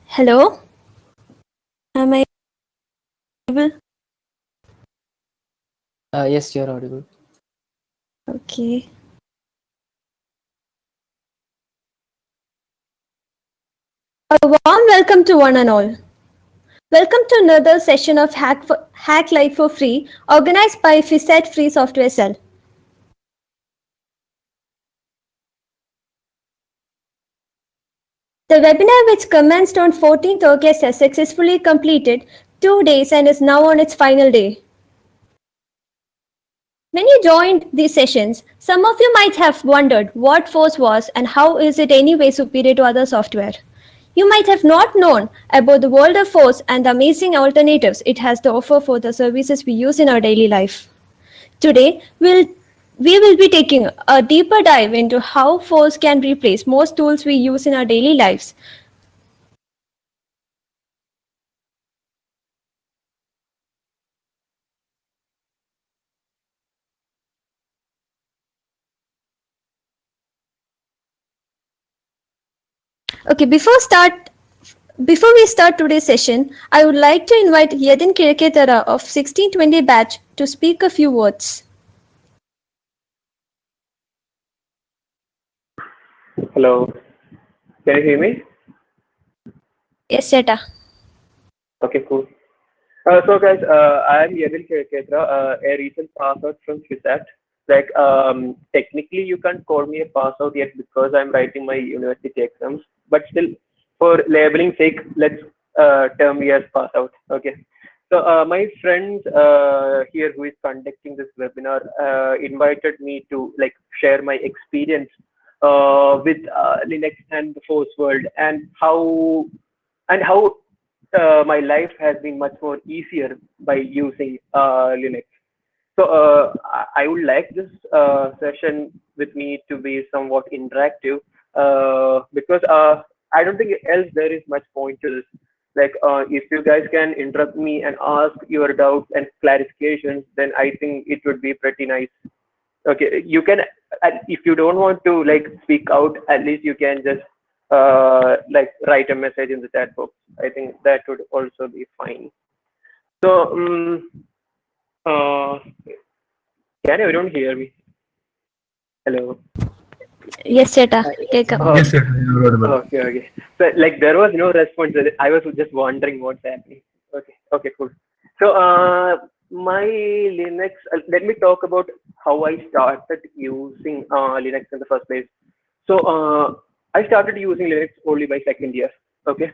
Hello, am I able? Yes, you're audible. Okay. A warm welcome to one and all. Welcome to another session of Hack Life for Free, organized by FISAT Free Software Cell. The webinar, which commenced on 14th August, has successfully completed 2 days and is now on its final day. When you joined these sessions, some of you might have wondered what FOSS was and how is it anyway superior to other software. You might have not known about the world of FOSS and the amazing alternatives it has to offer for the services we use in our daily life. Today, we will be taking a deeper dive into how FOSS can replace most tools we use in our daily lives. Okay, before we start today's session, I would like to invite Yadin Kirketara of 1620 batch to speak a few words. Hello, can you hear me? Yes, Seta. Okay, cool. So guys, I am Yadil Ketra, a recent pass out from FISAT. Like, technically you can't call me a pass out yet because I'm writing my university exams, but still, for labeling sake, let's term me as pass out. Okay. So my friend here who is conducting this webinar invited me to like share my experience with Linux and the FOSS world and how my life has been much more easier by using Linux. So I would like this session with me to be somewhat interactive because I don't think else there is much point to this. Like if you guys can interrupt me and ask your doubts and clarifications, then I think it would be pretty nice. Okay, you can, if you don't want to like speak out, at least you can just like write a message in the chat box. I think that would also be fine. So, uh, can everyone hear me? Hello. Yes, Seta. Yes, sir. You're audible. Okay, okay. So, like, there was no response. I was just wondering what's happening. Okay, okay, cool. So, my Linux, let me talk about how I started using Linux in the first place. So, I started using Linux only by second year. Okay.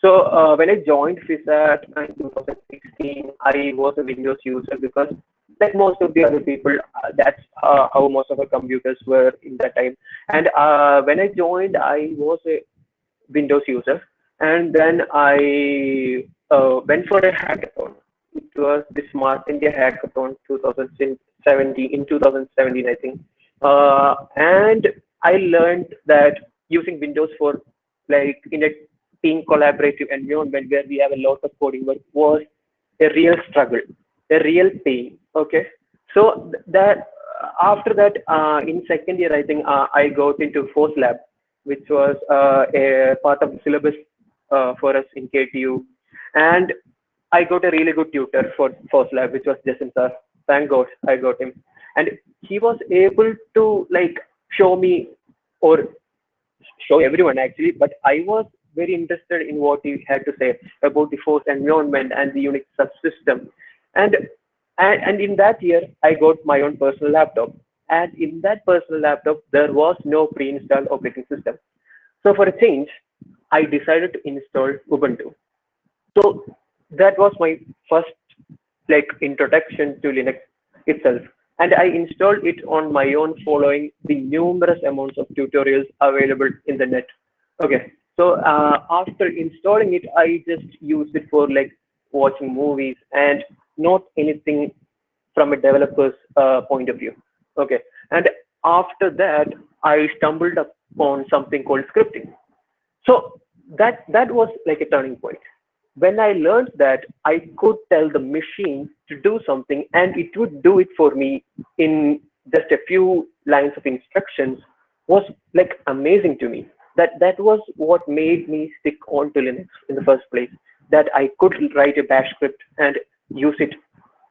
So, when I joined FISAT in 2016, I was a Windows user because, like most of the other people, that's how most of our computers were in that time. And when I joined, I was a Windows user, and then I went for a hackathon. It was the Smart India Hackathon 2017 in 2017, I think. And I learned that using Windows for like in a team collaborative environment where we have a lot of coding work was a real struggle, a real pain. Okay, so that after that, in second year, I think I got into FOSS Lab, which was a part of the syllabus for us in KTU. And I got a really good tutor for FOSS Lab, which was Jason sir. Thank God I got him. And he was able to like show me or show everyone actually, but I was very interested in what he had to say about the FOSS environment and the Unix subsystem. And in that year, I got my own personal laptop. and in that personal laptop, there was no pre-installed operating system. So for a change, I decided to install Ubuntu. So that was my first like introduction to Linux itself. And I installed it on my own following the numerous amounts of tutorials available in the net. Okay. So after installing it, I just used it for like watching movies and not anything from a developer's point of view. Okay. And after that, I stumbled upon something called scripting. So that was like a turning point. When I learned that I could tell the machine to do something and it would do it for me in just a few lines of instructions was like amazing to me. That was what made me stick on to Linux in the first place. That I could write a bash script and use it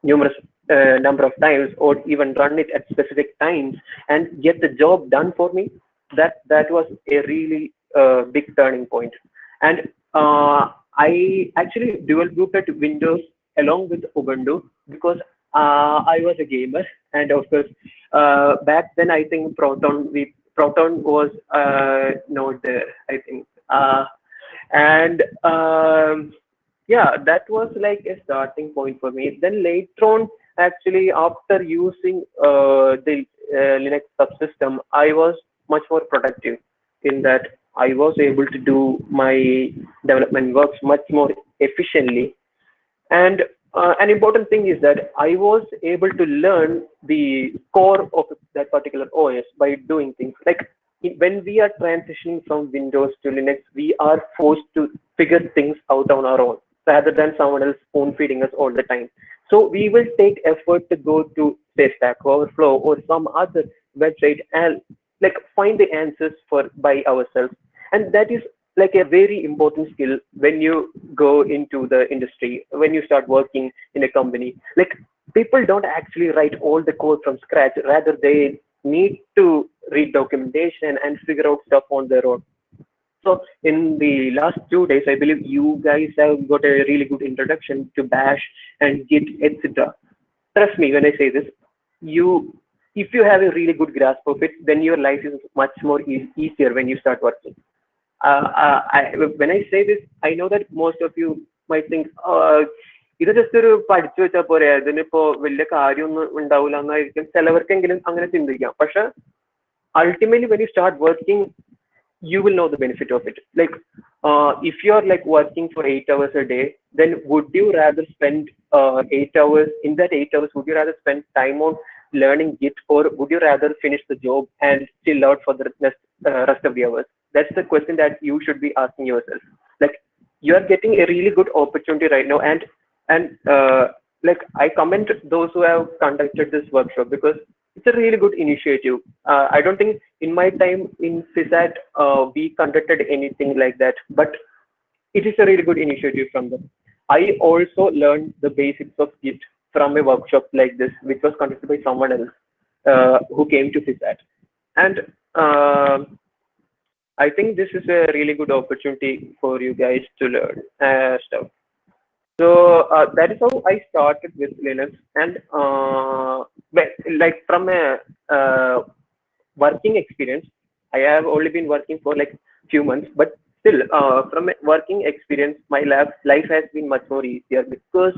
numerous number of times or even run it at specific times and get the job done for me. That was a really big turning point. And I actually dual booted Windows along with Ubuntu because I was a gamer, and of course back then I think Proton was not there, I think. And yeah, that was like a starting point for me. Then later on, actually, after using the Linux subsystem, I was much more productive in that I was able to do my development works much more efficiently. And an important thing is that I was able to learn the core of that particular OS by doing things like when we are transitioning from Windows to Linux, we are forced to figure things out on our own rather than someone else spoon feeding us all the time. So we will take effort to go to say Stack Overflow or some other website and like find the answers for by ourselves. And that is like a very important skill when you go into the industry, when you start working in a company. Like people don't actually write all the code from scratch, rather they need to read documentation and figure out stuff on their own. So in the last 2 days, I believe you guys have got a really good introduction to Bash and Git, etc. Trust me when I say this, you if you have a really good grasp of it, then your life is much more easier when you start working. When I say this, I know that most of you might think, ഇത് just ഒരു പഠിച്ചു വെച്ചാൽ പോരെ, ഇതിനിപ്പോ വലിയ കാര്യമൊന്നും ഉണ്ടാവില്ല എന്നായിരിക്കും ചിലവർക്കെങ്കിലും അങ്ങനെ ചിന്തിക്കാം. പക്ഷെ ultimately when you start working, you will know the benefit of it. Like if you're like working for 8 hours a day, then would you rather spend 8 hours in that 8 hours, would you rather spend time on learning Git, or would you rather finish the job and chill out for the rest of the hours? That's the question that you should be asking yourself. Like you are getting a really good opportunity right now, and like I commend those who have conducted this workshop because it's a really good initiative. I don't think in my time in FISAT we conducted anything like that, but it is a really good initiative from them. I also learned the basics of Git from a workshop like this, which was conducted by someone else who came to FISAT. And I think this is a really good opportunity for you guys to learn stuff. So that is how I started with Linux, and like from a working experience, I have only been working for like few months, but still from a working experience, my life has been much more easier because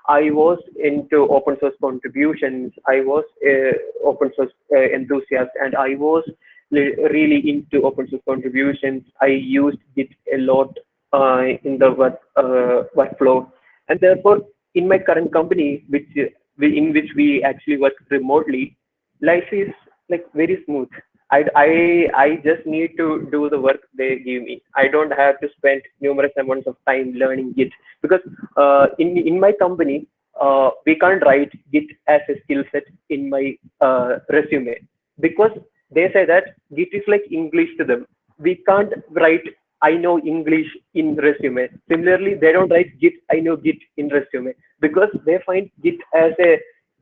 I was into open source contributions. I was a open source enthusiast, and I was really into open source contributions. I used it a lot in the workflow, and therefore in my current company, in which we actually work remotely, life is like very smooth. I just need to do the work they give me. I don't have to spend numerous amounts of time learning Git because in my company we can't write Git as a skill set in my resume because they say that Git is like English to them. We can't write I know English in resume. Similarly, they don't write Git I know Git in resume because they find Git as a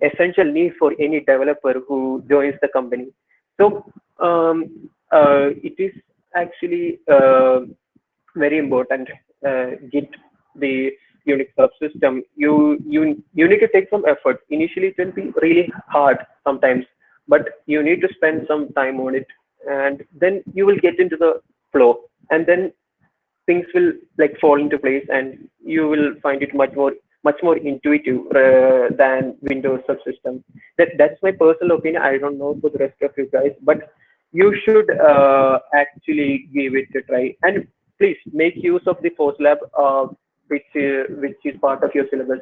essential need for any developer who joins the company. So it is actually very important. Git, the Unix subsystem, you need to take some effort. Initially, it will be really hard sometimes, but you need to spend some time on it, and then you will get into the flow, and then things will like fall into place, and you will find it much more intuitive than Windows subsystem. That's my personal opinion. I don't know for the rest of you guys, but you should actually give it a try, and please make use of the FOSS lab, which is part of your syllabus.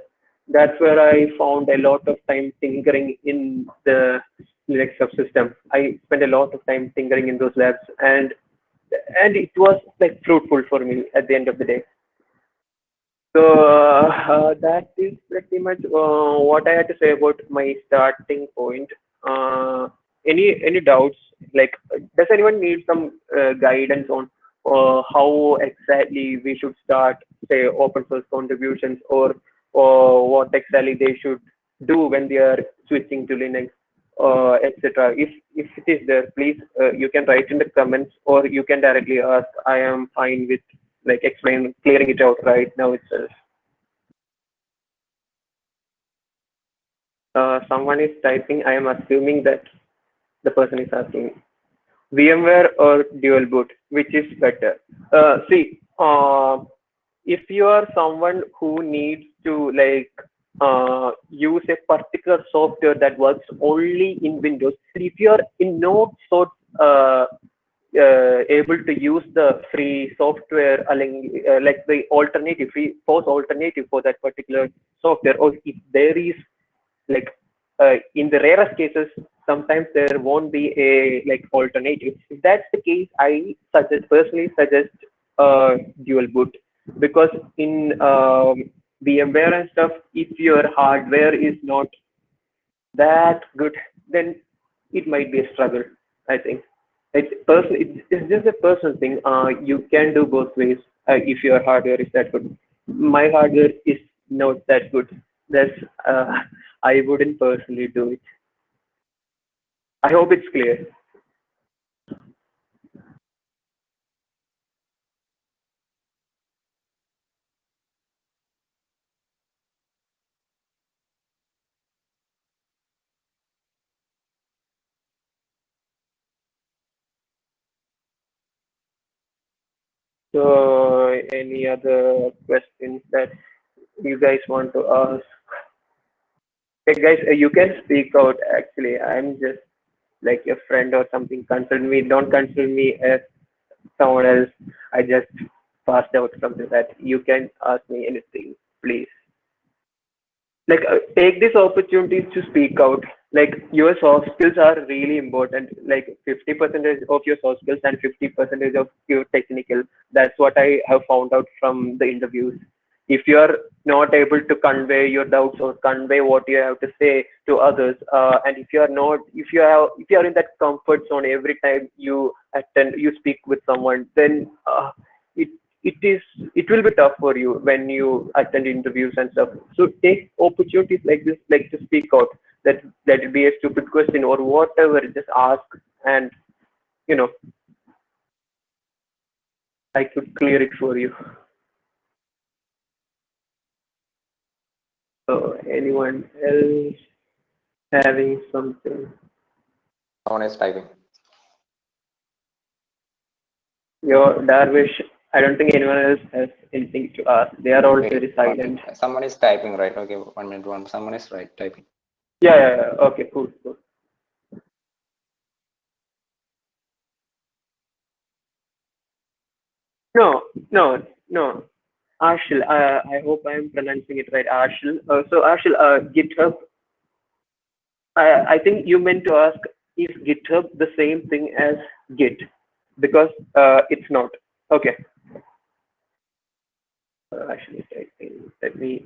That's where I found a lot of time tinkering in the Linux subsystem. I spent a lot of time tinkering in those labs, and it was like fruitful for me at the end of the day. So that is pretty much what I had to say about my starting point. Any doubts? Like, does anyone need some guidance on how exactly we should start, say, open source contributions, or what exactly they should do when they are switching to Linux, etc. If it is there, please you can write in the comments, or you can directly ask. I am fine with like explain clearing it out right now itself. Someone is typing. I am assuming that the person is asking VMware or dual boot, which is better. See, if you are someone who needs to like use a particular software that works only in Windows, if you are in no sort uh, able to use the free software, like the alternative, free force alternative for that particular software, or if there is like in the rarest cases, sometimes there won't be a like alternative. If that's the case, I personally suggest dual boot, because in VMware and stuff, if your hardware is not that good, then it might be a struggle. I think it's just a personal thing. You can do both ways if your hardware is that good. My hardware is not that good. That's I wouldn't personally do it. I hope it's clear. So, any other questions that you guys want to ask? Hey guys, you can speak out. Actually, I'm just like a friend or something. Consider me. Don't consider me as someone else. I just passed out something that you can ask me anything, please. Like take this opportunity to speak out. Like your soft skills are really important, like 50% of your soft skills and 50% of your technical. That's what I have found out from the interviews. If you are not able to convey your doubts or convey what you have to say to others, and if you are not, if you are in that comfort zone every time you speak with someone, then it it is it will be tough for you when you attend interviews and stuff. So take opportunities like this, like to speak out. That will be a stupid question or whatever, just ask, and you know I could clear it for you. So anyone else having something? Someone is typing. Your Darvish, I don't think anyone else has anything to ask. They are all Wait, very silent. someone is typing, right? Okay, 1 minute. Someone is right typing. Yeah. Okay, cool. No. Arshil, I hope I'm pronouncing it right. Arshil. So Arshil, GitHub. I think you meant to ask, is GitHub the same thing as Git? Because it's not. Okay. Actually, let me.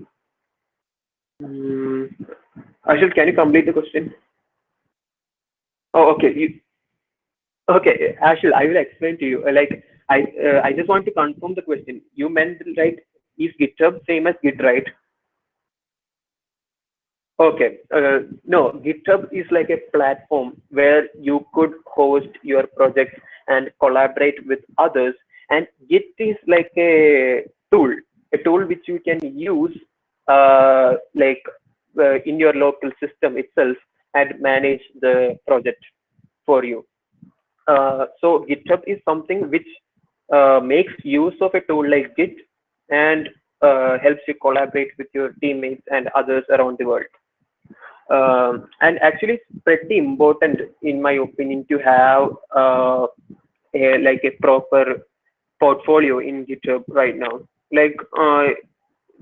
Arshil, can you complete the question? Oh, okay. Okay, Ashil, I will explain to you. Like, I just want to confirm the question. You meant, right? Is GitHub same as Git, right? Okay. No, GitHub is like a platform where you could host your projects and collaborate with others. And Git is like a tool which you can use, like in your local system itself. and manage the project for you. So GitHub is something which makes use of a tool like Git and helps you collaborate with your teammates and others around the world. And actually, it's pretty important, in my opinion, to have a proper portfolio in GitHub right now. Like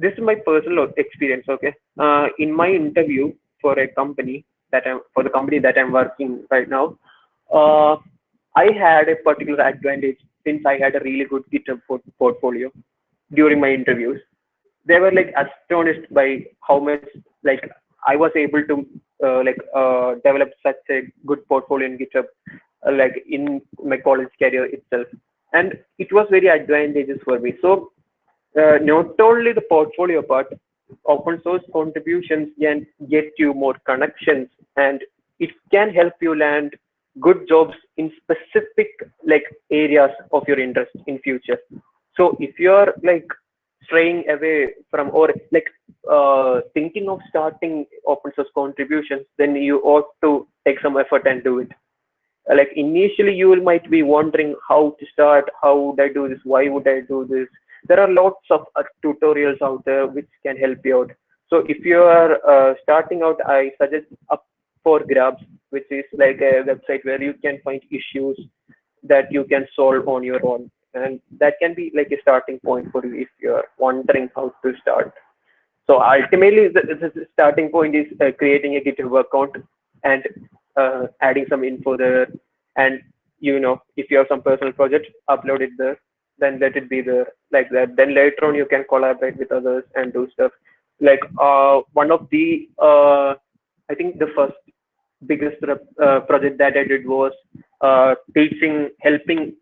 this is my personal experience. Okay, in my interview for a company for the company that I'm working right now, uh, I had a particular advantage since I had a really good GitHub portfolio during my interviews. They were like astonished by how much like I was able to develop such a good portfolio in GitHub, like in my college career itself, and it was very advantageous for me. So not only the portfolio part, open source contributions can get you more connections, and it can help you land good jobs in specific like areas of your interest in future. So if you're like straying away from or like thinking of starting open source contributions, then you ought to take some effort and do it. Like initially you might be wondering how to start, how would I do this, why would I do this. There are lots of tutorials out there which can help you out. So if you are starting out, I suggest up for grabs, which is like a website where you can find issues that you can solve on your own, and that can be like a starting point for you if you're wondering how to start. So ultimately, the starting point is creating a GitHub account and adding some info there. And if you have some personal project, upload it there. Then let it be there like that. Then later on, you can collaborate with others and do stuff. Like one of the, I think the first biggest project that I did was helping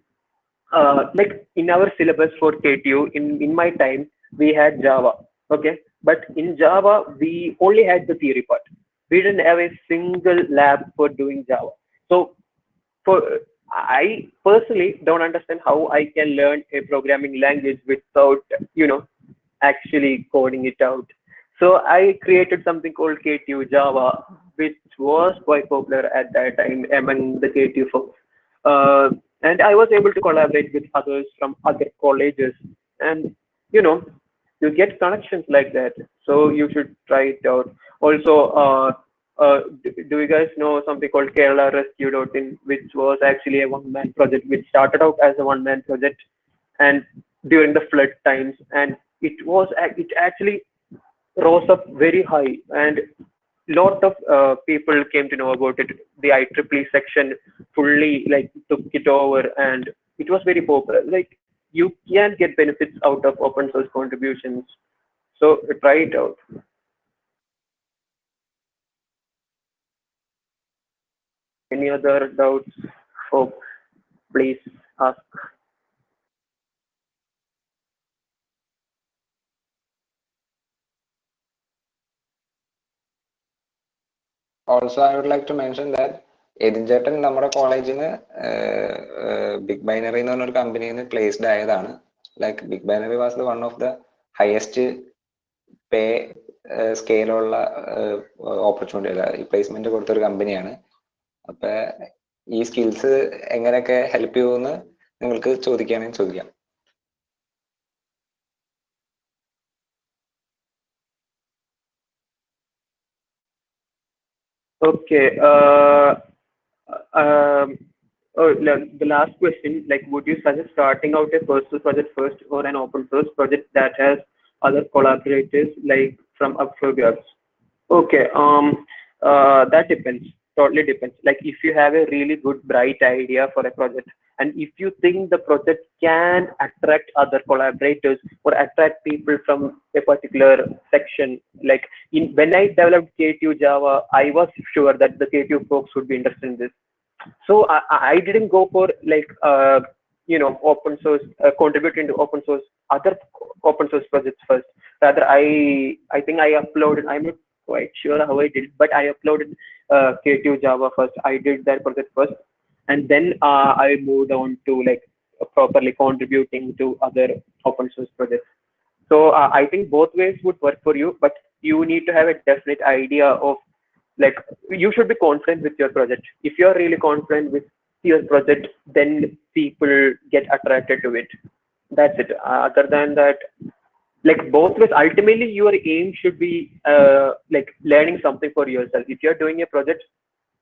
like in our syllabus for KTU, in my time, we had Java. Okay. But in Java, we only had the theory part. We didn't have a single lab for doing Java. So for I personally don't understand how I can learn a programming language without, actually coding it out. So I created something called KTU Java, which was quite popular at that time among the KTU folks. And I was able to collaborate with others from other colleges, and you know, you get connections like that. So you should try it out. Also, do you guys know something called Kerala Rescue.in, which was actually a one-man project, which started out as a one-man project, and during the flood times, and it actually rose up very high, and lot of people came to know about it. The IEEE section fully like took it over, and it was very popular. Like you can get benefits out of open source contributions. So try it out. Any other doubts, folks? Please ask. Also, I would like to mention that എതിൻ ചേട്ടൻ നമ്മുടെ കോളേജിന് big binary എന്ന് പറഞ്ഞൊരു കമ്പനിയിൽ നിന്ന് placed ആയതാണ്. Like big binary was the one of the highest pay സ്കെയിലുള്ള opportunity ഈ പ്ലേസ്മെന്റ് കൊടുത്തൊരു കമ്പനിയാണ്. അപ്പൊ ഈ സ്കിൽസ് എങ്ങനെയൊക്കെ ഹെൽപ്പ് ചെയ്യുമെന്ന് നിങ്ങൾക്ക് ചോദിക്കുകയാണെങ്കിൽ ചോദിക്കാം. Okay. The last question, like, would you suggest starting out a personal project first or an open source project that has other collaborators, like from up for grabs? Okay. That depends. Totally depends. Like, if you have a really good, bright idea for a project, and if you think the project can attract other collaborators or attract people from a particular section, like when I developed KTU Java, I was sure that the KTU folks would be interested in this. So I didn't go for like open source, contributing to open source, other open source projects first. Rather, I think I uploaded. I'm not quite sure how I did, but I uploaded KTU Java first. I did that project first, and then I moved on to like properly contributing to other open source projects. So I think both ways would work for you, but you need to have a definite idea of Like, you should be confident with your project. If you're really confident with your project, then people get attracted to it. That's it. Other than that, like, both ways, ultimately your aim should be like learning something for yourself. If you're doing a project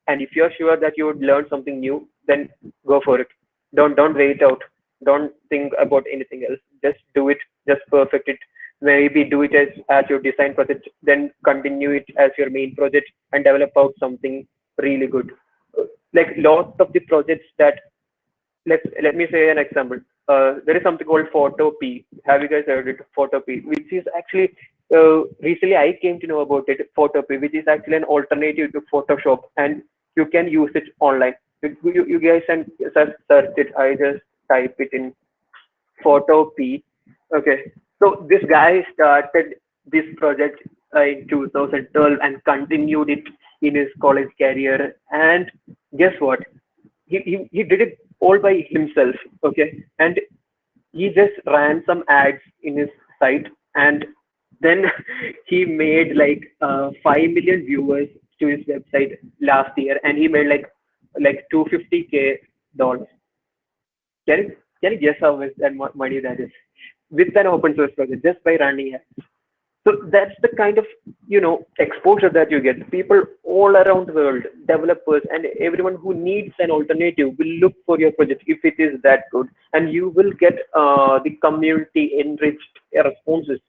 and if you're sure that you would learn something new, then go for it. Don't wait out. Don't think about anything else. Just do it. Just perfect it. Maybe do it as your design project, then continue it as your main project and develop out something really good. Like, lot of the projects that, let me say an example. There is something called Photo P. Have you guys heard it? Photo P, which is actually, recently I came to know about it. Photo P, which is actually an alternative to Photoshop, and you can use it online. You guys can search it. I just type it in Photo P. Okay, so this guy started this project in 2012 and continued it in his college career. And guess what? He did it all by himself. Okay, and he just ran some ads in his site, and then he made like 5 million viewers to his website last year, and he made like 250K dollars. Can you guess how much that money that is with an open source project, just by running ads? So that's the kind of, exposure that you get. People all around the world, developers and everyone who needs an alternative, will look for your project if it is that good, and you will get the community enriched responses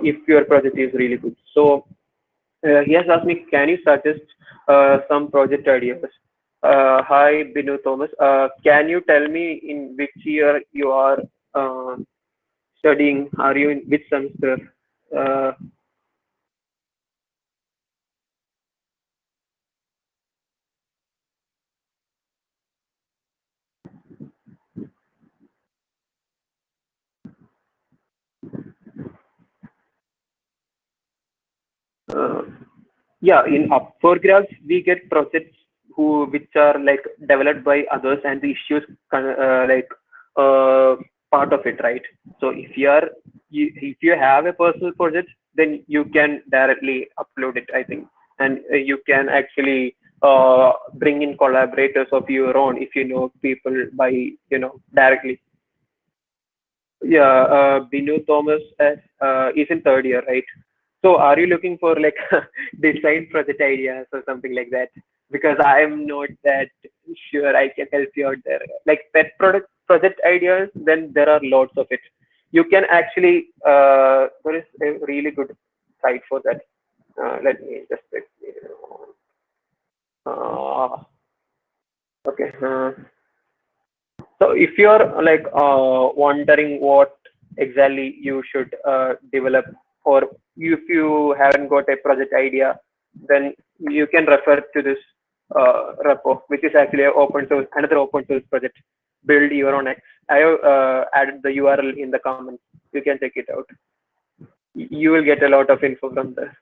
if your project is really good. So he has asked me, can you suggest some project ideas? Hi, Binu Thomas. Can you tell me in which year you are studying? Are you in which semester? Uh, uh, yeah, in up for grabs, we get projects which are like developed by others, and the issues like uh, part of it, right? So if you have a personal project, then you can directly upload it, I think, and you can actually bring in collaborators of your own if you know people by directly. Yeah, Binu Thomas is in third year, right? So are you looking for like design project ideas or something like that? Because I'm not that sure I can help you out there. Like pet product project ideas, then there are lots of it. You can actually, there is a really good site for that. Let me just check. Uh, okay. So if you're like wondering what exactly you should develop, or if you haven't got a project idea, then you can refer to this repo, which is actually another open source project. Build your own X. I have added the URL in the comments. You can check it out. You will get a lot of info from there.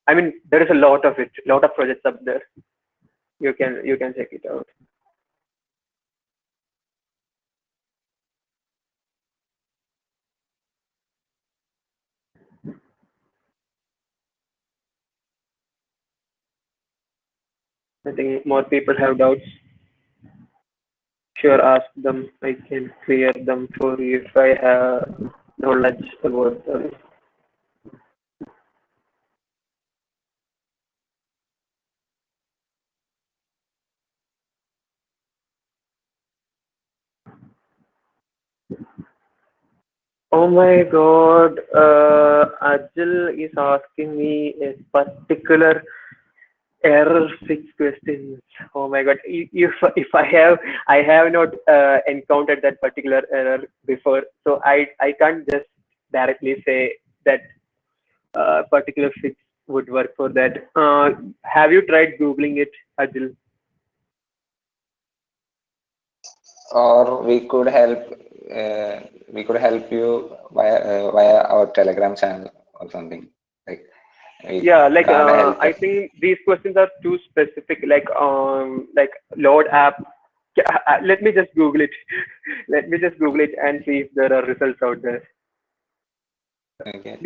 I mean, there is a lot of it, lot of projects up there. You can check it out. I think more people have doubts. Sure, ask them. I can clear them for you if I have knowledge about them. Oh my God, Ajil is asking me a particular error fix questions. Oh my God, if I have not encountered that particular error before, so I can't just directly say that particular fix would work for that. Have you tried Googling it, Ajil? Or we could help you via our Telegram channel or something. Like we Yeah, like can't help I us. think these questions are too specific. Like load app. Let me just Google it. Let me just Google it and see if there are results out there. Okay.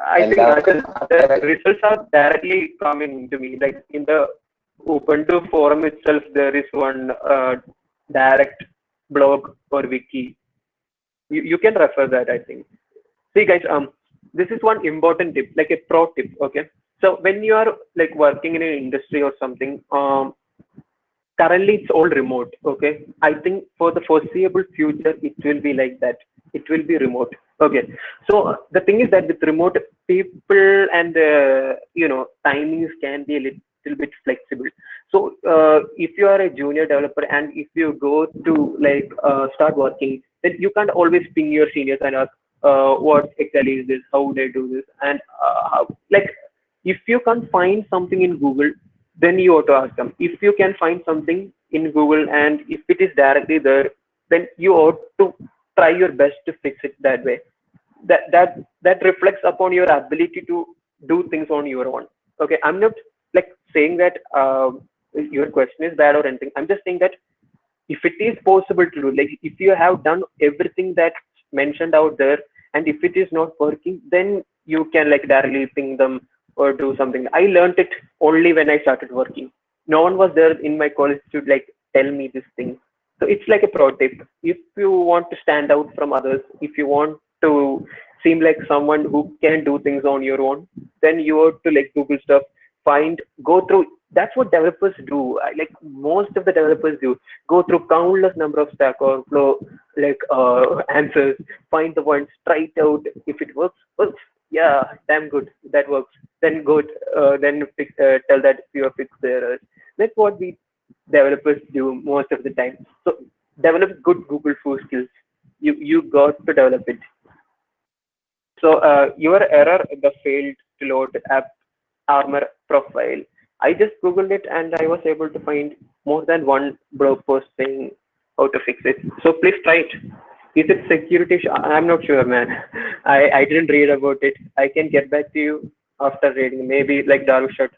I think the results are directly coming to me. Like in the Ubuntu forum itself, there is one direct blog or wiki. You can refer that, I think. See guys, this is one important tip, like a pro tip. Okay, so when you are like working in an industry or something, currently it's all remote. Okay, I think for the foreseeable future it will be like that. It will be remote. Okay, so the thing is that with remote, people and timings can be a little bit flexible. So if you are a junior developer and if you go to like start working, then you can't always ping your seniors and ask what exactly is this, how they do this, and like if you can't find something in Google, then you ought to ask them. If you can find something in Google and if it is directly there, then you ought to try your best to fix it that way. That reflects upon your ability to do things on your own. Okay, I'm not like saying that your question is bad or anything. I'm just saying that if it is possible to do, like if you have done everything that's mentioned out there, and if it is not working, then you can like directly ping them or do something. I learned it only when I started working. No one was there in my college to like tell me this thing. So it's like a pro tip. If you want to stand out from others, if you want to seem like someone who can do things on your own, then you have to like Google stuff, go through. That's what developers do. Like most of the developers do, go through countless number of Stack Overflow like answers, find the ones, try it out. If it works, yeah, damn good, that works. Then go, tell that you have fixed the errors. That's what we developers do most of the time. So develop good Google Force skills. You got to develop it. So your error, the failed to load app armor profile. I just googled it and I was able to find more than one blog post saying how to fix it. So please try it. Is it security issue? I'm not sure, man. I didn't read about it. I can get back to you after reading. Maybe like Darvish said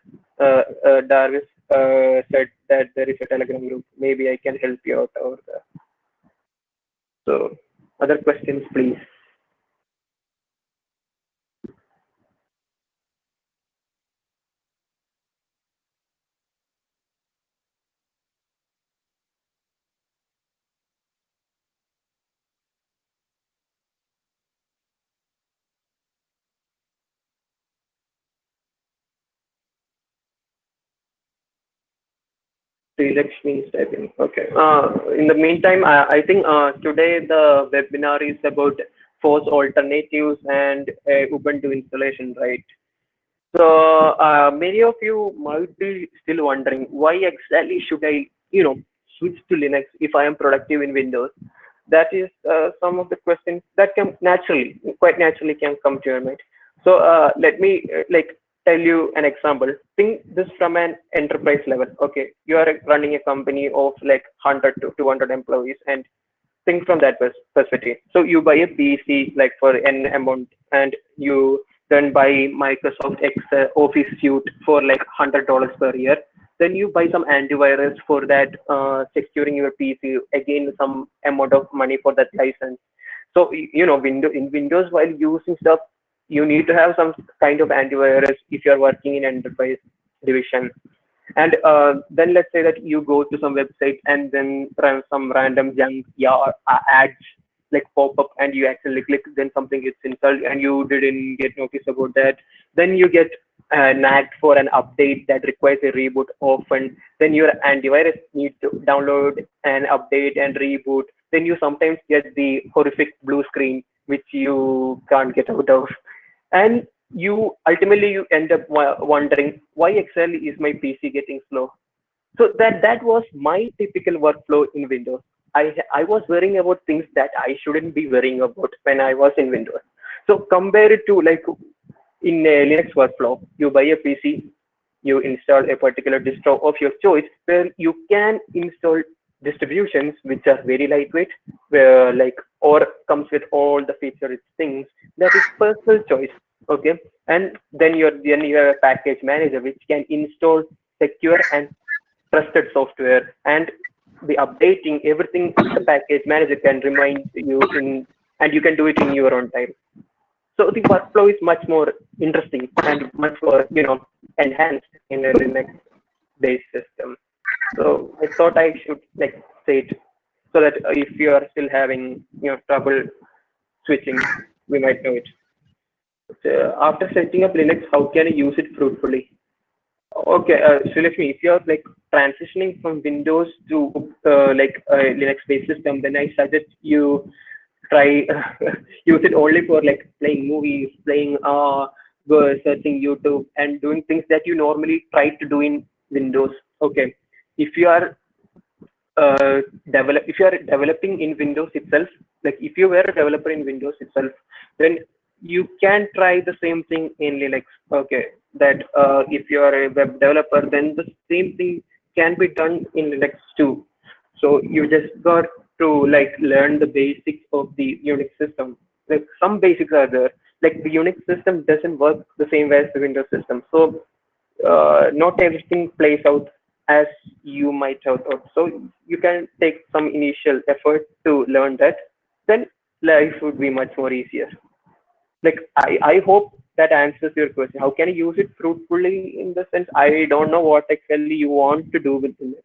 that there is a Telegram group. Maybe I can help you out over there. So other questions, please. Lakshmi is typing. Okay. In the meantime, I think today the webinar is about FOSS alternatives and Ubuntu installation, right? So many of you might be still wondering why exactly should I, switch to Linux if I am productive in Windows? That is some of the questions that can quite naturally can come to your mind. So let me tell you an example. Think this from an enterprise level. Okay, you are running a company of like 100 to 200 employees, and think from that perspective. So you buy a PC like for an amount, and you then buy Microsoft Excel Office suite for like $100 per year. Then you buy some antivirus for that, securing your PC, again some amount of money for that license. So in Windows, while using stuff, you need to have some kind of antivirus if you're working in enterprise division. And then let's say that you go to some website and then run some random junk ads like pop up, and you actually click, then something gets installed and you didn't get notice about that. Then you get nagged for an update that requires a reboot often. Then your antivirus needs to download an update and reboot. Then you sometimes get the horrific blue screen which you can't get out of, and you end up wondering why exactly is my PC getting slow. So that was my typical workflow in Windows. I was worrying about things that I shouldn't be worrying about when I was in Windows. So compare it to like in a Linux workflow, you buy a PC, you install a particular distro of your choice, where you can install distributions which are very lightweight, where or comes with all the feature things. That is personal choice. Okay, and then you have a package manager which can install secure and trusted software, and the updating everything the package manager can remind you in, and you can do it in your own time. So the workflow is much more interesting and much more, enhanced in a Linux-based system. So I thought I should like say it so that if you are still having trouble switching, we might know it. After setting up Linux, how can you use it fruitfully? Okay, so if you're like transitioning from Windows to like a Linux-based system, then I suggest you try use it only for like playing movies, playing searching YouTube, and doing things that you normally try to do in Windows. Okay, if you are if you are developing in Windows itself, like if you were a developer in Windows itself, then you can try the same thing in Linux. Okay, that if you are a web developer, then the same thing can be done in Linux too. So you just got to like learn the basics of the Unix system. Like some basics are there. Like the Unix system doesn't work the same way as the Windows system. So not everything plays out as you might have thought. So you can take some initial effort to learn that. Then life would be much more easier. Like I hope that answers your question. How can you use it fruitfully in the sense? I don't know what exactly you want to do with it.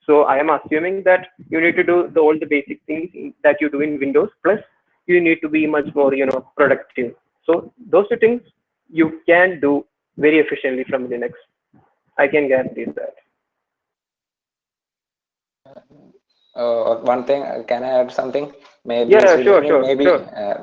So I am assuming that you need to do all the basic things that you do in Windows, plus you need to be much more, productive. So those two things you can do very efficiently from Linux. I can guarantee that. One thing, can I add something? Maybe Yeah, sure.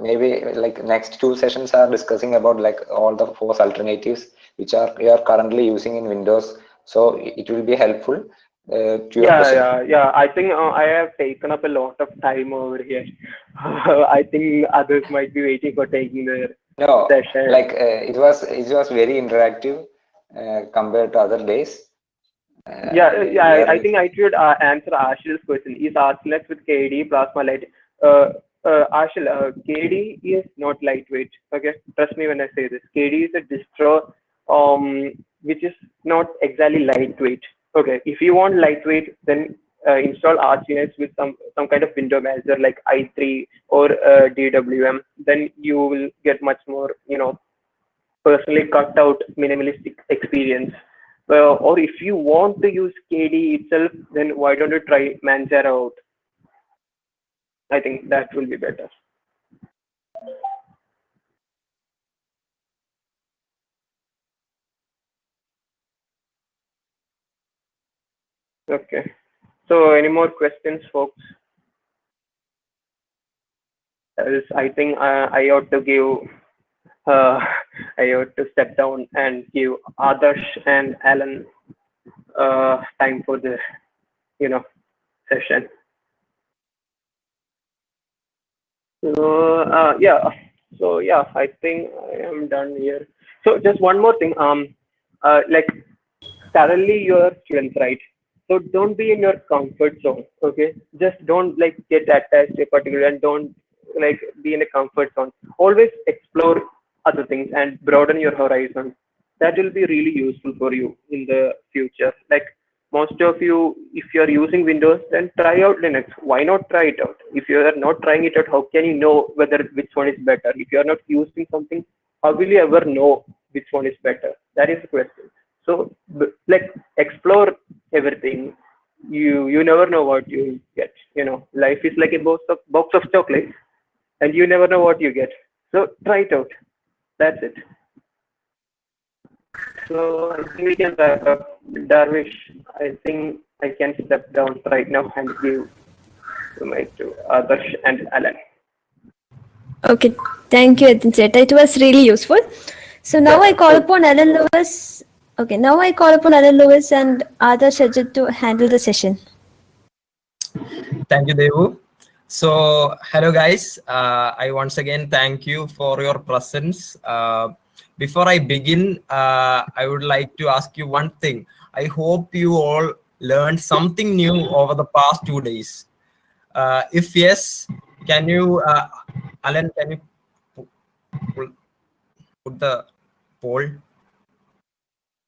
maybe like next 2 sessions are discussing about like all the FOSS alternatives which we are currently using in Windows. So it will be helpful to your question. Yeah. I think I have taken up a lot of time over here. I think others might be waiting for taking the No, session. like it was very interactive compared to other days. I think I should answer Ashil's question. Is Archlex with KD plasma light? Ashil, KD is not lightweight. Okay, trust me when I say this. KD is a distro, which is not exactly lightweight. Okay, if you want lightweight, then install Archlinux with some kind of window manager like i3 or DWM. Then you will get much more, personally cut out minimalistic experience. Or if you want to use KD itself, then why don't you try Manjaro out? I think that will be better. Okay. So any more questions, folks? Else, I think I ought to give I ought to step down and give Adarsh and Alan time for the session. So I think I am done here. So just one more thing. Like thoroughly your students, right? So don't be in your comfort zone. Okay, just don't like get attached to a particular and don't like be in a comfort zone. Always explore other things and broaden your horizon. That will be really useful for you in the future. Like most of you, if you're using Windows, then try out Linux. Why not try it out? If you are not trying it out, how can you know whether which one is better? If you are not using something, how will you ever know which one is better? That is the question. So like explore everything. You never know what you get. Life is like a box of chocolates, and you never know what you get. So try it out. That's it. So I think we can wrap up. Darvish, I think I can step down right now and give the mic to Adarsh and Alan. Okay, thank you, Adinjeta. It was really useful. So now I call upon Alan Lewis. Okay, now I call upon Alan Lewis and Adarsh Ajit to handle the session. Thank you, Devu. So, hello guys. I once again thank you for your presence. Before I begin, I would like to ask you one thing. I hope you all learned something new over the past 2 days. If yes, can you, Alan, can you put the poll?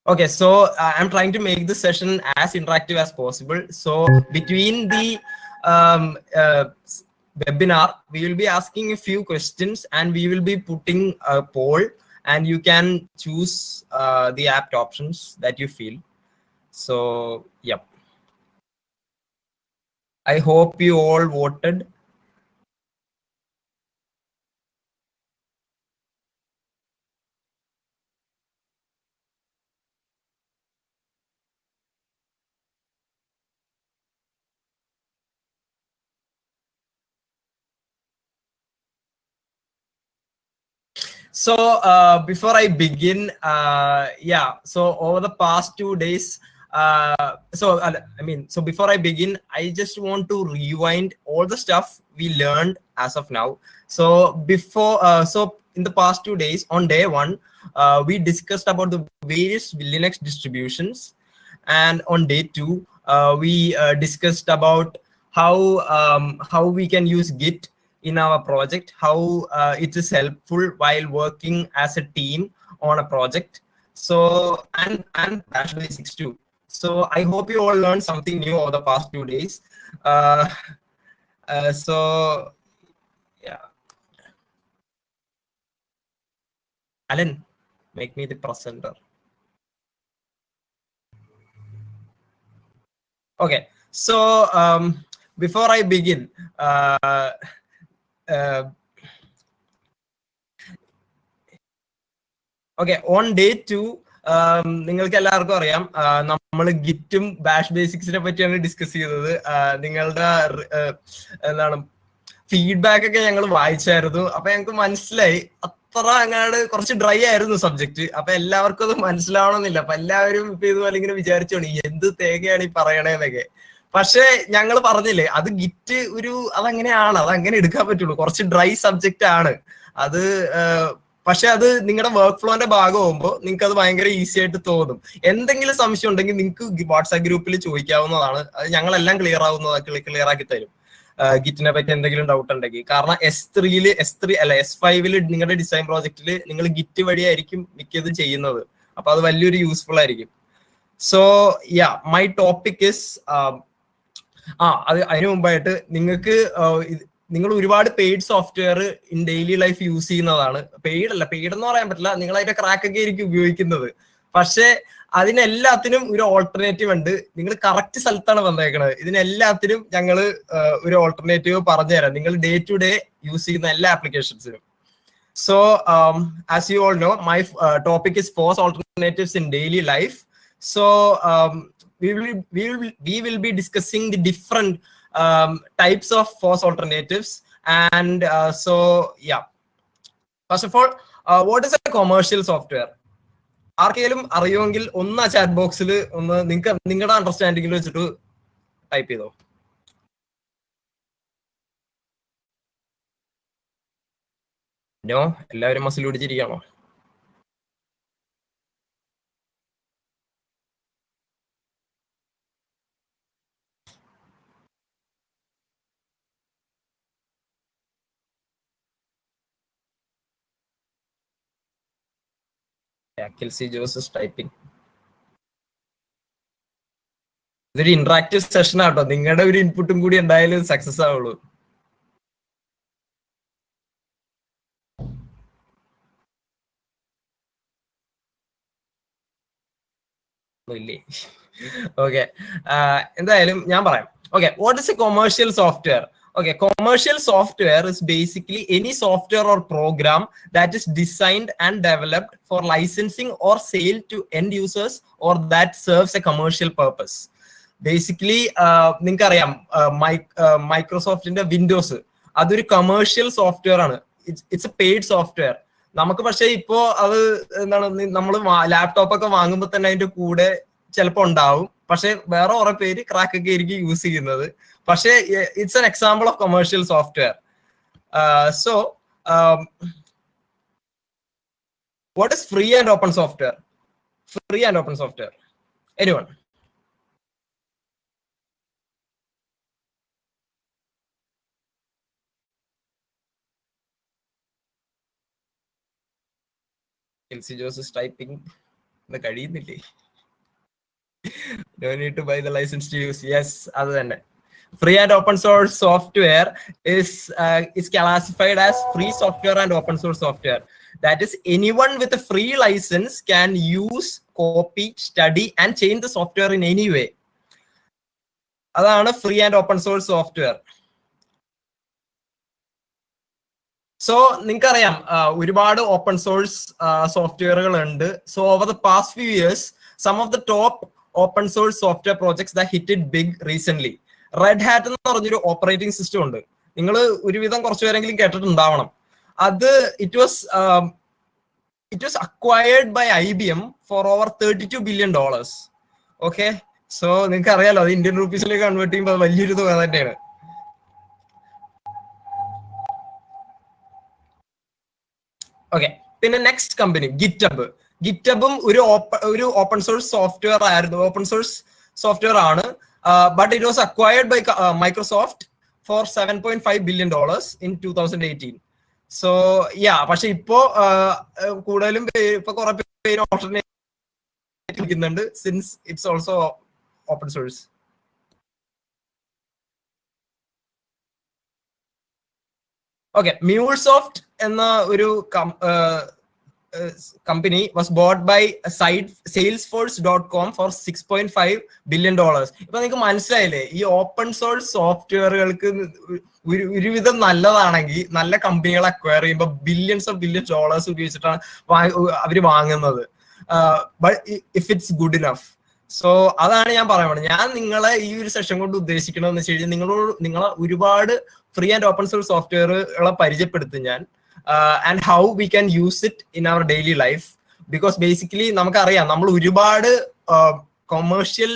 Okay, so I'm trying to make the session as interactive as possible. So between the webinar, we will be asking a few questions and we will be putting a poll, and you can choose the apt options that you feel. So, yep. I hope you all voted. So before I begin, so over the past 2 days, so before I begin, I just want to rewind all the stuff we learned as of now. So so in the past 2 days, on day 1, we discussed about the various Linux distributions, and on day 2, we discussed about how we can use Git in our project, how it is helpful while working as a team on a project. So and Bash Basics too. So I hope you all learned something new over the past 2 days. So yeah, Alan, make me the presenter. Okay, so before I begin, okay, on day 2, നിങ്ങൾക്ക് എല്ലാവർക്കും അറിയാം, നമ്മൾ ഗിറ്റും bash ബേസിക്സിനെ പറ്റിയാണ് discuss ചെയ്തത്. നിങ്ങളുടെ എന്താണ് feedback ഒക്കെ ഞങ്ങൾ വായിച്ചായിരുന്നു. അപ്പൊ ഞങ്ങൾക്ക് മനസ്സിലായി അത്ര അങ്ങാട് കുറച്ച് ഡ്രൈ ആയിരുന്നു സബ്ജക്ട്. അപ്പൊ എല്ലാവർക്കും അത് മനസ്സിലാവണമെന്നില്ല. അപ്പൊ എല്ലാവരും ഇപ്പൊ ഇതുപോലെ ഇങ്ങനെ വിചാരിച്ചോണി എന്ത് തേങ്ങയാണ് ഈ പറയണേന്നൊക്കെ. പക്ഷെ ഞങ്ങൾ പറഞ്ഞില്ലേ, അത് ഗിറ്റ് അതങ്ങനെയാണ്, അതങ്ങനെ എടുക്കാൻ പറ്റുള്ളൂ. കുറച്ച് ഡ്രൈ സബ്ജക്റ്റ് ആണ് അത്. പക്ഷെ അത് നിങ്ങളുടെ വർക്ക് ഫ്ലോന്റെ ഭാഗമാകുമ്പോൾ നിങ്ങൾക്ക് അത് ഭയങ്കര ഈസി ആയിട്ട് തോന്നും. എന്തെങ്കിലും സംശയം ഉണ്ടെങ്കിൽ നിങ്ങൾക്ക് വാട്സാപ്പ് ഗ്രൂപ്പിൽ ചോദിക്കാവുന്നതാണ്. അത് ഞങ്ങളെല്ലാം ക്ലിയർ ആക്കി തരും. ഗിറ്റിനെ പറ്റി എന്തെങ്കിലും ഡൗട്ട് ഉണ്ടെങ്കിൽ. കാരണം S5 നിങ്ങളുടെ ഡിസൈൻ പ്രോജക്റ്റിൽ നിങ്ങൾ ഗിറ്റ് വഴിയായിരിക്കും മിക്കത് ചെയ്യുന്നത്. അപ്പൊ അത് വലിയൊരു യൂസ്ഫുൾ ആയിരിക്കും. സോ മൈ ടോപ്പിക് ഇസ് അതിനു മുമ്പായിട്ട് നിങ്ങൾ ഒരുപാട് paid software in daily life use ചെയ്യുന്നതാണ്. പെയ്ഡ് എന്ന് പറയാൻ പറ്റില്ല, നിങ്ങൾ അതിന്റെ ക്രാക്ക് ഒക്കെ ആയിരിക്കും ഉപയോഗിക്കുന്നത്. പക്ഷെ അതിനെല്ലാത്തിനും ഒരു ഓൾട്ടർനേറ്റീവ് ഉണ്ട്. നിങ്ങൾ കറക്റ്റ് സ്ഥലത്താണ് വന്നേക്കണത്. ഇതിനെല്ലാത്തിനും ഞങ്ങൾ ഒരു ഓൾട്ടർനേറ്റീവ് പറഞ്ഞുതരാം, നിങ്ങൾ ഡേ ടു ഡേ യൂസ് ചെയ്യുന്ന എല്ലാ ആപ്ലിക്കേഷൻസിനും. So as you all know, my topic is FOSS alternatives in daily life. So we will be discussing the different types of FOSS alternatives, and first of all, what is a commercial software? ആർക്കെങ്കിലും അറിയുമെങ്കിൽ ഒന്ന് ആ chat ബോക്സിൽ ഒന്ന് നിങ്ങളുടെ അണ്ടർസ്റ്റാൻഡിംഗിൽ വെച്ചിട്ട് type ചെയ്തോ. എല്ലാവരും muscle പിടിച്ചിരിക്കണോ? Kelsey Joseph is typing. ഇതൊരു ഇന്ററാക്റ്റീവ് സെഷൻ ആട്ടോ. നിങ്ങളുടെ ഒരു ഇൻപുട്ടും കൂടി എന്തായാലും സക്സസ് ആവുള്ളൂ. ഇല്ലേ? ഓക്കെ, എന്തായാലും ഞാൻ പറയാം. Okay, what is A commercial software? Okay, commercial software is basically any software or program that is designed and developed for licensing or sale to end users, or that serves a commercial purpose. Basically, നിങ്ങൾക്കറിയാം മൈക്രോസോഫ്റ്റിന്റെ Windows അതൊരു commercial software ആണ്. It's A paid software. നമുക്ക് പക്ഷേ ഇപ്പോ അത് എന്താണ്, നമ്മൾ laptop ഒക്കെ വാങ്ങുമ്പോൾ തന്നെ അതിന്റെ കൂടെ ചിലപ്പോൾ ഉണ്ടാവും. പക്ഷെ വേറെ കുറെ പേര് ക്രാക്ക് ഒക്കെ ആയിരിക്കും യൂസ് ചെയ്യുന്നത്. പക്ഷേ it's an example of commercial software. So what is free and open software? Free and open software, anyone? Kelsey Joseph is typing. The കഴിയുന്നില്ലേ? No need to buy the license to use. Yes, അത് തന്നെ. Free and open source software is classified as free software and open source software. That is, anyone with a free license can use, copy, study, and change the software in any way. That's free and open source software. So, നിങ്ങൾക്കറിയാം ഒരുപാട് open source സോഫ്റ്റ്വെയറുകൾ ഉണ്ട്. So, over the past few years, some of the top open source software projects that hit it big recently. Red Hat എന്ന് പറഞ്ഞൊരു operating system ഉണ്ട്. നിങ്ങൾ ഒരുവിധം കുറച്ച് പേരെങ്കിലും കേട്ടിട്ടുണ്ടാവണം. അത് it was acquired by IBM for over $32 billion. Okay, so നിങ്ങൾക്ക് അറിയാലോ, അത് ഇന്ത്യൻ റുപ്പീസിലേക്ക് കൺവേർട്ട് ചെയ്യുമ്പോൾ വലിയൊരു തുക തന്നെയാണ്. ഓക്കെ, പിന്നെ നെക്സ്റ്റ് കമ്പനി ഗിറ്റബും ഒരു ഓപ്പൺ സോഴ്സ് സോഫ്റ്റ്വെയർ ആയിരുന്നു, ഓപ്പൺ സോഴ്സ് സോഫ്റ്റ്വെയർ ആണ്. But it was acquired by Microsoft for $7.5 billion in 2018. So പക്ഷെ ഇപ്പോ കൂടുതലും ഇപ്പൊ കുറെ പേര് ഓൾട്ടർനേറ്റ് ിക്കുന്നുണ്ട്, since it's also open source. Okay, MuleSoft എന്ന ഒരു company was bought by Salesforce.com for $6.5 billion. ഇപ്പൊ നിങ്ങൾക്ക് മനസ്സിലായില്ലേ, ഈ ഓപ്പൺ സോഴ്സ് സോഫ്റ്റ്വെയറുകൾക്ക് ഒരുവിധം നല്ലതാണെങ്കിൽ നല്ല കമ്പനികൾ അക്വയർ ചെയ്യുമ്പോൾ ബില്യൺസ് ഓഫ് ബില്യൺ ഡോളേഴ്സ് ഉപയോഗിച്ചിട്ടാണ് അവര് വാങ്ങുന്നത്. But if it's good enough. So അതാണ് ഞാൻ പറയുന്നത്. ഞാൻ നിങ്ങളെ ഈ ഒരു സെഷൻ കൊണ്ട് ഉദ്ദേശിക്കണമെന്ന് വെച്ച് കഴിഞ്ഞാൽ നിങ്ങളെ ഒരുപാട് ഫ്രീ ആൻഡ് ഓപ്പൺ സോഴ്സ് സോഫ്റ്റ്വെയറുകളെ പരിചയപ്പെടുത്തും ഞാൻ. And how we can use it in our daily life, because basically നമുക്കറിയാം നമ്മൾ ഒരുപാട് കൊമേഴ്ഷ്യൽ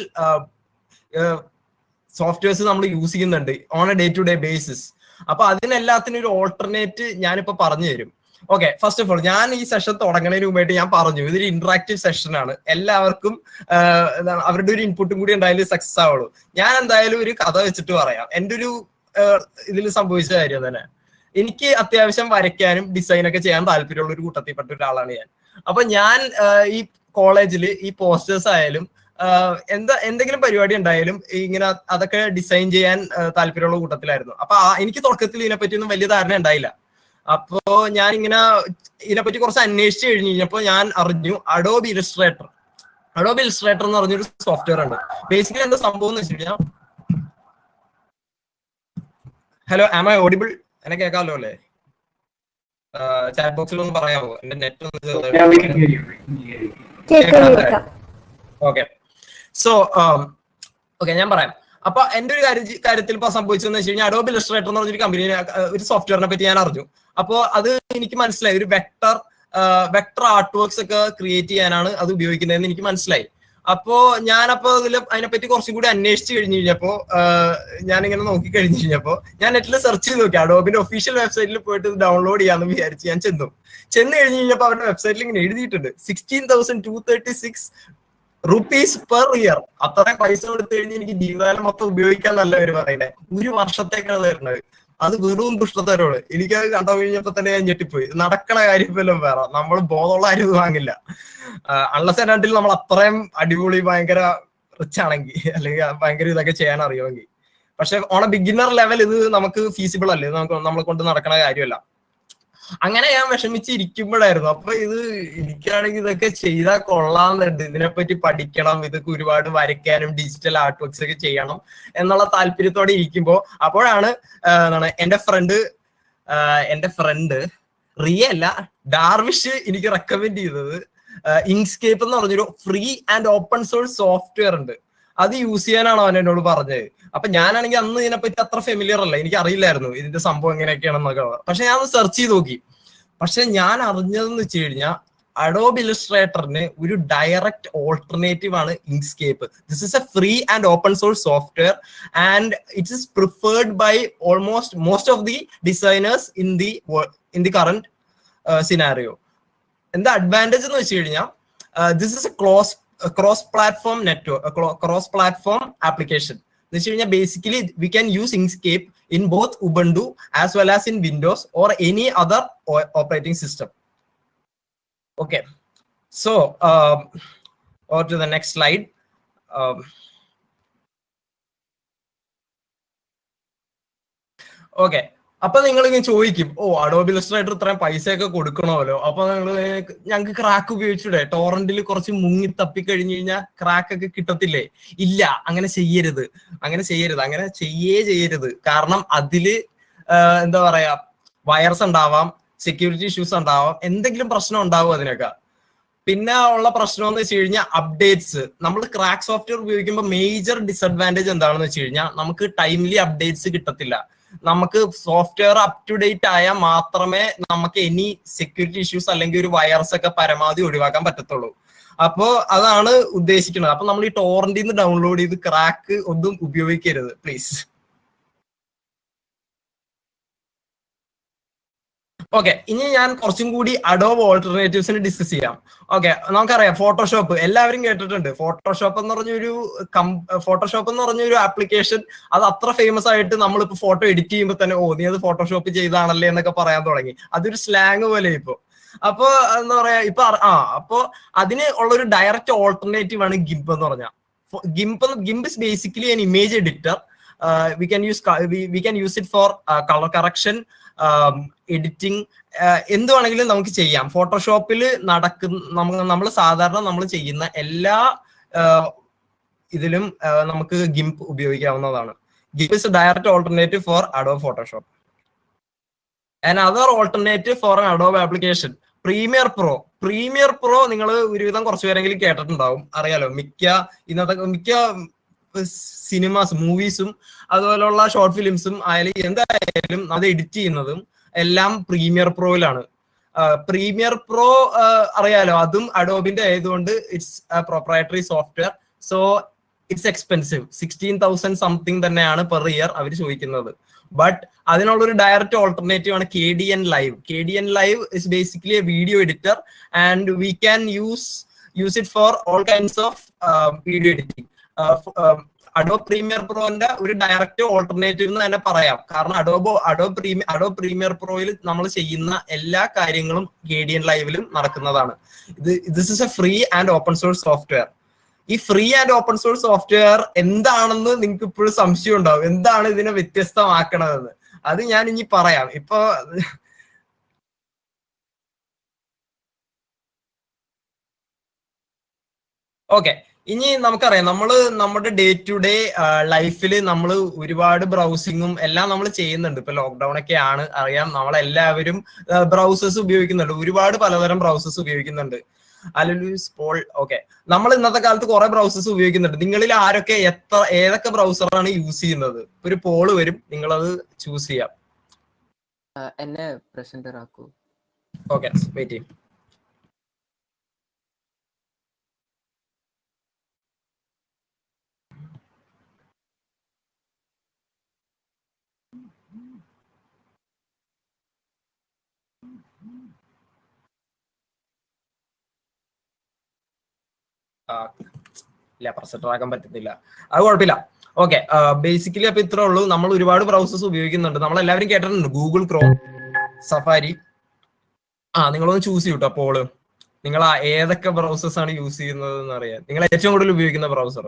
സോഫ്റ്റ്വെയർസ് നമ്മൾ യൂസ് ചെയ്യുന്നുണ്ട് on a day to day basis. അപ്പൊ അതിനെല്ലാത്തിനും ഒരു ഓൾട്ടർനേറ്റ് ഞാനിപ്പോ പറഞ്ഞു തരും. ഓക്കെ, ഫസ്റ്റ് ഓഫ് ഓൾ ഞാൻ ഈ സെഷൻ തുടങ്ങുന്നതിന് മുമ്പായിട്ട് ഞാൻ പറഞ്ഞു ഇതൊരു ഇന്ററാക്റ്റീവ് സെഷൻ ആണ്. എല്ലാവർക്കും അവരുടെ ഒരു ഇൻപുട്ടും കൂടി ഉണ്ടായാലും സക്സസ് ആവുള്ളൂ. ഞാൻ എന്തായാലും ഒരു കഥ വെച്ചിട്ട് പറയാം. എൻ്റെ ഒരു ഇതിൽ സംഭവിച്ച കാര്യം തന്നെ. എനിക്ക് അത്യാവശ്യം വരയ്ക്കാനും ഡിസൈനൊക്കെ ചെയ്യാൻ താല്പര്യമുള്ള ഒരു കൂട്ടത്തിൽപ്പെട്ട ഒരാളാണ് ഞാൻ. അപ്പൊ ഞാൻ ഈ കോളേജിൽ ഈ പോസ്റ്റേഴ്സ് ആയാലും എന്തെങ്കിലും പരിപാടി ഉണ്ടായാലും ഇങ്ങനെ അതൊക്കെ ഡിസൈൻ ചെയ്യാൻ താല്പര്യമുള്ള കൂട്ടത്തിലായിരുന്നു. അപ്പൊ എനിക്ക് തുടക്കത്തിൽ ഇതിനെപ്പറ്റിയൊന്നും വലിയ ധാരണ ഉണ്ടായില്ല. അപ്പോ ഞാൻ ഇങ്ങനെ ഇതിനെപ്പറ്റി കുറച്ച് അന്വേഷിച്ച് കഴിഞ്ഞപ്പോ ഞാൻ അറിഞ്ഞു അഡോബ് ഇല്ലസ്ട്രേറ്റർ എന്ന് പറഞ്ഞൊരു സോഫ്റ്റ്വെയർ ഉണ്ട്. ബേസിക്കലി എന്താ സംഭവം എന്ന് വെച്ച് കഴിഞ്ഞാൽ, ഹലോ, ആം ഐ ഓഡിബിൾ? എന്നെ കേൾക്കാമല്ലോ അല്ലേ? ചാറ്റ് ബോക്സിൽ ഒന്ന് പറയാമോ? എന്റെ നെറ്റ് ഓക്കെ. സോ ഓക്കെ, ഞാൻ പറയാം. അപ്പൊ എന്റെ ഒരു കാര്യത്തിൽ ഇപ്പൊ സംഭവിച്ചതെന്ന് വെച്ച് കഴിഞ്ഞാൽ അഡോബ് ഇല്ലസ്ട്രേറ്റർ എന്ന് പറഞ്ഞൊരു കമ്പനി, ഒരു സോഫ്റ്റ്വെയറിനെ പറ്റി ഞാൻ അറിഞ്ഞു. അപ്പോ അത് എനിക്ക് മനസ്സിലായി ഒരു വെക്ടർ ആർട്ട് വർക്ക്സ് ഒക്കെ ക്രിയേറ്റ് ചെയ്യാനാണ് അത് ഉപയോഗിക്കുന്നതെന്ന് എനിക്ക് മനസ്സിലായി. അപ്പോ ഞാനപ്പോ അതിനെപ്പറ്റി കുറച്ചും കൂടി അന്വേഷിച്ച് കഴിഞ്ഞപ്പോ ഞാനിങ്ങനെ നോക്കി കഴിഞ്ഞപ്പോ ഞാൻ നെറ്റിൽ സെർച്ച് ചെയ്ത് നോക്കി. അഡോബിന്റെ ഒഫീഷ്യൽ വെബ്സൈറ്റിൽ പോയിട്ട് ഡൗൺലോഡ് ചെയ്യാന്ന് വിചാരിച്ച് ഞാൻ ചെന്നു കഴിഞ്ഞപ്പോ അവരുടെ വെബ്സൈറ്റിൽ ഇങ്ങനെ എഴുതിയിട്ടുണ്ട് 16,236 rupees per year. അത്ര പൈസ കൊടുത്തു കഴിഞ്ഞ് എനിക്ക് ജീവിതകാലം മൊത്തം ഉപയോഗിക്കാൻ നല്ല പേര് പറയുന്നത്. ഒരു വർഷത്തേക്കാണ് തരുന്നത്. അത് വെറും ദുഷ്ടത്തരോട്. എനിക്കത് കണ്ടു കഴിഞ്ഞപ്പോ തന്നെ ഞാൻ ഞെട്ടിപ്പോയി. നടക്കണ കാര്യം വല്ലതും വേറെ, നമ്മൾ ബോധമുള്ള ആരും ഇത് വാങ്ങില്ല. അൺലെസ് രണ്ടിൽ നമ്മൾ അത്രയും അടിപൊളി ഭയങ്കര റിച്ച് ആണെങ്കിൽ, അല്ലെങ്കിൽ ഭയങ്കര ഇതൊക്കെ ചെയ്യാൻ അറിയുമെങ്കിൽ. പക്ഷെ ഓൺ എ ബിഗിനർ ലെവൽ ഇത് നമുക്ക് ഫീസിബിൾ അല്ലേ, നമ്മളെ കൊണ്ട് നടക്കണ കാര്യമല്ല. അങ്ങനെ ഞാൻ വിഷമിച്ചിരിക്കുമ്പോഴായിരുന്നു അപ്പൊ എനിക്കാണെങ്കിൽ ഇതൊക്കെ ചെയ്താൽ കൊള്ളാന്നുണ്ട്, ഇതിനെപ്പറ്റി പഠിക്കണം, ഇതൊക്കെ ഒരുപാട് വരയ്ക്കാനും ഡിജിറ്റൽ ആർട്ട് വർക്ക്സ് ഒക്കെ ചെയ്യണം എന്നുള്ള താല്പര്യത്തോടെ ഇരിക്കുമ്പോ അപ്പോഴാണ് എന്റെ ഫ്രണ്ട് റിയ അല്ല, ഡാർവിഷ് എനിക്ക് റെക്കമെൻഡ് ചെയ്തത് ഇങ്ക്സ്കേപ്പ് എന്ന് പറഞ്ഞൊരു free and open source software ഉണ്ട്. അത് യൂസ് ചെയ്യാനാണ് അവൻ എന്നോട് പറഞ്ഞത്. അപ്പൊ ഞാനാണെങ്കിൽ അന്ന് ഇതിനെപ്പറ്റി അത്ര ഫെമിലിയർ അല്ല, എനിക്ക് അറിയില്ലായിരുന്നു ഇതിന്റെ സംഭവം എങ്ങനെയൊക്കെയാണെന്നൊക്കെ. പക്ഷെ ഞാൻ സെർച്ച് ചെയ്ത് നോക്കി. പക്ഷെ ഞാൻ അറിഞ്ഞതെന്ന് വെച്ച് കഴിഞ്ഞാൽ അഡോബ് ഇല്ലസ്ട്രേറ്ററിന് ഒരു ഡയറക്റ്റ് ഓൾട്ടർനേറ്റീവ് ആണ് Inkscape. This is a free and open source software and it is preferred by most of the designers in the current scenario. എന്താ അഡ്വാൻറ്റേജ് എന്ന് വെച്ച് കഴിഞ്ഞാൽ this is a cross platform application. എന്ന് വെച്ച് കഴിഞ്ഞാൽ basically we can use Inkscape in both Ubuntu as well as in Windows or any other operating system. Okay, so over to the next slide. Okay, അപ്പൊ നിങ്ങൾ ഇങ്ങനെ ചോദിക്കും, ഓ Adobe Illustrator ഇത്രയും പൈസയൊക്കെ കൊടുക്കണമല്ലോ, അപ്പൊ ഞങ്ങൾക്ക് ക്രാക്ക് ഉപയോഗിച്ചൂടെ, ടോറന്റിൽ കുറച്ച് മുങ്ങി തപ്പി കഴിഞ്ഞു കഴിഞ്ഞാൽ ക്രാക്ക് ഒക്കെ കിട്ടത്തില്ലേ? ഇല്ല, അങ്ങനെ ചെയ്യരുത്, അങ്ങനെ ചെയ്യരുത്. കാരണം അതില് എന്താ പറയാ, വൈറസ് ഉണ്ടാവാം, സെക്യൂരിറ്റി ഇഷ്യൂസ് ഉണ്ടാവാം, എന്തെങ്കിലും പ്രശ്നം ഉണ്ടാവും അതിനൊക്കെ. പിന്നെ ഉള്ള പ്രശ്നം എന്ന് വെച്ച് കഴിഞ്ഞാൽ അപ്ഡേറ്റ്സ്. നമ്മൾ ക്രാക്ക് സോഫ്റ്റ്വെയർ ഉപയോഗിക്കുമ്പോൾ മേജർ ഡിസഡ്വാൻറ്റേജ് എന്താണെന്ന് വെച്ച് കഴിഞ്ഞാൽ നമുക്ക് ടൈംലി അപ്ഡേറ്റ്സ് കിട്ടത്തില്ല. നമുക്ക് സോഫ്റ്റ്വെയർ അപ് ടു ഡേറ്റ് ആയാൽ മാത്രമേ നമുക്ക് എനി സെക്യൂരിറ്റി ഇഷ്യൂസ് അല്ലെങ്കിൽ ഒരു വൈറസ് ഒക്കെ പരമാവധി ഒഴിവാക്കാൻ പറ്റത്തുള്ളൂ. അപ്പോ അതാണ് ഉദ്ദേശിക്കുന്നത്. അപ്പൊ നമ്മൾ ഈ ടോറന്റിൽ നിന്ന് ഡൗൺലോഡ് ചെയ്ത് ക്രാക്ക് ഒന്നും ഉപയോഗിക്കരുത് പ്ലീസ്. ഓക്കെ, ഇനി ഞാൻ കുറച്ചും കൂടി അഡോബ് ഓൾട്ടർനേറ്റീവ്സിന് ഡിസ്കസ് ചെയ്യാം. ഓക്കെ, നമുക്കറിയാം ഫോട്ടോഷോപ്പ് എല്ലാവരും കേട്ടിട്ടുണ്ട്. ഫോട്ടോഷോപ്പ് എന്ന് പറഞ്ഞൊരു ആപ്ലിക്കേഷൻ, അത് അത്ര ഫേമസ് ആയിട്ട് നമ്മളിപ്പോ ഫോട്ടോ എഡിറ്റ് ചെയ്യുമ്പോൾ തന്നെ ഓ നീ അത് ഫോട്ടോഷോപ്പ് ചെയ്താണല്ലേ എന്നൊക്കെ പറയാൻ തുടങ്ങി. അതൊരു സ്ലാങ് പോലെ ഇപ്പൊ. അപ്പൊ എന്താ പറയാ, ഇപ്പൊ അപ്പൊ അതിന് ഉള്ളൊരു ഡയറക്റ്റ് ഓൾട്ടർനേറ്റീവ് ആണ് ഗിംപ് എന്ന് പറഞ്ഞാൽ. GIMP is basically an image editor. We can use it for color correction, editing, എന്തുവാണെങ്കിലും നമുക്ക് ചെയ്യാം. ഫോട്ടോഷോപ്പിൽ നമ്മൾ സാധാരണ നമ്മൾ ചെയ്യുന്ന എല്ലാ ഇതിലും നമുക്ക് ഗിംപ് ഉപയോഗിക്കാവുന്നതാണ്. GIMP is a direct alternative for Adobe Photoshop. Another alternative for an Adobe application, Premiere Pro നിങ്ങൾ ഒരുവിധം കുറച്ചു പേരെങ്കിലും കേട്ടിട്ടുണ്ടാവും, അറിയാലോ. മിക്ക സിനിമാസ്, മൂവീസും അതുപോലുള്ള ഷോർട്ട് ഫിലിംസും ആയാലും എന്തായാലും അത് എഡിറ്റ് ചെയ്യുന്നതും എല്ലാം പ്രീമിയർ പ്രോയിലാണ്. പ്രീമിയർ പ്രോ അറിയാലോ, അതും അഡോബിന്റെ ആയതുകൊണ്ട് it's proprietary software. So it's expensive. 16,000 something തന്നെയാണ് പെർ ഇയർ അവർ ചോദിക്കുന്നത്. ബട്ട് അതിനുള്ളൊരു ഡയറക്റ്റ് ഓൾട്ടർനേറ്റീവ് ആണ് KDN Live. KDN Live is basically a video editor and we can use it for all kinds of video editing. Adobe Premiere പ്രോന്റെ ഒരു direct alternative എന്ന് തന്നെ പറയാം. കാരണം അഡോബ് പ്രീമിയർ പ്രോയിൽ നമ്മൾ ചെയ്യുന്ന എല്ലാ കാര്യങ്ങളും KDN ലൈവിലും നടക്കുന്നതാണ്. This is a free and open source software. ഈ free and open source software എന്താണെന്ന് നിങ്ങൾക്ക് ഇപ്പോഴും സംശയം ഉണ്ടാവും, എന്താണ് ഇതിനെ വ്യത്യസ്തമാക്കണതെന്ന്. അത് ഞാൻ ഇനി പറയാം. ഇപ്പൊ ഓക്കെ, ഇനി നമുക്കറിയാം നമ്മുടെ ഡേ ടു ഡേ ലൈഫിൽ നമ്മൾ ഒരുപാട് ബ്രൗസിങ്ങും എല്ലാം നമ്മൾ ചെയ്യുന്നുണ്ട്. ഇപ്പൊ ലോക്ക്ഡൌൺ ഒക്കെ ആണ്, അറിയാം. നമ്മളെല്ലാവരും ബ്രൗസേഴ്സ് ഉപയോഗിക്കുന്നുണ്ട്, ഒരുപാട് പലതരം ബ്രൗസേഴ്സ് ഉപയോഗിക്കുന്നുണ്ട്. ഓക്കെ, നമ്മൾ ഇന്നത്തെ കാലത്ത് കുറെ ബ്രൗസേഴ്സ് ഉപയോഗിക്കുന്നുണ്ട്. നിങ്ങളിൽ ആരൊക്കെ ഏതൊക്കെ ബ്രൗസറാണ് യൂസ് ചെയ്യുന്നത്? ഒരു പോള് വരും, നിങ്ങളത് ചൂസ് ചെയ്യാം. എന്നെ പ്രസന്റർ ആക്കൂ. ഓക്കെ, വെയിറ്റ് ചെയ്യും. ഇല്ല, പ്രസന്റർ ആക്കാൻ പറ്റത്തില്ല, അത് കുഴപ്പമില്ല. ഓക്കെ, ബേസിക്കലി അപ്പൊ ഇത്രേ ഉള്ളൂ. നമ്മൾ ഒരുപാട് ബ്രൗസേഴ്സ് ഉപയോഗിക്കുന്നുണ്ട്. നമ്മളെല്ലാവരും കേട്ടിട്ടുണ്ട് ഗൂഗിൾ ക്രോം, സഫാരി. നിങ്ങളൊന്ന് ചൂസ് ചെയ്യൂട്ടോ അപ്പോള്. നിങ്ങൾ ഏതൊക്കെ ബ്രൗസേഴ്സ് ആണ് യൂസ് ചെയ്യുന്നത് എന്ന് അറിയാൻ. നിങ്ങൾ ഏറ്റവും കൂടുതൽ ഉപയോഗിക്കുന്ന ബ്രൗസർ?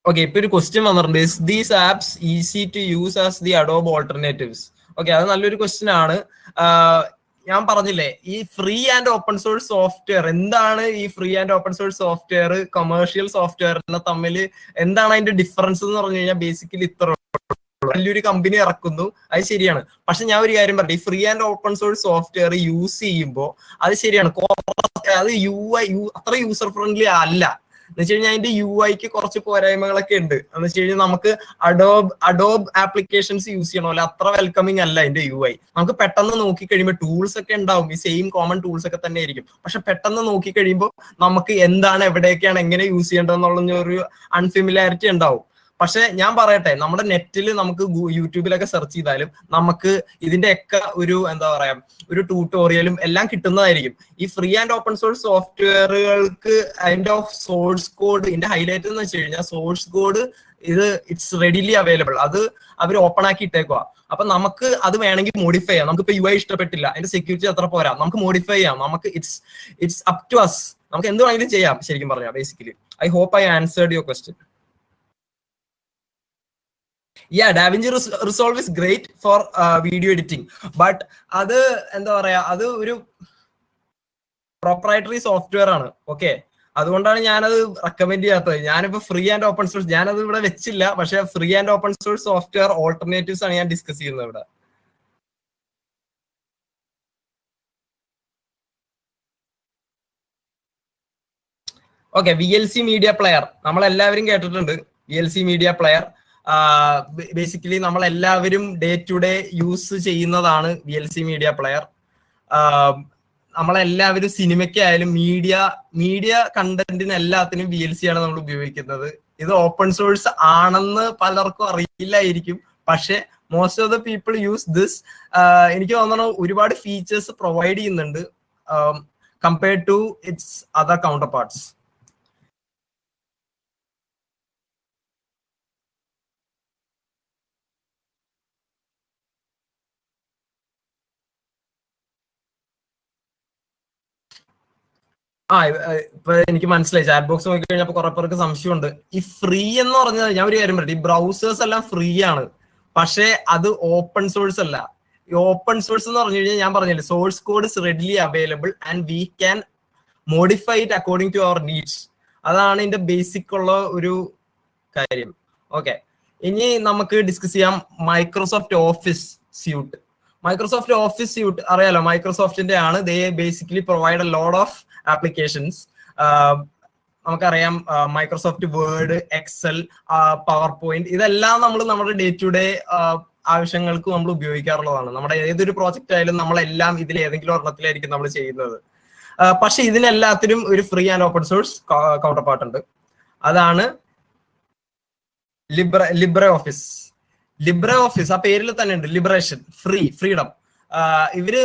ഓക്കെ, ഇപ്പൊ ഒരു ക്വസ്റ്റ്യൻ വന്നിട്ടുണ്ട്, is these apps easy to use as the Adobe alternatives? Okay, അത് നല്ലൊരു ക്വസ്റ്റ്യൻ ആണ്. ഞാൻ പറഞ്ഞില്ലേ, ഈ free and open source software എന്താണ്? ഈ free and open source software commercial സോഫ്റ്റ്വെയറിനെ തമ്മിൽ എന്താണ് അതിന്റെ ഡിഫറൻസ് എന്ന് പറഞ്ഞു കഴിഞ്ഞാൽ ബേസിക്കലി ഇത്ര വലിയൊരു കമ്പനി ഇറക്കുന്നു, അത് ശരിയാണ്. പക്ഷെ ഞാൻ ഒരു കാര്യം പറഞ്ഞു, ഈ free and open source software use ചെയ്യുമ്പോൾ അത് ശരിയാണ്, അത് അത്ര യൂസർ ഫ്രണ്ട്ലി അല്ല. എന്ന് വെച്ച് കഴിഞ്ഞാൽ അതിന്റെ UI കുറച്ച് പോരായ്മകളൊക്കെ ഉണ്ട്. എന്ന് വെച്ച് കഴിഞ്ഞാൽ നമുക്ക് അഡോബ് ആപ്ലിക്കേഷൻസ് യൂസ് ചെയ്യണമല്ലോ, അത്ര വെൽക്കമിങ് അല്ല അതിന്റെ UI. നമുക്ക് പെട്ടെന്ന് നോക്കി കഴിയുമ്പോൾ ടൂൾസ് ഒക്കെ ഉണ്ടാവും, ഈ സെയിം കോമൺ ടൂൾസ് ഒക്കെ തന്നെ ആയിരിക്കും. പക്ഷെ പെട്ടെന്ന് നോക്കി കഴിയുമ്പോൾ നമുക്ക് എന്താണ്, എവിടെയൊക്കെയാണ്, എങ്ങനെ യൂസ് ചെയ്യേണ്ടതെന്നുള്ള ഒരു അൺഫെമിലാരിറ്റി ഉണ്ടാവും. പക്ഷെ ഞാൻ പറയട്ടെ, നമ്മുടെ നെറ്റിൽ നമുക്ക് യൂട്യൂബിലൊക്കെ സെർച്ച് ചെയ്താലും നമുക്ക് ഇതിന്റെയൊക്കെ ഒരു എന്താ പറയാ, ഒരു ട്യൂട്ടോറിയലും എല്ലാം കിട്ടുന്നതായിരിക്കും. ഈ ഫ്രീ ആൻഡ് ഓപ്പൺ സോഴ്സ് സോഫ്റ്റ്വെയറുകൾക്ക് അതിന്റെ സോഴ്സ് കോഡ്, ഇതിന്റെ ഹൈലൈറ്റ് എന്ന് വെച്ച് കഴിഞ്ഞാൽ സോഴ്സ് കോഡ് ഇത് ഇറ്റ്സ് റെഡിലി അവൈലബിൾ. അത് അവർ ഓപ്പൺ ആക്കി ഇട്ടേക്കുക. അപ്പൊ നമുക്ക് അത് വേണമെങ്കിൽ മോഡിഫൈ ചെയ്യാം. നമുക്കിപ്പോ UI ഇഷ്ടപ്പെട്ടില്ല, അതിന്റെ സെക്യൂരിറ്റി അത്ര പോരാ, നമുക്ക് മോഡിഫൈ ചെയ്യാം. നമുക്ക് ഇറ്റ്സ് അപ് ടു അസ്. നമുക്ക് എന്ത് വേണമെങ്കിലും ചെയ്യാം ശരിക്കും പറഞ്ഞാൽ. Basically I hope I answered your question. Yeah, DaVinci Resolve is great for video editing, but അത് എന്താ പറയാ, അത് ഒരു പ്രൊപ്രൈറ്ററി സോഫ്റ്റ്വെയർ ആണ്. ഓക്കെ, അതുകൊണ്ടാണ് ഞാനത് റെക്കമെൻഡ് ചെയ്യാത്തത്. ഞാനിപ്പോ ഫ്രീ ആൻഡ് ഓപ്പൺ സോഴ്സ് ഞാനത് ഇവിടെ വെച്ചില്ല, പക്ഷെ free and open source software alternatives ആണ് ഞാൻ ഡിസ്കസ് ചെയ്യുന്നത് ഇവിടെ. ഓക്കെ, VLC മീഡിയ പ്ലെയർ നമ്മളെല്ലാവരും കേട്ടിട്ടുണ്ട്. VLC മീഡിയ പ്ലെയർ ബേസിക്കലി നമ്മളെല്ലാവരും ഡേ ടു ഡേ യൂസ് ചെയ്യുന്നതാണ് VLC മീഡിയ പ്ലെയർ. നമ്മളെല്ലാവരും സിനിമയ്ക്കായാലും മീഡിയ കണ്ടന്റിന് എല്ലാത്തിനും VLC ആണ് നമ്മൾ ഉപയോഗിക്കുന്നത്. ഇത് ഓപ്പൺ സോഴ്സ് ആണെന്ന് പലർക്കും അറിയില്ലായിരിക്കും, പക്ഷെ most of the people use this. എനിക്ക് തോന്നുന്നു ഒരുപാട് ഫീച്ചേഴ്സ് പ്രൊവൈഡ് ചെയ്യുന്നുണ്ട് compared to its other counterparts. ഇപ്പൊ എനിക്ക് മനസ്സിലായി, ചാറ്റ് ബോക്സ് നോക്കി കഴിഞ്ഞപ്പോ കുറെ പേർക്ക് സംശയമുണ്ട്. ഈ ഫ്രീ എന്ന് പറഞ്ഞാൽ ഞാൻ ഒരു കാര്യം പറയട്ടെ, ഈ ബ്രൗസേഴ്സ് എല്ലാം ഫ്രീ ആണ്, പക്ഷെ അത് ഓപ്പൺ സോഴ്സ് അല്ല. ഈ ഓപ്പൺ സോഴ്സ് എന്ന് പറഞ്ഞു കഴിഞ്ഞാൽ ഞാൻ പറഞ്ഞില്ലേ, source code is readily available and we can modify it according to our needs. അതാണ് ഇതിന്റെ ബേസിക് ഉള്ള ഒരു കാര്യം. ഓക്കെ, ഇനി നമുക്ക് ഡിസ്കസ് ചെയ്യാം Microsoft Office suite. Microsoft Office suite അറിയാലോ, മൈക്രോസോഫ്റ്റിന്റെ ആണ്. They basically provide a lot of applications. നമുക്കറിയാം Microsoft Word, Excel, PowerPoint, ഇതെല്ലാം നമ്മൾ നമ്മുടെ ഡേ ടു ഡേ ആവശ്യങ്ങൾക്ക് നമ്മൾ ഉപയോഗിക്കാറുള്ളതാണ്. നമ്മുടെ ഏതൊരു പ്രോജക്റ്റ് ആയാലും നമ്മളെല്ലാം ഇതിൽ ഏതെങ്കിലും ഒരെണ്ണത്തിലായിരിക്കും നമ്മൾ ചെയ്യുന്നത്. പക്ഷെ ഇതിനെല്ലാത്തിനും ഒരു free and open source counter part ഉണ്ട്. അതാണ് ലിബ്രെ ഓഫീസ്. ആ പേരിൽ തന്നെ ഉണ്ട് ലിബറേഷൻ, ഫ്രീഡം. ഇവര്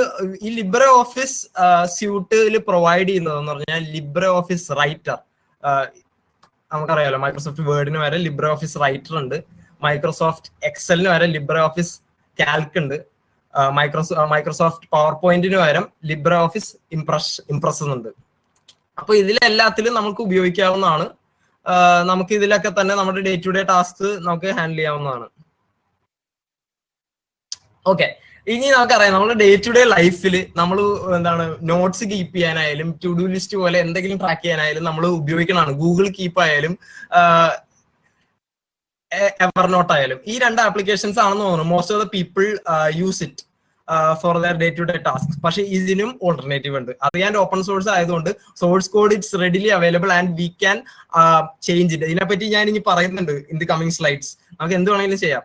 ഈ ലിബ്രെ ഓഫീസ് സ്യൂട്ടിൽ പ്രൊവൈഡ് ചെയ്യുന്നതെന്ന് പറഞ്ഞാൽ ലിബ്രെ ഓഫീസ് റൈറ്റർ. നമുക്കറിയാലോ മൈക്രോസോഫ്റ്റ് വേർഡിന് വരെ ലിബ്രെ ഓഫീസ് റൈറ്റർ ഉണ്ട്, മൈക്രോസോഫ്റ്റ് എക്സലിന് വരെ ലിബ്രെ ഓഫീസ് കാൽക്ക് ഉണ്ട്, മൈക്രോസോഫ്റ്റ് പവർ പോയിന്റിന് വരെ ലിബ്രെ ഓഫീസ് ഇംപ്രസ് ഉണ്ട്. അപ്പൊ ഇതിലെല്ലാത്തിലും നമുക്ക് ഉപയോഗിക്കാവുന്നതാണ്. നമുക്ക് ഇതിലൊക്കെ തന്നെ നമ്മുടെ ഡേ ടു ഡേ ടാസ്ക് നമുക്ക് ഹാൻഡിൽ ചെയ്യാവുന്നതാണ്. ഓക്കെ, ഇനി നമുക്കറിയാം നമ്മുടെ ഡേ ടു ഡേ ലൈഫിൽ നമ്മൾ എന്താണ് നോട്ട്സ് കീപ്പ് ചെയ്യാനായാലും ടു ഡു ലിസ്റ്റ് പോലെ എന്തെങ്കിലും ട്രാക്ക് ചെയ്യാനായാലും നമ്മൾ ഉപയോഗിക്കണതാണ്. ഗൂഗിൾ കീപ്പ് ആയാലും എവർനോട്ട് ആയാലും ഈ രണ്ട് ആപ്ലിക്കേഷൻസ് ആണെന്ന് തോന്നുന്നു most of the people use it for their day to day task. പക്ഷെ ഇതിനും ഓൾട്ടർനേറ്റീവ് ഉണ്ട്. അറിയാൻ ഓപ്പൺ സോഴ്സ് ആയതുകൊണ്ട് source code it's readily available and we can change it. ഇതിനെപ്പറ്റി ഞാൻ ഇനി പറയുന്നുണ്ട് ഇൻ ദി കമ്മിങ് സ്ലൈഡ്സ്. നമുക്ക് എന്ത് വേണമെങ്കിലും ചെയ്യാം.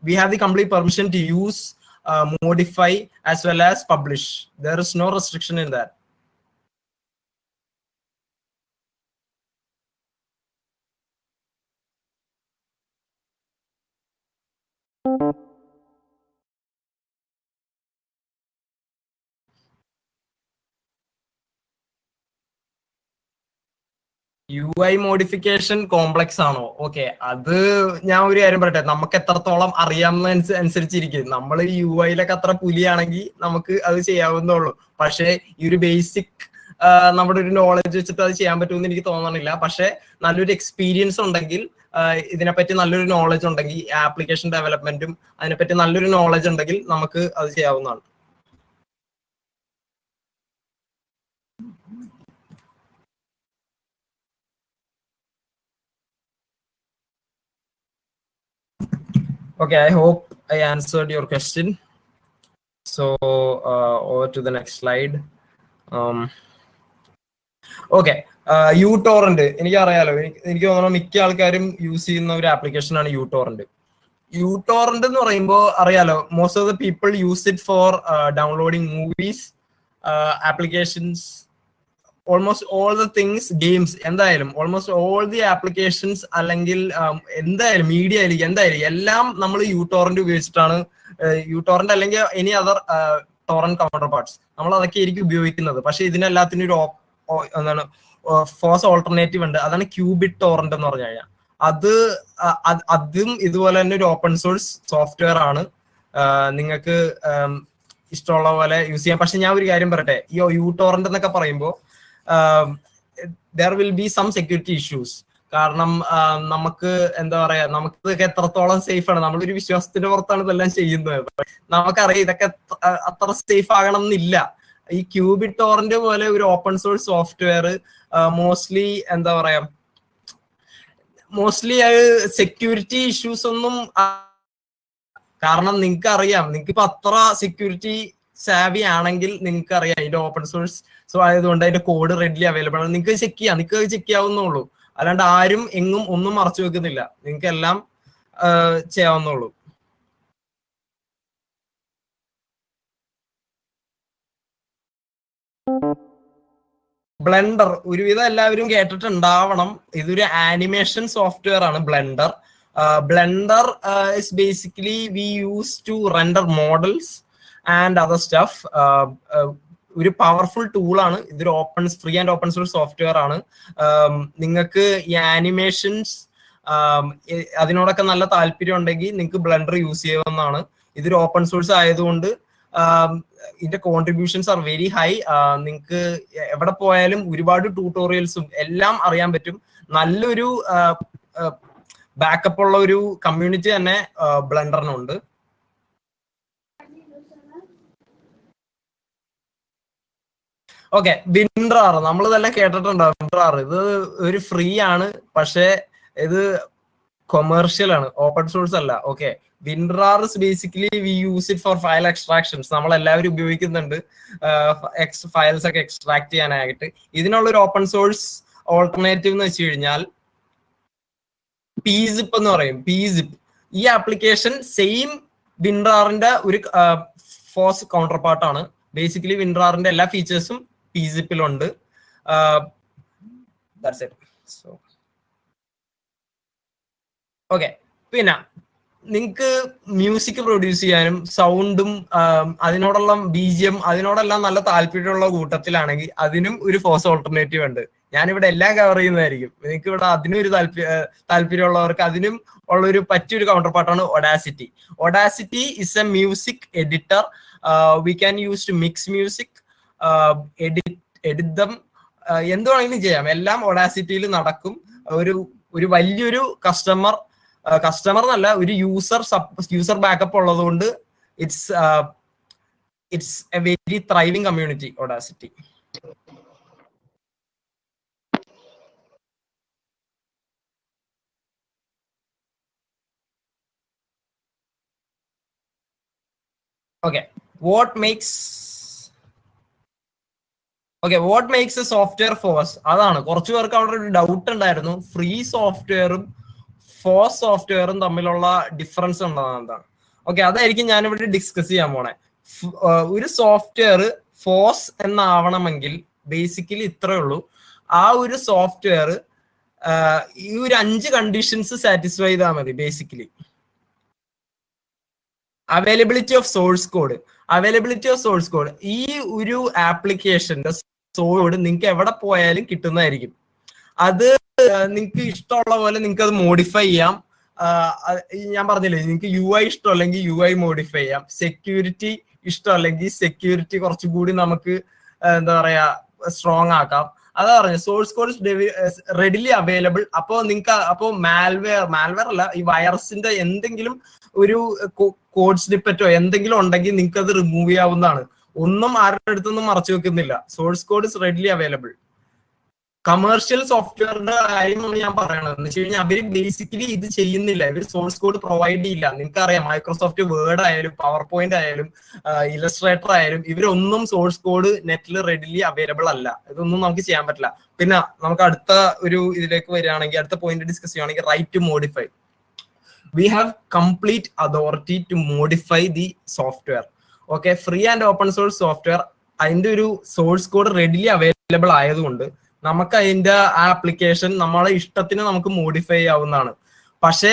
We have the complete permission to use, modify as well as publish. There is no restriction in that. UI modification complex ആണോ? Okay, അത് ഞാൻ ഒരു കാര്യം പറയട്ടെ, നമുക്ക് എത്രത്തോളം അറിയാവുന്ന അനുസരിച്ചിരിക്കും. നമ്മൾ UI-ലൊക്കെ അത്ര പുലിയാണെങ്കിൽ നമുക്ക് അത് ചെയ്യാവുന്നുള്ളൂ. പക്ഷെ ഈ ഒരു ബേസിക് നമ്മുടെ ഒരു നോളജ് വെച്ചിട്ട് അത് ചെയ്യാൻ പറ്റുമെന്ന് എനിക്ക് തോന്നണില്ല. പക്ഷെ നല്ലൊരു എക്സ്പീരിയൻസ് ഉണ്ടെങ്കിൽ, ഇതിനെപ്പറ്റി നല്ലൊരു നോളജ് ഉണ്ടെങ്കിൽ, ആപ്ലിക്കേഷൻ ഡെവലപ്മെന്റും അതിനെപ്പറ്റി നല്ലൊരു നോളജ് ഉണ്ടെങ്കിൽ നമുക്ക് അത് ചെയ്യാവുന്നതാണ്. Okay, I hope I answered your question. So over to the next slide. Okay, uTorrent എനിക്ക് അറിയാലോ, എനിക്ക് തോന്നുന്നു മിക്ക ആൾക്കാരും യൂസ് ചെയ്യുന്ന ഒരു ആപ്ലിക്കേഷൻ ആണ് uTorrent. uTorrent എന്ന് പറയുമ്പോൾ അറിയാലോ, most of the people use it four downloading movies, applications, almost all the things, games, എന്തായാലും ഓൾമോസ്റ്റ് ഓൾ ദി ആപ്ലിക്കേഷൻസ്, അല്ലെങ്കിൽ എന്തായാലും മീഡിയ ആയിരിക്കും, എന്തായാലും എല്ലാം നമ്മൾ uTorrent ഉപയോഗിച്ചിട്ടാണ്, uTorrent അല്ലെങ്കിൽ any other torrent counter parts നമ്മൾ അതൊക്കെ ആയിരിക്കും ഉപയോഗിക്കുന്നത്. പക്ഷെ ഇതിനെല്ലാത്തിനും ഒരു എന്താണ് FOSS ഓൾട്ടർനേറ്റീവ് ഉണ്ട്. അതാണ് ക്യൂബിറ്റ് ടോറന്റ് എന്ന് പറഞ്ഞു കഴിഞ്ഞാൽ. അതും ഇതുപോലെ തന്നെ ഒരു ഓപ്പൺ സോഴ്സ് സോഫ്റ്റ്വെയർ ആണ്. നിങ്ങൾക്ക് ഇഷ്ടമുള്ള പോലെ യൂസ് ചെയ്യാം. പക്ഷെ ഞാൻ ഒരു കാര്യം പറയട്ടെ, ഈ യൂടോറന്റ് എന്നൊക്കെ പറയുമ്പോൾ there will be some security issues. കാരണം നമുക്ക് എന്താ പറയാ, നമുക്ക് ഇതൊക്കെ എത്രത്തോളം സേഫ് ആണ്, നമ്മളൊരു വിശ്വാസത്തിന്റെ പുറത്താണ് ഇതെല്ലാം ചെയ്യുന്നത്. നമുക്കറിയാം ഇതൊക്കെ അത്ര സേഫ് ആകണം എന്നില്ല. ഈ ക്യൂബിടോറന്റ് പോലെ ഒരു ഓപ്പൺ സോഴ്സ് സോഫ്റ്റ്വെയർ മോസ്റ്റ്ലി എന്താ പറയാ, മോസ്റ്റ്ലി സെക്യൂരിറ്റി ഇഷ്യൂസ് ഒന്നും, കാരണം നിങ്ങൾക്ക് അറിയാം, നിങ്ങൾക്ക് ഇപ്പൊ അത്ര സെക്യൂരിറ്റി സാവി ആണെങ്കിൽ നിങ്ങൾക്ക് അറിയാം ഇതിന്റെ ഓപ്പൺ സോഴ്സ് ആയതുകൊണ്ട് അതിന്റെ കോഡ് റെഡിലി അവൈലബിൾ ആണ്. നിങ്ങൾക്ക് ചെക്ക് ചെയ്യാവുന്നുള്ളൂ. അല്ലാണ്ട് ആരും എങ്ങും ഒന്നും മറച്ചു വെക്കുന്നില്ല, നിങ്ങൾക്ക് എല്ലാം ചെയ്യാവുന്നുള്ളൂ. ബ്ലെൻഡർ ഒരുവിധം എല്ലാവരും കേട്ടിട്ടുണ്ടാവണം. ഇതൊരു ആനിമേഷൻ സോഫ്റ്റ്വെയർ ആണ് blender. Blender is basically we use to render models and other stuff. ഒരു പവർഫുൾ ടൂൾ ആണ്. ഇതൊരു free and open source software ആണ്. നിങ്ങൾക്ക് ഈ ആനിമേഷൻസ് അതിനോടൊക്കെ നല്ല താല്പര്യം ഉണ്ടെങ്കിൽ നിങ്ങൾക്ക് ബ്ലെൻഡർ യൂസ് ചെയ്യാവുന്നതാണ്. ഇതൊരു ഓപ്പൺ സോഴ്സ് ആയതുകൊണ്ട് ഇതിന്റെ കോൺട്രിബ്യൂഷൻസ് ആർ വെരി ഹൈ. നിങ്ങൾക്ക് എവിടെ പോയാലും ഒരുപാട് ട്യൂട്ടോറിയൽസും എല്ലാം അറിയാൻ പറ്റും. നല്ലൊരു ബാക്കപ്പ് ഉള്ള ഒരു കമ്മ്യൂണിറ്റി തന്നെ ബ്ലെൻഡറിനുണ്ട്. ഓക്കെ, വിൻഡ്രാർ നമ്മൾ ഇതെല്ലാം കേട്ടിട്ടുണ്ടാവും. വിൻഡ്രാർ ഇത് ഒരു ഫ്രീ ആണ്, പക്ഷെ ഇത് കൊമേഴ്ഷ്യൽ ആണ്, ഓപ്പൺ സോഴ്സ് അല്ല. Okay, WinRAR is basically we use it for file extractions. നമ്മൾ എല്ലാവരും ഉപയോഗിക്കുന്നുണ്ട് ഫയൽസ് ഒക്കെ എക്സ്ട്രാക്ട് ചെയ്യാനായിട്ട്. ഇതിനുള്ളൊരു ഓപ്പൺ സോഴ്സ് ഓൾട്ടർനേറ്റീവ് എന്ന് വെച്ച് കഴിഞ്ഞാൽ PZip എന്ന് പറയും. PZip ഈ ആപ്ലിക്കേഷൻ സെയിം വിൻഡ്രാറിന്റെ ഒരു ഫോസ് കൗണ്ടർ പാർട്ടാണ്. ബേസിക്കലി വിൻഡ്രാറിന്റെ എല്ലാ ഫീച്ചേഴ്സും PZipലുണ്ട്. That's it. സോ ഓക്കെ, പിന്നെ നിങ്ങൾക്ക് മ്യൂസിക് പ്രൊഡ്യൂസ് ചെയ്യാനും സൗണ്ടും അതിനോടുള്ള BGM അതിനോടെല്ലാം നല്ല താല്പര്യമുള്ള കൂട്ടത്തിലാണെങ്കിൽ അതിനും ഒരു ഫോസ് ഓൾട്ടർനേറ്റീവ് ഉണ്ട്. ഞാനിവിടെ എല്ലാം കവർ ചെയ്യുന്നതായിരിക്കും. നിങ്ങൾക്ക് ഇവിടെ അതിനും ഒരു താല്പര്യമുള്ളവർക്ക് അതിനും ഉള്ളൊരു പറ്റിയൊരു കൗണ്ടർ പാർട്ടാണ് Audacity. Audacity is a music editor. We can use to mix music, edit them, എന്ത് വേണമെങ്കിലും ചെയ്യാം. എല്ലാം ഒഡാസിറ്റിയിൽ നടക്കും. ഒരു വലിയൊരു കസ്റ്റമർ എന്നല്ല, ഒരു യൂസർ ബാക്കപ്പ് ഉള്ളതുകൊണ്ട് it's A very thriving community Audacity. Okay, what makes a software FOSS? അതാണ് കുറച്ചു പേർക്ക് അവിടെ ഒരു ഡൗട്ട് ഉണ്ടായിരുന്നു. ഫ്രീ സോഫ്റ്റ്വെയറും ഫോസ് സോഫ്റ്റ്വെയറും തമ്മിലുള്ള ഡിഫറൻസ് ഉണ്ടെന്ന് എന്താണ്. ഓക്കെ, അതായിരിക്കും ഞാനിവിടെ ഡിസ്കസ് ചെയ്യാൻ പോണേ. ഒരു സോഫ്റ്റ്വെയർ ഫോസ് എന്നാവണമെങ്കിൽ ബേസിക്കലി ഇത്രേ ഉള്ളൂ. ആ ഒരു സോഫ്റ്റ്വെയർ ഈ ഒരു 5 കണ്ടീഷൻസ് സാറ്റിസ്ഫൈ ചെയ്താൽ മതി. Basically availability of swords code. ഈ ഒരു ആപ്ലിക്കേഷന്റെ സോഴ്സ് കോഡ് നിങ്ങൾക്ക് എവിടെ പോയാലും കിട്ടുന്നതായിരിക്കും. അത് നിങ്ങൾക്ക് ഇഷ്ടമുള്ള പോലെ നിങ്ങൾക്ക് അത് മോഡിഫൈ ചെയ്യാം. ഞാൻ പറഞ്ഞില്ലേ, നിങ്ങൾക്ക് UI ഇഷ്ടമല്ലെങ്കിൽ UI മോഡിഫൈ ചെയ്യാം. സെക്യൂരിറ്റി ഇഷ്ടമല്ലെങ്കിൽ സെക്യൂരിറ്റി കുറച്ചുകൂടി നമുക്ക് എന്താ പറയാ സ്ട്രോങ് ആക്കാം. അതാ പറഞ്ഞ സോഴ്സ് കോഡ് റെഡിലി അവൈലബിൾ. അപ്പോ മാൽവെയർ അല്ല, ഈ വൈറസിന്റെ എന്തെങ്കിലും ഒരു കോഡ് സ്നിപ്പറ്റോ എന്തെങ്കിലും ഉണ്ടെങ്കിൽ നിങ്ങൾക്ക് അത് റിമൂവ് ചെയ്യാവുന്നതാണ്. ഒന്നും ആരുടെ അടുത്തൊന്നും മറച്ചു വെക്കുന്നില്ല. Source code is readily available. Commercial സോഫ്റ്റ്വെയറിന്റെ കാര്യമാണ് ഞാൻ പറയണത്. എന്ന് വെച്ച് കഴിഞ്ഞാൽ അവര് ബേസിക്കലി ഇത് ചെയ്യുന്നില്ല, ഇവർ സോഴ്സ് കോഡ് പ്രൊവൈഡ് ചെയ്യില്ല. നിങ്ങൾക്കറിയാം, മൈക്രോസോഫ്റ്റ് വേർഡ് ആയാലും പവർ പോയിന്റ് ആയാലും ഇലസ്ട്രേറ്റർ ആയാലും ഇവരൊന്നും സോഴ്സ് കോഡ് നെറ്റിൽ റെഡിലി അവൈലബിൾ അല്ല. ഇതൊന്നും നമുക്ക് ചെയ്യാൻ പറ്റില്ല. പിന്നെ നമുക്ക് അടുത്ത ഒരു ഇതിലേക്ക് വരികയാണെങ്കിൽ, അടുത്ത പോയിന്റ് ഡിസ്കസ് ചെയ്യുകയാണെങ്കിൽ, right to modify. We have complete authority to modify the software. Okay, free and open source software അതിന്റെ ഒരു സോഴ്സ് കോഡ് റെഡിലി അവൈലബിൾ ആയതുകൊണ്ട് നമുക്ക് അതിന്റെ ആപ്ലിക്കേഷൻ നമ്മളെ ഇഷ്ടത്തിന് നമുക്ക് മോഡിഫൈ ചെയ്യാവുന്നതാണ്. പക്ഷെ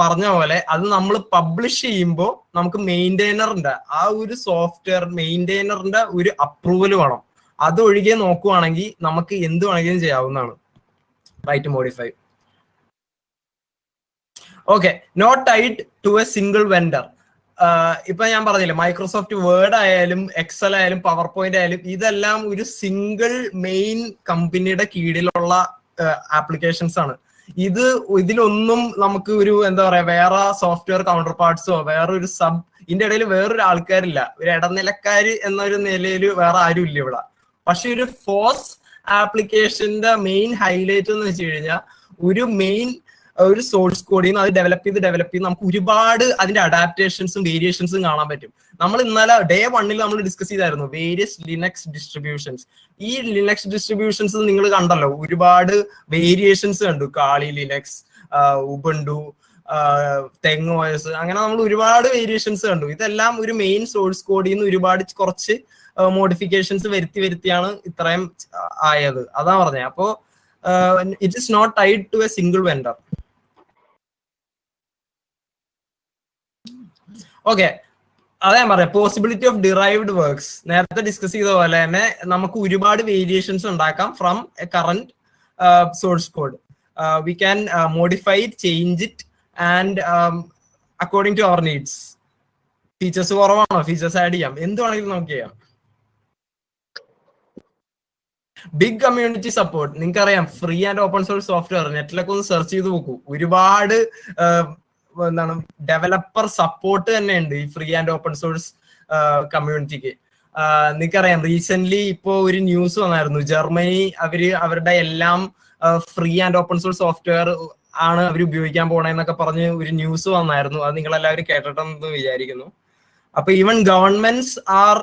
പറഞ്ഞ പോലെ അത് നമ്മൾ പബ്ലിഷ് ചെയ്യുമ്പോൾ നമുക്ക് മെയിൻറ്റെയിനറിന്റെ ആ ഒരു സോഫ്റ്റ്വെയർ മെയിൻറ്റെയിനറിന്റെ ഒരു അപ്രൂവൽ വേണം. അതൊഴികെ നോക്കുവാണെങ്കിൽ നമുക്ക് എന്ത് വേണമെങ്കിലും ചെയ്യാവുന്നതാണ് right modify. Okay, not tied to a single vendor. ഇപ്പൊ ഞാൻ പറഞ്ഞില്ലേ, മൈക്രോസോഫ്റ്റ് വേർഡ് ആയാലും എക്സൽ ആയാലും പവർ പോയിന്റ് ആയാലും ഇതെല്ലാം ഒരു സിംഗിൾ മെയിൻ കമ്പനിയുടെ കീഴിലുള്ള ആപ്ലിക്കേഷൻസ് ആണ്. ഇതിലൊന്നും നമുക്ക് ഒരു എന്താ പറയാ വേറെ സോഫ്റ്റ്വെയർ കൗണ്ടർ പാർട്സോ വേറെ ഒരു ഇതിന്റെ ഇടയിൽ വേറൊരു ആൾക്കാരില്ല, ഒരു ഇടനിലക്കാര് എന്നൊരു നിലയിൽ വേറെ ആരും ഇല്ല ഇവിടെ. പക്ഷെ ഒരു ഫോസ് ആപ്ലിക്കേഷന്റെ മെയിൻ ഹൈലൈറ്റ് എന്ന് വെച്ച് കഴിഞ്ഞാൽ ഒരു സോഴ്സ് കോഡിൽ നിന്ന് അത് ഡെവലപ്പ് ചെയ്ത് നമുക്ക് ഒരുപാട് അതിന്റെ അഡാപ്റ്റേഷൻസും വേരിയേഷൻസും കാണാൻ പറ്റും. നമ്മൾ ഇന്നലെ ഡേ 1 നമ്മൾ ഡിസ്കസ് ചെയ്തായിരുന്നു വേരിയസ് ലിനക്സ് ഡിസ്ട്രിബ്യൂഷൻസ്. ഈ ലിനക്സ് ഡിസ്ട്രിബ്യൂഷൻസ് നിങ്ങൾ കണ്ടല്ലോ, ഒരുപാട് വേരിയേഷൻസ് കണ്ടു. കാളി ലിനക്സ്, ഉബുണ്ടു, തെങ് OS, അങ്ങനെ നമ്മൾ ഒരുപാട് വേരിയേഷൻസ് കണ്ടു. ഇതെല്ലാം ഒരു മെയിൻ സോഴ്സ് കോഡിൽ നിന്ന് ഒരുപാട് കുറച്ച് മോഡിഫിക്കേഷൻസ് വരുത്തിയാണ് ഇത്രയും ആയത്. അതാ പറഞ്ഞത്. അപ്പോ it is not tied to a single vendor. Okay, അതാ ഞാൻ പറയാം, പോസിബിലിറ്റി ഓഫ് ഡിറൈവ്ഡ് വർക്ക്സ്. നേരത്തെ ഡിസ്കസ് ചെയ്ത പോലെ തന്നെ നമുക്ക് ഒരുപാട് വേരിയേഷൻസ് ഉണ്ടാക്കാം from a current source code. We can modify it, change it and according to our needs. Features കുറവാണോ, ഫീച്ചേഴ്സ് ആഡ് ചെയ്യാം, എന്ത് വേണമെങ്കിലും നമുക്ക് ചെയ്യാം. Big community support. നിങ്ങൾക്കറിയാം, free and open source software നെറ്റിലൊക്കെ ഒന്ന് സെർച്ച് ചെയ്ത് നോക്കൂ. ഒരുപാട് ഡെവലപ്പർ സപ്പോർട്ട് തന്നെ ഉണ്ട് ഈ ഫ്രീ ആൻഡ് ഓപ്പൺ സോഴ്സ് കമ്മ്യൂണിറ്റിക്ക്. നിങ്ങൾക്കറിയാം, റീസെന്റ് ഇപ്പോ ഒരു ന്യൂസ് വന്നായിരുന്നു, ജർമ്മനി അവരുടെ എല്ലാം free and open source software ആണ് അവർ ഉപയോഗിക്കാൻ പോണെന്നൊക്കെ പറഞ്ഞ് ഒരു ന്യൂസ് വന്നായിരുന്നു. അത് നിങ്ങൾ എല്ലാവരും കേട്ടിട്ടെന്ന് വിചാരിക്കുന്നു. അപ്പൊ even governments R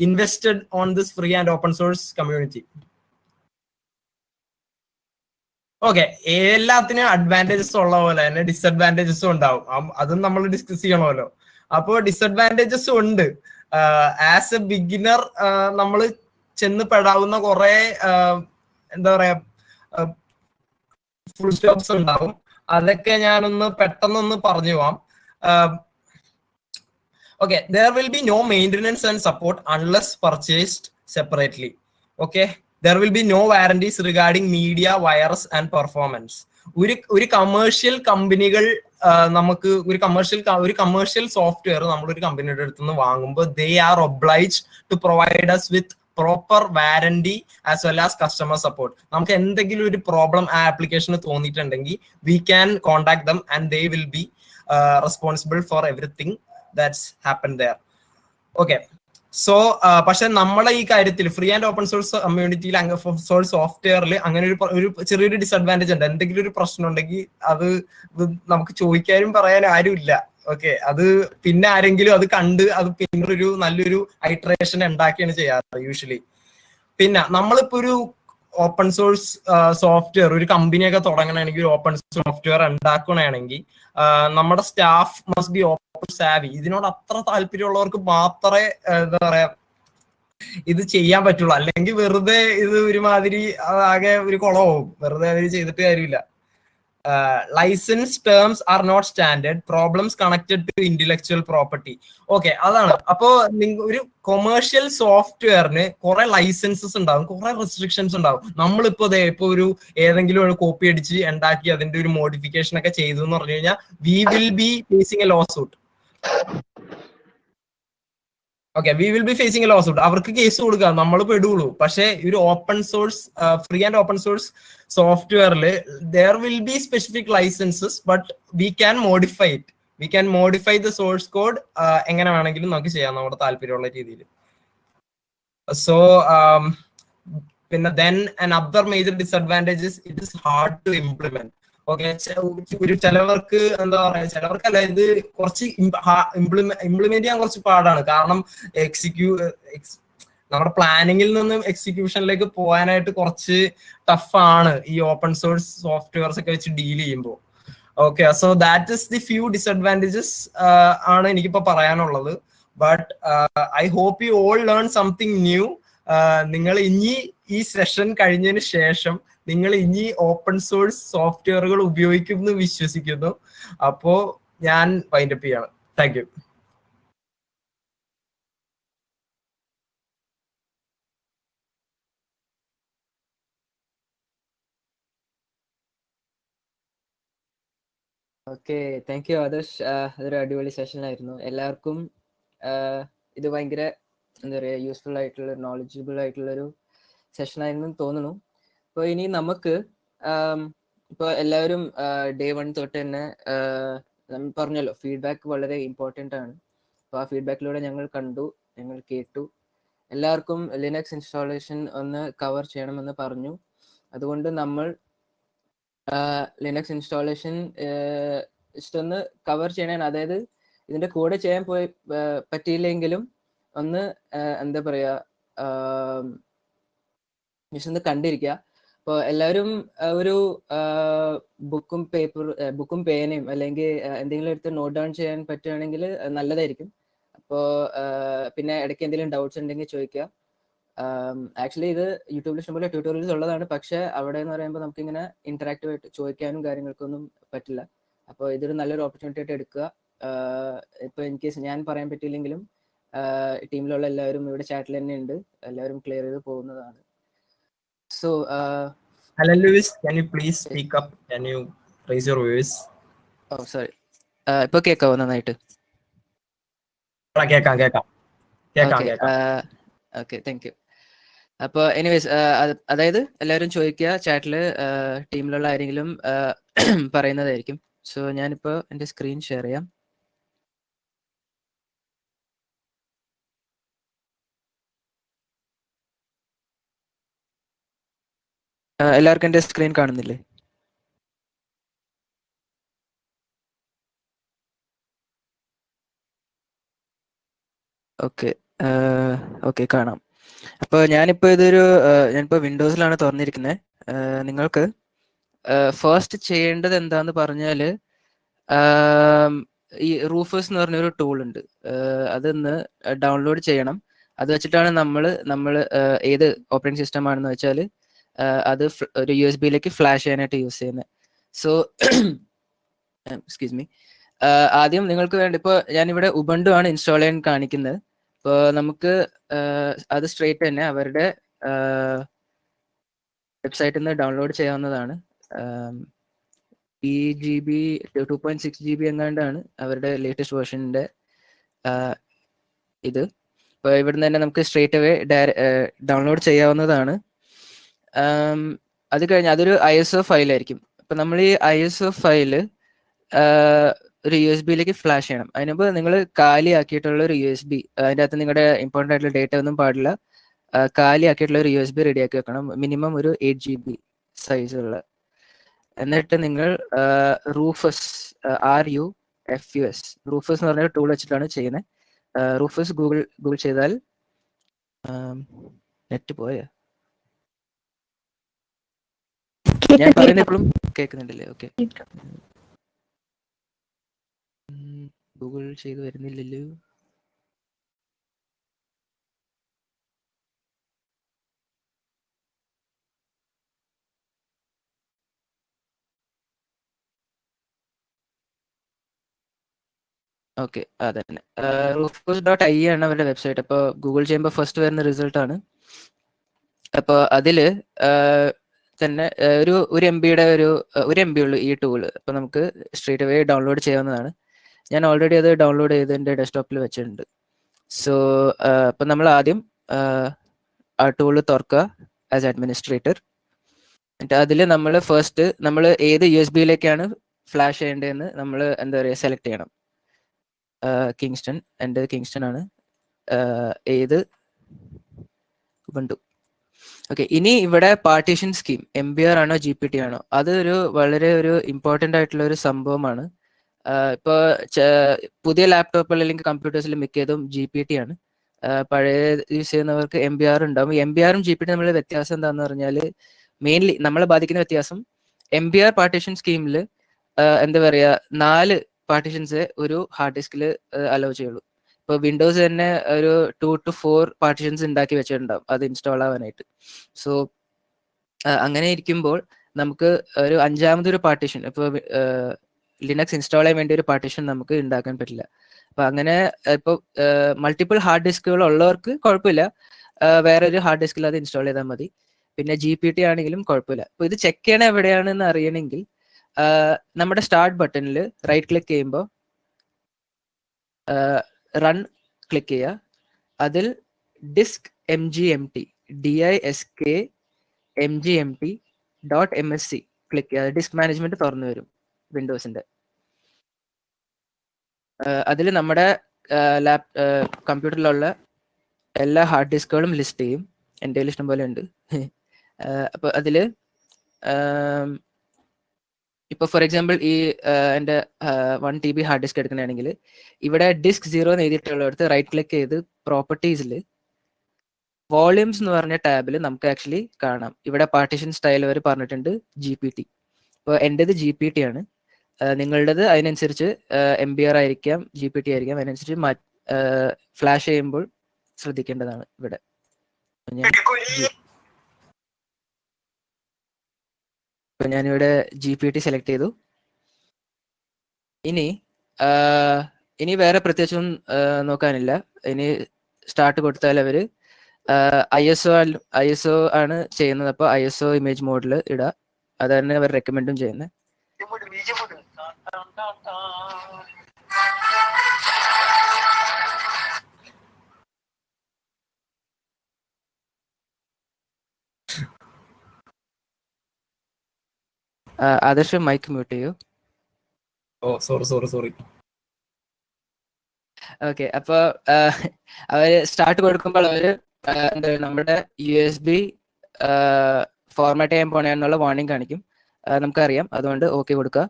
invested on this free and open source community. Okay, എല്ലാത്തിനും അഡ്വാൻറ്റേജസ് ഉള്ള പോലെ തന്നെ ഡിസഡ്വാൻറ്റേജസും ഉണ്ടാവും. അതും നമ്മൾ ഡിസ്കസ് ചെയ്യണമല്ലോ. അപ്പോ ഡിസഡ്വാൻറ്റേജസും ഉണ്ട്. ആസ് എ ബിഗിനർ നമ്മൾ ചെന്ന് പെടാവുന്ന കുറെ എന്താ പറയാ ഫുൾ സ്റ്റോപ്സ് ഉണ്ടാവും. അതൊക്കെ ഞാനൊന്ന് പെട്ടെന്നൊന്ന് പറഞ്ഞു പോവാം. Okay, there will be no maintenance and support unless purchased separately. Okay, there will be no warranties regarding media, virus and performance. ഒരു കമേഴ്ഷ്യൽ കമ്പനികൾ നമുക്ക് ഒരു കമേഴ്ഷ്യൽ സോഫ്റ്റ്വെയർ നമ്മളൊരു കമ്പനിയുടെ അടുത്ത് നിന്ന് വാങ്ങുമ്പോൾ they are obliged to provide us with proper warranty as well as customer support. നമുക്ക് എന്തെങ്കിലും ഒരു പ്രോബ്ലം ആ ആപ്ലിക്കേഷന് തോന്നിയിട്ടുണ്ടെങ്കിൽ we can contact them and they will be responsible for everything that's happened there. Okay, so പക്ഷെ നമ്മളെ ഈ കാര്യത്തിൽ ഫ്രീ ആൻഡ് ഓപ്പൺ സോഴ്സ് കമ്മ്യൂണിറ്റിയിൽ സോഴ്സ് സോഫ്റ്റ്വെയറിൽ അങ്ങനെ ഒരു ചെറിയൊരു ഡിസഡ്വാൻറ്റേജ് ഉണ്ട്. എന്തെങ്കിലും ഒരു പ്രശ്നം ഉണ്ടെങ്കിൽ അത് നമുക്ക് ചോദിക്കാനും പറയാനും ആരും ഇല്ല. ഓക്കെ, അത് പിന്നെ ആരെങ്കിലും അത് കണ്ട് അത് പിന്നെ ഒരു നല്ലൊരു ഐട്രേഷൻ ഉണ്ടാക്കിയാണ് ചെയ്യാറ് യൂഷ്വലി. പിന്നെ നമ്മളിപ്പോ ഒരു ഓപ്പൺ സോഴ്സ് സോഫ്റ്റ്വെയർ ഒരു കമ്പനിയൊക്കെ തുടങ്ങണമെങ്കിൽ ഒരു ഓപ്പൺ സോഫ്റ്റ്വെയർ ഉണ്ടാക്കണമെങ്കിൽ നമ്മുടെ staff must be open savvy. ഇതിനോട് അത്ര താല്പര്യമുള്ളവർക്ക് മാത്രമേ എന്താ പറയാ ഇത് ചെയ്യാൻ പറ്റുള്ളൂ. അല്ലെങ്കിൽ വെറുതെ ഇത് ഒരുമാതിരി ആകെ ഒരു കുളമാവും, വെറുതെ അവർ ചെയ്തിട്ട് കാര്യമില്ല. License terms are not standard, problems connected to intellectual property. Okay, അതാണ്. അപ്പോ ഒരു കൊമേഴ്ഷ്യൽ സോഫ്റ്റ്വെയറിന് കുറെ ലൈസൻസസ് ഉണ്ടാവും, കുറെ റെസ്ട്രിക്ഷൻസ് ഉണ്ടാവും. നമ്മളിപ്പോ ഇപ്പൊ ഒരു ഏതെങ്കിലും ഒരു കോപ്പി അടിച്ച് ഉണ്ടാക്കി അതിന്റെ ഒരു മോഡിഫിക്കേഷൻ ഒക്കെ ചെയ്തു എന്ന് പറഞ്ഞു കഴിഞ്ഞാൽ we will be facing a lawsuit. Okay, we will be facing a lawsuit. അവർക്ക് കേസ് കൊടുക്കുക, നമ്മൾ പെടുള്ളൂ. പക്ഷേ ഒരു open source free and open source സോഫ്റ്റ്വെയറിൽ there will be specific licenses but we can modify it. We can modify the source code എങ്ങനെ വേണമെങ്കിലും നമുക്ക് ചെയ്യാം നമ്മുടെ താല്പര്യമുള്ള രീതിയിൽ. സോ പിന്നെ then another major disadvantage is it is hard to implement. Okay, ചിലവർക്ക് എന്താ പറയാ, ചിലവർക്കല്ല, ഇത് കുറച്ച് ഇംപ്ലിമെന്റ് ചെയ്യാൻ കുറച്ച് പാടാണ്. കാരണം നമ്മുടെ പ്ലാനിങ്ങിൽ നിന്നും എക്സിക്യൂഷനിലേക്ക് പോകാനായിട്ട് കുറച്ച് ടഫാണ് ഈ ഓപ്പൺ സോഴ്സ് സോഫ്റ്റ്വെയർസ് ഒക്കെ വെച്ച് ഡീൽ ചെയ്യുമ്പോൾ. Okay, so that is the few disadvantages ആണ് എനിക്കിപ്പോ പറയാനുള്ളത്. But I hope you all learn something new. നിങ്ങൾ ഇനി ഈ സെഷൻ കഴിഞ്ഞതിന് ശേഷം നിങ്ങൾ ഇനി ഓപ്പൺ സോഴ്സ് സോഫ്റ്റ്വെയറുകൾ ഉപയോഗിക്കുമെന്ന് വിശ്വസിക്കുന്നു. അപ്പോ ഞാൻ വൈൻഡപ്പ് ചെയ്യാണ്. Thank you. Okay, thank U Adarsh. അതൊരു അടിപൊളി സെഷനായിരുന്നു. എല്ലാവർക്കും ഇത് ഭയങ്കര എന്താ പറയുക യൂസ്ഫുൾ ആയിട്ടുള്ള നോളജബിൾ ആയിട്ടുള്ളൊരു സെഷനായിരുന്നു തോന്നുന്നു. അപ്പോൾ ഇനി നമുക്ക് ഇപ്പോൾ എല്ലാവരും ഡേ 1 തൊട്ട് തന്നെ നമ്മൾ പറഞ്ഞല്ലോ ഫീഡ്ബാക്ക് വളരെ ഇമ്പോർട്ടൻ്റ് ആണ്. അപ്പോൾ ആ ഫീഡ്ബാക്കിലൂടെ ഞങ്ങൾ കണ്ടു, ഞങ്ങൾ കേട്ടു. എല്ലാവർക്കും ലിനക്സ് ഇൻസ്റ്റാളേഷൻ ഒന്ന് കവർ ചെയ്യണമെന്ന് പറഞ്ഞു. അതുകൊണ്ട് നമ്മൾ ലിനക്സ് ഇൻസ്റ്റാളേഷൻ ഇഷ്ടൊന്ന് കവർ ചെയ്യണേ. അതായത് ഇതിൻ്റെ കൂടെ ചെയ്യാൻ പറ്റിയില്ലെങ്കിലും ഒന്ന് എന്താ പറയുക ജസ്റ്റ് ഒന്ന് കണ്ടിരിക്കുക. അപ്പോൾ എല്ലാവരും ഒരു ബുക്കും പേനയും അല്ലെങ്കിൽ എന്തെങ്കിലും എടുത്ത് നോട്ട് ഡൗൺ ചെയ്യാൻ പറ്റുകയാണെങ്കിൽ നല്ലതായിരിക്കും. അപ്പോൾ പിന്നെ ഇടയ്ക്ക് എന്തെങ്കിലും ഡൗട്ട്സ് ഉണ്ടെങ്കിൽ ചോദിക്കുക. ആക്ച്വലി ഇത് യൂട്യൂബിൽ ഇഷ്ടംപോലെ ട്യൂട്ടോറിയൽസ് ഉള്ളതാണ്, പക്ഷെ അവിടെ എന്ന് പറയുമ്പോൾ നമുക്കിങ്ങനെ ഇന്ററാക്റ്റീവ് ആയിട്ട് ചോദിക്കാനും കാര്യങ്ങൾക്കൊന്നും പറ്റില്ല. അപ്പോൾ ഇതൊരു നല്ലൊരു ഓപ്പർച്യൂണിറ്റി ആയിട്ട് എടുക്കുക. ഇപ്പോൾ ഇൻ കേസ് ഞാൻ പറയാൻ പറ്റിയില്ലെങ്കിലും ടീമിലുള്ള എല്ലാവരും ഇവിടെ ചാറ്റിൽ തന്നെ ഉണ്ട്, എല്ലാവരും ക്ലിയർ ചെയ്ത് പോകുന്നതാണ്. So Hello Lewis, can you please speak up? Can you raise your voice? Oh sorry, ഇപ്പോൾ കേൾക്കാവോ നന്നായിട്ട്? കേക്കാം. Okay, thank you. അപ്പോൾ എനിവേസ് അതായത് എല്ലാവരും ചോദിക്കുക, ചാറ്റിൽ ടീമിലുള്ള ആരെങ്കിലും പറയുന്നതായിരിക്കും. സോ ഞാനിപ്പോൾ എൻ്റെ സ്ക്രീൻ ഷെയർ ചെയ്യാം. എല്ലാവർക്കും എൻ്റെ സ്ക്രീൻ കാണുന്നില്ലേ? ഓക്കെ കാണാം. അപ്പോൾ ഞാനിപ്പോൾ വിൻഡോസിലാണ് തുറന്നിരിക്കുന്നത്. നിങ്ങൾക്ക് ഫസ്റ്റ് ചെയ്യേണ്ടത് എന്താന്ന് പറഞ്ഞാൽ ഈ റൂഫേഴ്സ് എന്ന് പറഞ്ഞൊരു ടൂൾ ഉണ്ട്, അതൊന്ന് ഡൗൺലോഡ് ചെയ്യണം. അത് വെച്ചിട്ടാണ് നമ്മൾ ഏത് ഓപ്പറേറ്റിംഗ് സിസ്റ്റം ആണെന്ന് വെച്ചാൽ അത് ഒരു USB-യിലേക്ക് ഫ്ലാഷ് ചെയ്യാനായിട്ട് യൂസ് ചെയ്യുന്നത്. സോ എക്സ്ക്യൂസ് മീ, ആദ്യം നിങ്ങൾക്ക് വേണ്ട, ഇപ്പോൾ ഞാനിവിടെ ഉബുണ്ടു ആണ് ഇൻസ്റ്റാൾ ചെയ്യാൻ കാണിക്കുന്നത്. ഇപ്പോൾ നമുക്ക് അത് സ്ട്രേറ്റ് തന്നെ അവരുടെ വെബ്സൈറ്റിൽ നിന്ന് ഡൗൺലോഡ് ചെയ്യാവുന്നതാണ്. 2.6 GB എങ്ങാണ്ടാണ് അവരുടെ ലേറ്റസ്റ്റ് വേർഷൻ്റെ ഇത്. ഇപ്പോൾ ഇവിടുന്ന് തന്നെ നമുക്ക് സ്ട്രേറ്റ് അവേ ഡൗൺലോഡ് ചെയ്യാവുന്നതാണ്. അത് കഴിഞ്ഞ് അതൊരു ISO ഫയലായിരിക്കും. അപ്പം നമ്മൾ ഈ ISO ഫയല് ഒരു USB-യിലേക്ക് ഫ്ലാഷ് ചെയ്യണം. അതിനുമ്പ് നിങ്ങൾ കാലിയാക്കിയിട്ടുള്ള ഒരു USB, അതിൻ്റെ അകത്ത് നിങ്ങളുടെ ഇമ്പോർട്ടൻ്റ് ആയിട്ടുള്ള ഡേറ്റ ഒന്നും പാടില്ല, കാലിയാക്കിയിട്ടുള്ള ഒരു USB റെഡിയാക്കി വെക്കണം, മിനിമം ഒരു 8 GB സൈസുള്ള. എന്നിട്ട് നിങ്ങൾ റൂഫസ് RUFUS റൂഫസ് എന്ന് പറഞ്ഞ ടൂൾ വെച്ചിട്ടാണ് ചെയ്യുന്നത്. റൂഫസ് ഗൂഗിൾ ചെയ്താൽ നെറ്റ് പോയ ഞാൻ പറയുന്നത് എപ്പോഴും കേൾക്കുന്നുണ്ടല്ലേ? ഓക്കെ, ഗൂഗിൾ ചെയ്ത് വരുന്നില്ലല്ലോ. ഓക്കെ, അതന്നെ rufus.i ആണ് അവരുടെ വെബ്സൈറ്റ്. അപ്പോൾ ഗൂഗിൾ ചെയ്യുമ്പോൾ ഫസ്റ്റ് വരുന്ന റിസൾട്ട് ആണ്. അപ്പോൾ അതിൽ തന്നെ ഒരു MB ഉള്ളൂ ഈ ടൂള്. അപ്പോൾ നമുക്ക് സ്ട്രേറ്റ് അവേ ഡൗൺലോഡ് ചെയ്യാവുന്നതാണ്. ഞാൻ ഓൾറെഡി അത് ഡൗൺലോഡ് ചെയ്ത് എൻ്റെ ഡെസ്ക്ടോപ്പിൽ വെച്ചിട്ടുണ്ട്. സോ അപ്പം നമ്മൾ ആദ്യം ആ ടൂള് തുറക്കുക ആസ് അഡ്മിനിസ്ട്രേറ്റർ. എന്നിട്ട് അതിൽ നമ്മൾ ഏത് USB-യിലേക്കാണ് ഫ്ലാഷ് ചെയ്യേണ്ടതെന്ന് നമ്മൾ എന്താ പറയുക സെലക്ട് ചെയ്യണം. കിങ്സ്റ്റൺ, എൻ്റെ കിങ്സ്റ്റൺ ആണ്. ഏത് ഉബുണ്ടു. ഓക്കെ, ഇനി ഇവിടെ പാർട്ടീഷൻ സ്കീം MBR ആണോ GPT ആണോ, അതൊരു വളരെ ഒരു ഇമ്പോർട്ടൻ്റ് ആയിട്ടുള്ള ഒരു സംഭവമാണ്. ഇപ്പോൾ പുതിയ ലാപ്ടോപ്പുകൾ അല്ലെങ്കിൽ കമ്പ്യൂട്ടേഴ്സിൽ മിക്കതും GPT ആണ്. പഴയ യൂസ് ചെയ്യുന്നവർക്ക് MBR ഉണ്ടാവും. MBR-ഉം GPT തമ്മിലുള്ള വ്യത്യാസം എന്താണെന്ന് പറഞ്ഞാൽ, മെയിൻലി നമ്മളെ ബാധിക്കുന്ന വ്യത്യാസം, MBR പാർട്ടീഷൻ സ്കീമിൽ എന്താ പറയുക 4 പാർട്ടീഷൻസ് ഒരു ഹാർഡ് ഡിസ്കിൽ അലോ ചെയ്യുള്ളൂ. ഇപ്പോൾ വിൻഡോസ് തന്നെ ഒരു 2 to 4 പാർട്ടീഷൻസ് ഉണ്ടാക്കി വെച്ചിട്ടുണ്ടാവും അത് ഇൻസ്റ്റാൾ ആവാനായിട്ട്. സോ അങ്ങനെ ഇരിക്കുമ്പോൾ നമുക്ക് ഒരു 5ാമതൊരു പാർട്ടീഷൻ, ഇപ്പോൾ ലിനക്സ് ഇൻസ്റ്റാൾ ചെയ്യാൻ വേണ്ടി ഒരു പാർട്ടീഷൻ നമുക്ക് ഉണ്ടാക്കാൻ പറ്റില്ല. അപ്പൊ അങ്ങനെ ഇപ്പോൾ മൾട്ടിപ്പിൾ ഹാർഡ് ഡിസ്കുകൾ ഉള്ളവർക്ക് കുഴപ്പമില്ല, വേറെ ഒരു ഹാർഡ് ഡിസ്കിൽ അത് ഇൻസ്റ്റാൾ ചെയ്താൽ മതി. പിന്നെ GPT ആണെങ്കിലും കുഴപ്പമില്ല. അപ്പോൾ ഇത് ചെക്ക് ചെയ്യണ എവിടെയാണെന്ന് അറിയണമെങ്കിൽ നമ്മുടെ സ്റ്റാർട്ട് ബട്ടണിൽ റൈറ്റ് ക്ലിക്ക് ചെയ്യുമ്പോൾ റൺ ക്ലിക്ക് ചെയ്യുക. അതിൽ disk MGMT DISK MGMT.MSC click ചെയ്യുക. ഡിസ്ക് മാനേജ്മെന്റ് തുറന്നു വരും വിൻഡോസിന്റെ. അതിൽ നമ്മുടെ കമ്പ്യൂട്ടറിലുള്ള എല്ലാ ഹാർഡ് ഡിസ്കുകളും ലിസ്റ്റ് ചെയ്യും. എൻ്റെ കയ്യിൽ ഇഷ്ടം പോലെ ഉണ്ട്. അപ്പോൾ അതിൽ ഇപ്പോൾ ഫോർ എക്സാമ്പിൾ ഈ എൻ്റെ 1 TB ഹാർഡ് ഡിസ്ക് എടുക്കുകയാണെങ്കിൽ ഇവിടെ ഡിസ്ക് 0 എന്ന് എഴുതിയിട്ടുള്ളിടത്ത് റൈറ്റ് ക്ലിക്ക് ചെയ്ത് പ്രോപ്പർട്ടീസിൽ വോളിയൂംസ് എന്ന് പറഞ്ഞ ടാബിൽ നമുക്ക് ആക്ച്വലി കാണാം. ഇവിടെ പാർട്ടീഷൻ സ്റ്റൈൽ വരെ പറഞ്ഞിട്ടുണ്ട് GPT. ഇപ്പോൾ എൻ്റെത് GPT ആണ്. നിങ്ങളുടേത് അതിനനുസരിച്ച് MBR ആയിരിക്കാം, GPT ആയിരിക്കാം. അതിനനുസരിച്ച് ഫ്ലാഷ് ചെയ്യുമ്പോൾ ശ്രദ്ധിക്കേണ്ടതാണ്. ഇവിടെ ഞാനിവിടെ GPT സെലക്ട് ചെയ്തു. ഇനി വേറെ പ്രത്യേകിച്ചൊന്നും നോക്കാനില്ല. ഇനി സ്റ്റാർട്ട് കൊടുത്താൽ അവർ ISO ആണ് ചെയ്യുന്നത്. അപ്പോൾ ISO ഇമേജ് മോഡിൽ ഇടുക. അതാണ് അവർ റെക്കമെൻഡും ചെയ്യുന്നത്. ആദർശ് മൈക്ക് മ്യൂട്ട് ചെയ്യൂ. സോറി. ഓക്കെ. അപ്പോൾ അവര് സ്റ്റാർട്ട് കൊടുക്കുമ്പോൾ അവര് നമ്മുടെ USB ഫോർമാറ്റ് ചെയ്യാൻ പോണെന്നുള്ള വാർണിംഗ് കാണിക്കും. നമുക്കറിയാം. അതുകൊണ്ട് ഓക്കെ കൊടുക്കുക.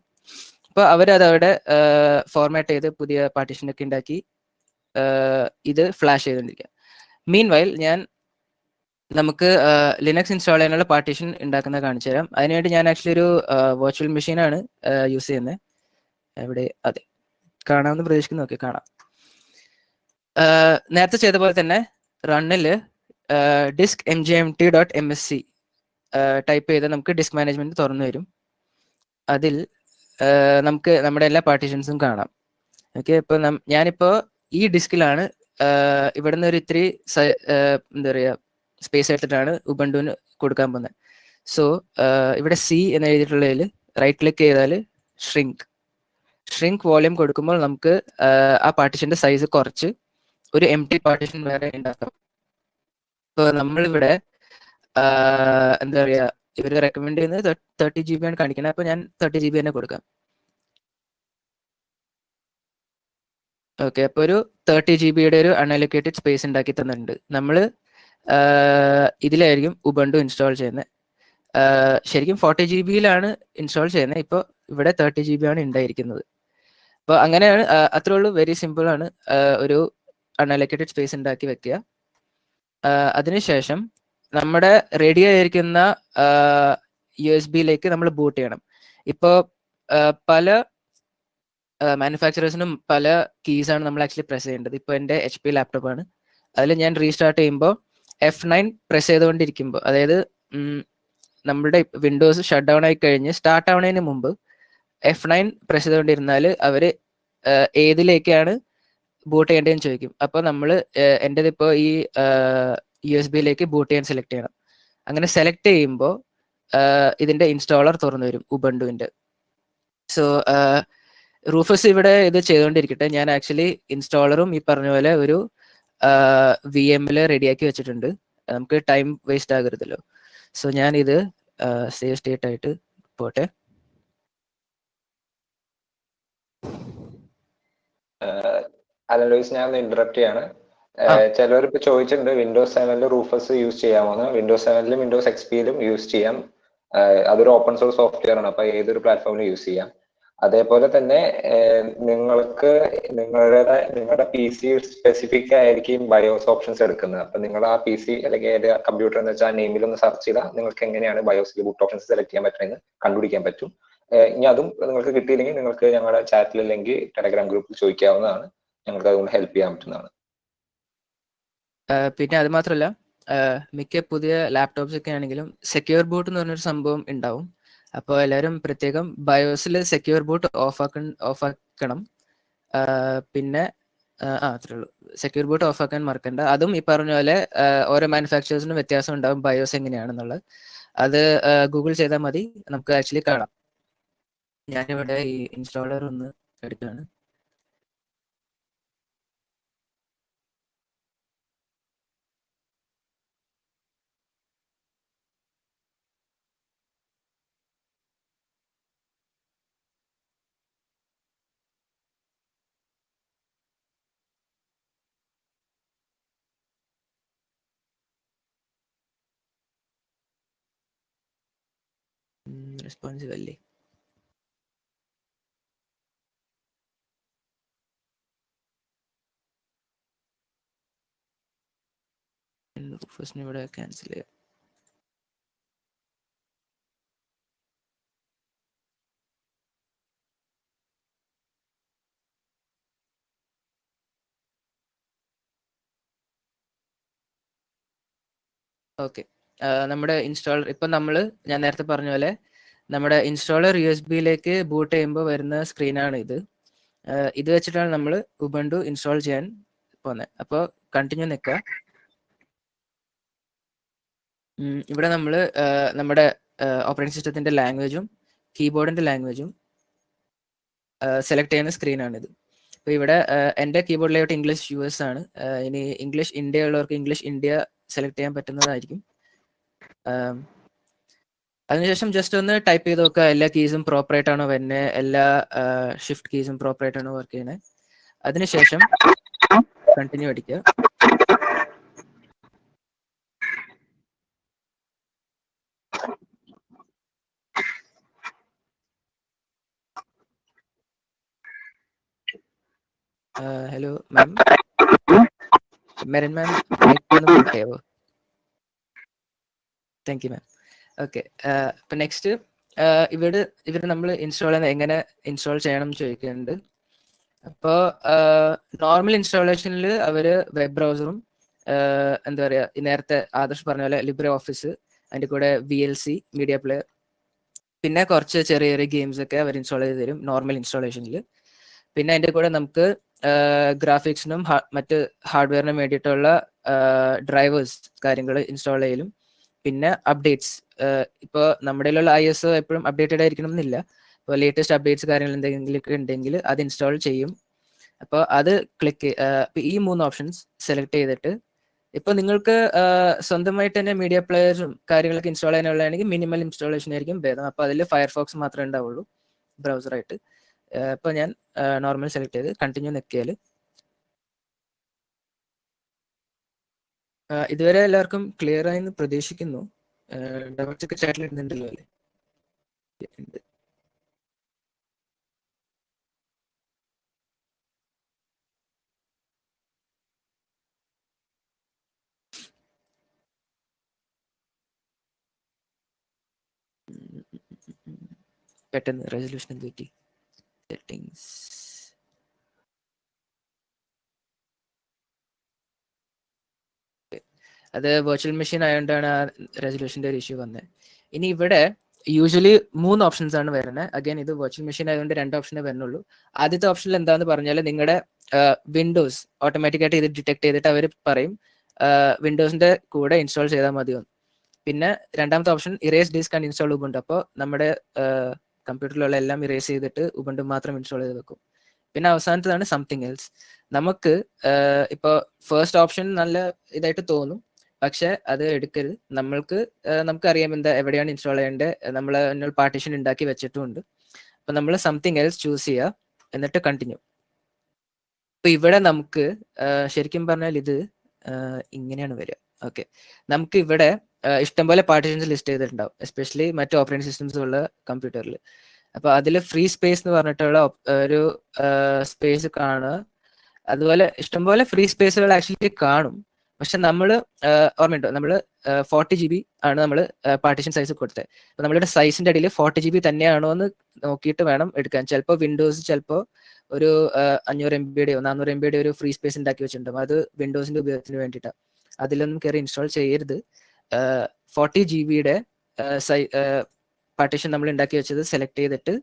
അപ്പോൾ അവരത് അവിടെ ഫോർമാറ്റ് ചെയ്ത് പുതിയ പാർട്ടീഷനൊക്കെ ഉണ്ടാക്കി ഇത് ഫ്ലാഷ് ചെയ്തുകൊണ്ടിരിക്കുക. മീൻ വൈൽ നമുക്ക് ലിനക്സ് ഇൻസ്റ്റാൾ ചെയ്യാനുള്ള പാർട്ടീഷൻ ഉണ്ടാക്കുന്നത് കാണിച്ചു തരാം. അതിനുവേണ്ടി ഞാൻ ആക്ച്വലി ഒരു വെർച്വൽ മെഷീനാണ് യൂസ് ചെയ്യുന്നത്. ഇവിടെ അതെ കാണാമെന്ന് പ്രതീക്ഷിക്കുന്നു. ഓക്കെ, കാണാം. നേരത്തെ ചെയ്ത പോലെ തന്നെ റണ്ണിൽ ഡിസ്ക് MGMT.MSC ടൈപ്പ് ചെയ്ത് നമുക്ക് ഡിസ്ക് മാനേജ്മെന്റ് തുറന്നു വരും. അതിൽ നമുക്ക് നമ്മുടെ എല്ലാ പാർട്ടീഷൻസും കാണാം. ഓക്കെ, ഇപ്പോൾ ഞാനിപ്പോൾ ഈ ഡിസ്കിലാണ് ഇവിടുന്ന് ഒരു ഇത്തിരി എന്താ പറയുക സ്പേസ് എടുത്തിട്ടാണ് ഉബുണ്ടുവിന് കൊടുക്കാൻ പോകുന്നത്. സോ ഇവിടെ C എന്ന് എഴുതിയിട്ടുള്ളതിൽ റൈറ്റ് ക്ലിക്ക് ചെയ്താൽ ഷ്രിങ്ക് വോളിയം കൊടുക്കുമ്പോൾ നമുക്ക് ആ പാർട്ടീഷന്റെ സൈസ് കുറച്ച് ഒരു empty പാർട്ടീഷൻ വേറെ ഉണ്ടാക്കാം. ഇപ്പോൾ നമ്മളിവിടെ എന്താ പറയുക ഇവർ റെക്കമെൻഡ് ചെയ്യുന്നത് 30 GB ആണ് കാണിക്കുന്നത്. അപ്പോൾ ഞാൻ 30 GB തന്നെ കൊടുക്കാം. ഓക്കെ, അപ്പോൾ ഒരു 30 GB ഒരു അൺഅലോക്കേറ്റഡ് സ്പേസ് ഉണ്ടാക്കി തന്നിട്ടുണ്ട്. നമ്മൾ ഇതിലായിരിക്കും ഉബുണ്ടു ഇൻസ്റ്റാൾ ചെയ്യുന്നത്. ശരിക്കും 40 GB ഇൻസ്റ്റാൾ ചെയ്യുന്നത്. ഇപ്പോൾ ഇവിടെ 30 GB ആണ് ഉണ്ടായിരിക്കുന്നത്. അപ്പോൾ അങ്ങനെയാണ്. അത്രേ ഉള്ളൂ. വെരി സിമ്പിൾ ആണ്. ഒരു അൺഅലോക്കേറ്റഡ് സ്പേസ് ഉണ്ടാക്കി വെക്കുക. അതിനുശേഷം നമ്മുടെ റെഡി ആയിരിക്കുന്ന USB-യിലേക്ക് നമ്മൾ ബൂട്ട് ചെയ്യണം. ഇപ്പോൾ പല മാനുഫാക്ചറേഴ്സിനും പല കീസാണ് നമ്മൾ ആക്ച്വലി പ്രസ് ചെയ്യേണ്ടത്. ഇപ്പോൾ എൻ്റെ HP ലാപ്ടോപ്പാണ്. അതിൽ ഞാൻ റീസ്റ്റാർട്ട് ചെയ്യുമ്പോൾ F9 പ്രസ് ചെയ്തുകൊണ്ടിരിക്കുമ്പോൾ, അതായത് നമ്മുടെ വിൻഡോസ് ഷട്ട് ഡൗൺ ആയി കഴിഞ്ഞ് സ്റ്റാർട്ട് ആവുന്നതിന് മുമ്പ് F9 പ്രസ് ചെയ്തുകൊണ്ടിരുന്നാൽ അവർ ഏതിലേക്കാണ് ബൂട്ട് ചെയ്യേണ്ടതെന്ന് ചോദിക്കും. അപ്പോൾ നമ്മൾ എൻ്റെത് ഇപ്പോൾ ഈ USB-യിലേക്ക് ബൂട്ട് ചെയ്യാൻ സെലക്ട് ചെയ്യണം. അങ്ങനെ സെലക്ട് ചെയ്യുമ്പോൾ ഇതിൻ്റെ ഇൻസ്റ്റാളർ തുറന്നു വരും ഉബുണ്ടുവിൻ്റെ. സോ റൂഫസ് ഇവിടെ ഇത് ചെയ്തുകൊണ്ടിരിക്കട്ടെ. ഞാൻ ആക്ച്വലി ഇൻസ്റ്റാളറും ഈ പറഞ്ഞ പോലെ ഒരു VM-ൽ റെഡിയാക്കി വെച്ചിട്ടുണ്ട്. നമുക്ക് ടൈം വേസ്റ്റ് ആകരുതല്ലോ. സോ ഞാൻ ഇത് സേവ് സ്റ്റേറ്റ് ആയിട്ട് പോട്ടെ. അലോയ്സ്, ഞാൻ ഇന്ററപ്റ്റ് ചെയ്യാണ്. ചിലവർ ഇപ്പൊ ചോദിച്ചിട്ടുണ്ട് വിൻഡോസ് 7 റൂഫസ് യൂസ് ചെയ്യാമോന്ന്. വിൻഡോസ് 7 വിൻഡോസ് XP-യിലും യൂസ് ചെയ്യാം. അതൊരു ഓപ്പൺ സോഴ്സ് സോഫ്റ്റ്വെയർ ആണ്. അപ്പൊ ഏതൊരു പ്ലാറ്റ്ഫോമിലും യൂസ് ചെയ്യാം. അതേപോലെ തന്നെ നിങ്ങൾക്ക് നിങ്ങളുടെ PC സ്പെസിഫിക് ആയിരിക്കും ബയോസ് ഓപ്ഷൻസ് എടുക്കുന്നത്. അപ്പൊ നിങ്ങൾ ആ PC അല്ലെങ്കിൽ ഏത് കമ്പ്യൂട്ടർ എന്ന് വെച്ചാൽ നെയിമിൽ ഒന്ന് സെർച്ച് ചെയ്താൽ നിങ്ങൾക്ക് എങ്ങനെയാണ് ബയോസിൽ ബൂട്ട് ഓപ്ഷൻസ് സെലക്ട് ചെയ്യാൻ പറ്റുന്നത് കണ്ടുപിടിക്കാൻ പറ്റും. ഇനി അതും നിങ്ങൾക്ക് കിട്ടിയില്ലെങ്കിൽ നിങ്ങൾക്ക് ഞങ്ങളുടെ ചാറ്റിൽ അല്ലെങ്കിൽ ടെലഗ്രാം ഗ്രൂപ്പിൽ ചോദിക്കാവുന്നതാണ്. ഞങ്ങൾക്ക് അതുകൊണ്ട് ഹെൽപ്പ് ചെയ്യാൻ പറ്റുന്നതാണ്. പിന്നെ അത് മാത്രമല്ല, മിക്ക പുതിയ ലാപ്ടോപ്സ് ഒക്കെ ആണെങ്കിലും സെക്യൂർ ബൂട്ട് എന്ന് പറഞ്ഞൊരു സംഭവം ഉണ്ടാവും. അപ്പോൾ എല്ലാവരും പ്രത്യേകം ബയോസിൽ സെക്യൂർ ബൂട്ട് ഓഫ് ആക്കണം. പിന്നെ അത്രേ ഉള്ളൂ. സെക്യൂർ ബൂട്ട് ഓഫ് ആക്കാൻ മറക്കണ്ട. അതും ഈ പറഞ്ഞ പോലെ ഓരോ മാനുഫാക്ചറേഴ്സിനും വ്യത്യാസം ഉണ്ടാവും ബയോസ് എങ്ങനെയാണെന്നുള്ളത്. അത് ഗൂഗിൾ ചെയ്താൽ മതി, നമുക്ക് ആക്ച്വലി കാണാം. ഞാനിവിടെ ഈ ഇൻസ്റ്റാളർ ഒന്ന് എടുക്കുകയാണ്. റെസ്പോൺസീവ് അല്ലേ? ഫസ്റ്റ് ഇവിടെ ക്യാൻസൽ ചെയ്യാം. ഓക്കെ, നമ്മുടെ ഇൻസ്റ്റാളർ ഇപ്പം ഞാൻ നേരത്തെ പറഞ്ഞ പോലെ നമ്മുടെ ഇൻസ്റ്റാളർ USB-യിലേക്ക് ബൂട്ട് ചെയ്യുമ്പോൾ വരുന്ന സ്ക്രീനാണ് ഇത്. ഇത് വെച്ചിട്ടാണ് നമ്മൾ ഉബുണ്ടു ഇൻസ്റ്റാൾ ചെയ്യാൻ പോകുന്നത്. അപ്പോൾ കണ്ടിന്യൂ നിൽക്കുക. ഇവിടെ നമ്മൾ നമ്മുടെ ഓപ്പറേറ്റിംഗ് സിസ്റ്റത്തിന്റെ ലാംഗ്വേജും കീബോർഡിന്റെ ലാംഗ്വേജും സെലക്ട് ചെയ്യുന്ന സ്ക്രീനാണിത്. അപ്പോൾ ഇവിടെ എൻ്റെ കീബോർഡ് ലേഔട്ട് ഇംഗ്ലീഷ് US ആണ്. ഇനി ഇംഗ്ലീഷ് ഇന്ത്യ ഉള്ളവർക്ക് ഇംഗ്ലീഷ് ഇന്ത്യ സെലക്ട് ചെയ്യാൻ പറ്റുന്നതായിരിക്കും. അതിനുശേഷം ജസ്റ്റ് ഒന്ന് ടൈപ്പ് ചെയ്ത് നോക്കുക എല്ലാ കീസും പ്രോപ്പർ ആയിട്ടാണോ വരുന്നത്, എല്ലാ ഷിഫ്റ്റ് കീസും പ്രോപ്പർ ആയിട്ടാണോ വർക്ക് ചെയ്യുന്നത്. അതിനുശേഷം കണ്ടിന്യൂ അടിക്കുക. Hello ma'am, Merin ma'am mike ഒന്ന് മ്യൂട്ട് ചെയ്യാവോ? Thank you ma'am. ഓക്കെ, ഇപ്പം നെക്സ്റ്റ് ഇവർ നമ്മൾ എങ്ങനെ ഇൻസ്റ്റാൾ ചെയ്യണം എന്ന് ചോദിക്കുന്നുണ്ട്. അപ്പോൾ നോർമൽ ഇൻസ്റ്റാളേഷനിൽ അവർ വെബ് ബ്രൗസറും എന്താ പറയുക, നേരത്തെ ആദർശ് പറഞ്ഞ പോലെ ലിബ്രെ ഓഫീസ്, അതിൻ്റെ കൂടെ VLC മീഡിയ പ്ലെയർ, പിന്നെ കുറച്ച് ചെറിയ ചെറിയ ഗെയിംസ് ഒക്കെ അവർ ഇൻസ്റ്റാൾ ചെയ്ത് തരും നോർമൽ ഇൻസ്റ്റാളേഷനിൽ. പിന്നെ അതിൻ്റെ കൂടെ നമുക്ക് ഗ്രാഫിക്സിനും മറ്റ് ഹാർഡ്വെയറിനും വേണ്ടിയിട്ടുള്ള ഡ്രൈവേഴ്സ് കാര്യങ്ങൾ ഇൻസ്റ്റാൾ ചെയ്യലും, പിന്നെ അപ്ഡേറ്റ്സ്. ഇപ്പോൾ നമ്മുടെ ഉള്ള ISO എപ്പോഴും അപ്ഡേറ്റഡ് ആയിരിക്കണം എന്നില്ല. ഇപ്പോൾ ലേറ്റസ്റ്റ് അപ്ഡേറ്റ്സ് കാര്യങ്ങൾ എന്തെങ്കിലുമൊക്കെ ഉണ്ടെങ്കിൽ അത് ഇൻസ്റ്റാൾ ചെയ്യും. അപ്പോൾ അത് ക്ലിക്ക് ഈ 3 ഓപ്ഷൻസ് സെലക്ട് ചെയ്തിട്ട്, ഇപ്പോൾ നിങ്ങൾക്ക് സ്വന്തമായിട്ട് തന്നെ മീഡിയ പ്ലെയറും കാര്യങ്ങളൊക്കെ ഇൻസ്റ്റാൾ ചെയ്യാനുള്ളതാണെങ്കിൽ മിനിമൽ ഇൻസ്റ്റാളേഷൻ ആയിരിക്കും ഭേദം. അപ്പോൾ അതിൽ ഫയർഫോക്സ് മാത്രമേ ഉണ്ടാവുള്ളൂ ബ്രൗസറായിട്ട്. ഇപ്പോൾ ഞാൻ നോർമൽ സെലക്ട് ചെയ്ത് കണ്ടിന്യൂ നിൽക്കിയാൽ ഇതുവരെ എല്ലാവർക്കും ക്ലിയർ ആയെന്ന് പ്രതീക്ഷിക്കുന്നു. ഡൗട്ട്സ് ഒക്കെ ചാറ്റിൽ ഇടുന്നുണ്ടല്ലോ അല്ലേ? പെട്ടെന്ന് റെസൊല്യൂഷൻ എന്ത് പറ്റി? സെറ്റിംഗ്സ്. അത് വെർച്വൽ മെഷീൻ ആയതുകൊണ്ടാണ് ആ റെസൊല്യൂഷൻ്റെ ഒരു ഇഷ്യൂ വന്നത്. ഇനി ഇവിടെ യൂഷ്വലി 3 ഓപ്ഷൻസ് ആണ് വരുന്നത്. അഗൈൻ ഇത് വെർച്വൽ മെഷീൻ ആയതുകൊണ്ട് 2 ഓപ്ഷനേ വരുന്നുള്ളൂ. ആദ്യത്തെ ഓപ്ഷനിൽ എന്താന്ന് പറഞ്ഞാൽ നിങ്ങളുടെ വിൻഡോസ് ഓട്ടോമാറ്റിക്കായിട്ട് ഇത് ഡിറ്റക്ട് ചെയ്തിട്ട് അവർ പറയും വിൻഡോസിന്റെ കൂടെ ഇൻസ്റ്റാൾ ചെയ്താൽ മതിയെന്ന്. പിന്നെ രണ്ടാമത്തെ option erase disk and install Ubuntu. അപ്പോൾ നമ്മുടെ കമ്പ്യൂട്ടറിലുള്ള എല്ലാം ഇറേസ് ചെയ്തിട്ട് ഉബുണ്ടു മാത്രം ഇൻസ്റ്റാൾ ചെയ്ത് വെക്കും. പിന്നെ അവസാനത്തതാണ് സംതിങ് എൽസ്. നമുക്ക് ഇപ്പോൾ ഫസ്റ്റ് ഓപ്ഷൻ നല്ല ഇതായിട്ട് തോന്നും, പക്ഷെ അത് എടുക്കരുത്. നമുക്കറിയാം എവിടെയാണ് ഇൻസ്റ്റാൾ ചെയ്യേണ്ടത്. നമ്മൾ പാർട്ടീഷൻ ഉണ്ടാക്കി വെച്ചിട്ടുമുണ്ട്. അപ്പൊ നമ്മൾ സംതിങ് എൽസ് ചൂസ് ചെയ്യുക, എന്നിട്ട് കണ്ടിന്യൂ. അപ്പൊ ഇവിടെ നമുക്ക് ശരിക്കും പറഞ്ഞാൽ ഇത് ഇങ്ങനെയാണ് വരിക. ഓക്കെ, നമുക്ക് ഇവിടെ ഇഷ്ടംപോലെ പാർട്ടീഷൻസ് ലിസ്റ്റ് ചെയ്തിട്ടുണ്ടാവും, എസ്പെഷ്യലി മറ്റ് ഓപ്പറേറ്റിംഗ് സിസ്റ്റംസ് ഉള്ള കമ്പ്യൂട്ടറിൽ. അപ്പൊ അതിൽ ഫ്രീ സ്പേസ് എന്ന് പറഞ്ഞിട്ടുള്ള ഒരു സ്പേസ് കാണുക. അതുപോലെ ഇഷ്ടംപോലെ ഫ്രീ സ്പേസുകൾ ആക്ച്വലി കാണും. പക്ഷെ നമ്മൾ ഓർമ്മയുണ്ടോ, നമ്മൾ 40 GB ആണ് നമ്മൾ പാർട്ടീഷൻ സൈസ് കൊടുത്തത്. അപ്പൊ നമ്മളുടെ സൈസിന്റെ അടിയിൽ 40 GB തന്നെയാണോ എന്ന് നോക്കിയിട്ട് വേണം എടുക്കാൻ. ചിലപ്പോൾ വിൻഡോസ് ചിലപ്പോൾ ഒരു 500 MB-യുടെയോ 400 MB-യുടെ ഒരു ഫ്രീ സ്പേസ് ഉണ്ടാക്കി വെച്ചിട്ടുണ്ടാവും. അത് വിൻഡോസിന്റെ ഉപയോഗത്തിന് വേണ്ടിയിട്ടാണ്. അതിലൊന്നും കയറി ഇൻസ്റ്റാൾ ചെയ്യരുത്. 40 GB-യുടെ പാർട്ടീഷൻ നമ്മൾ ഉണ്ടാക്കി വെച്ചത് സെലക്ട് ചെയ്തിട്ട്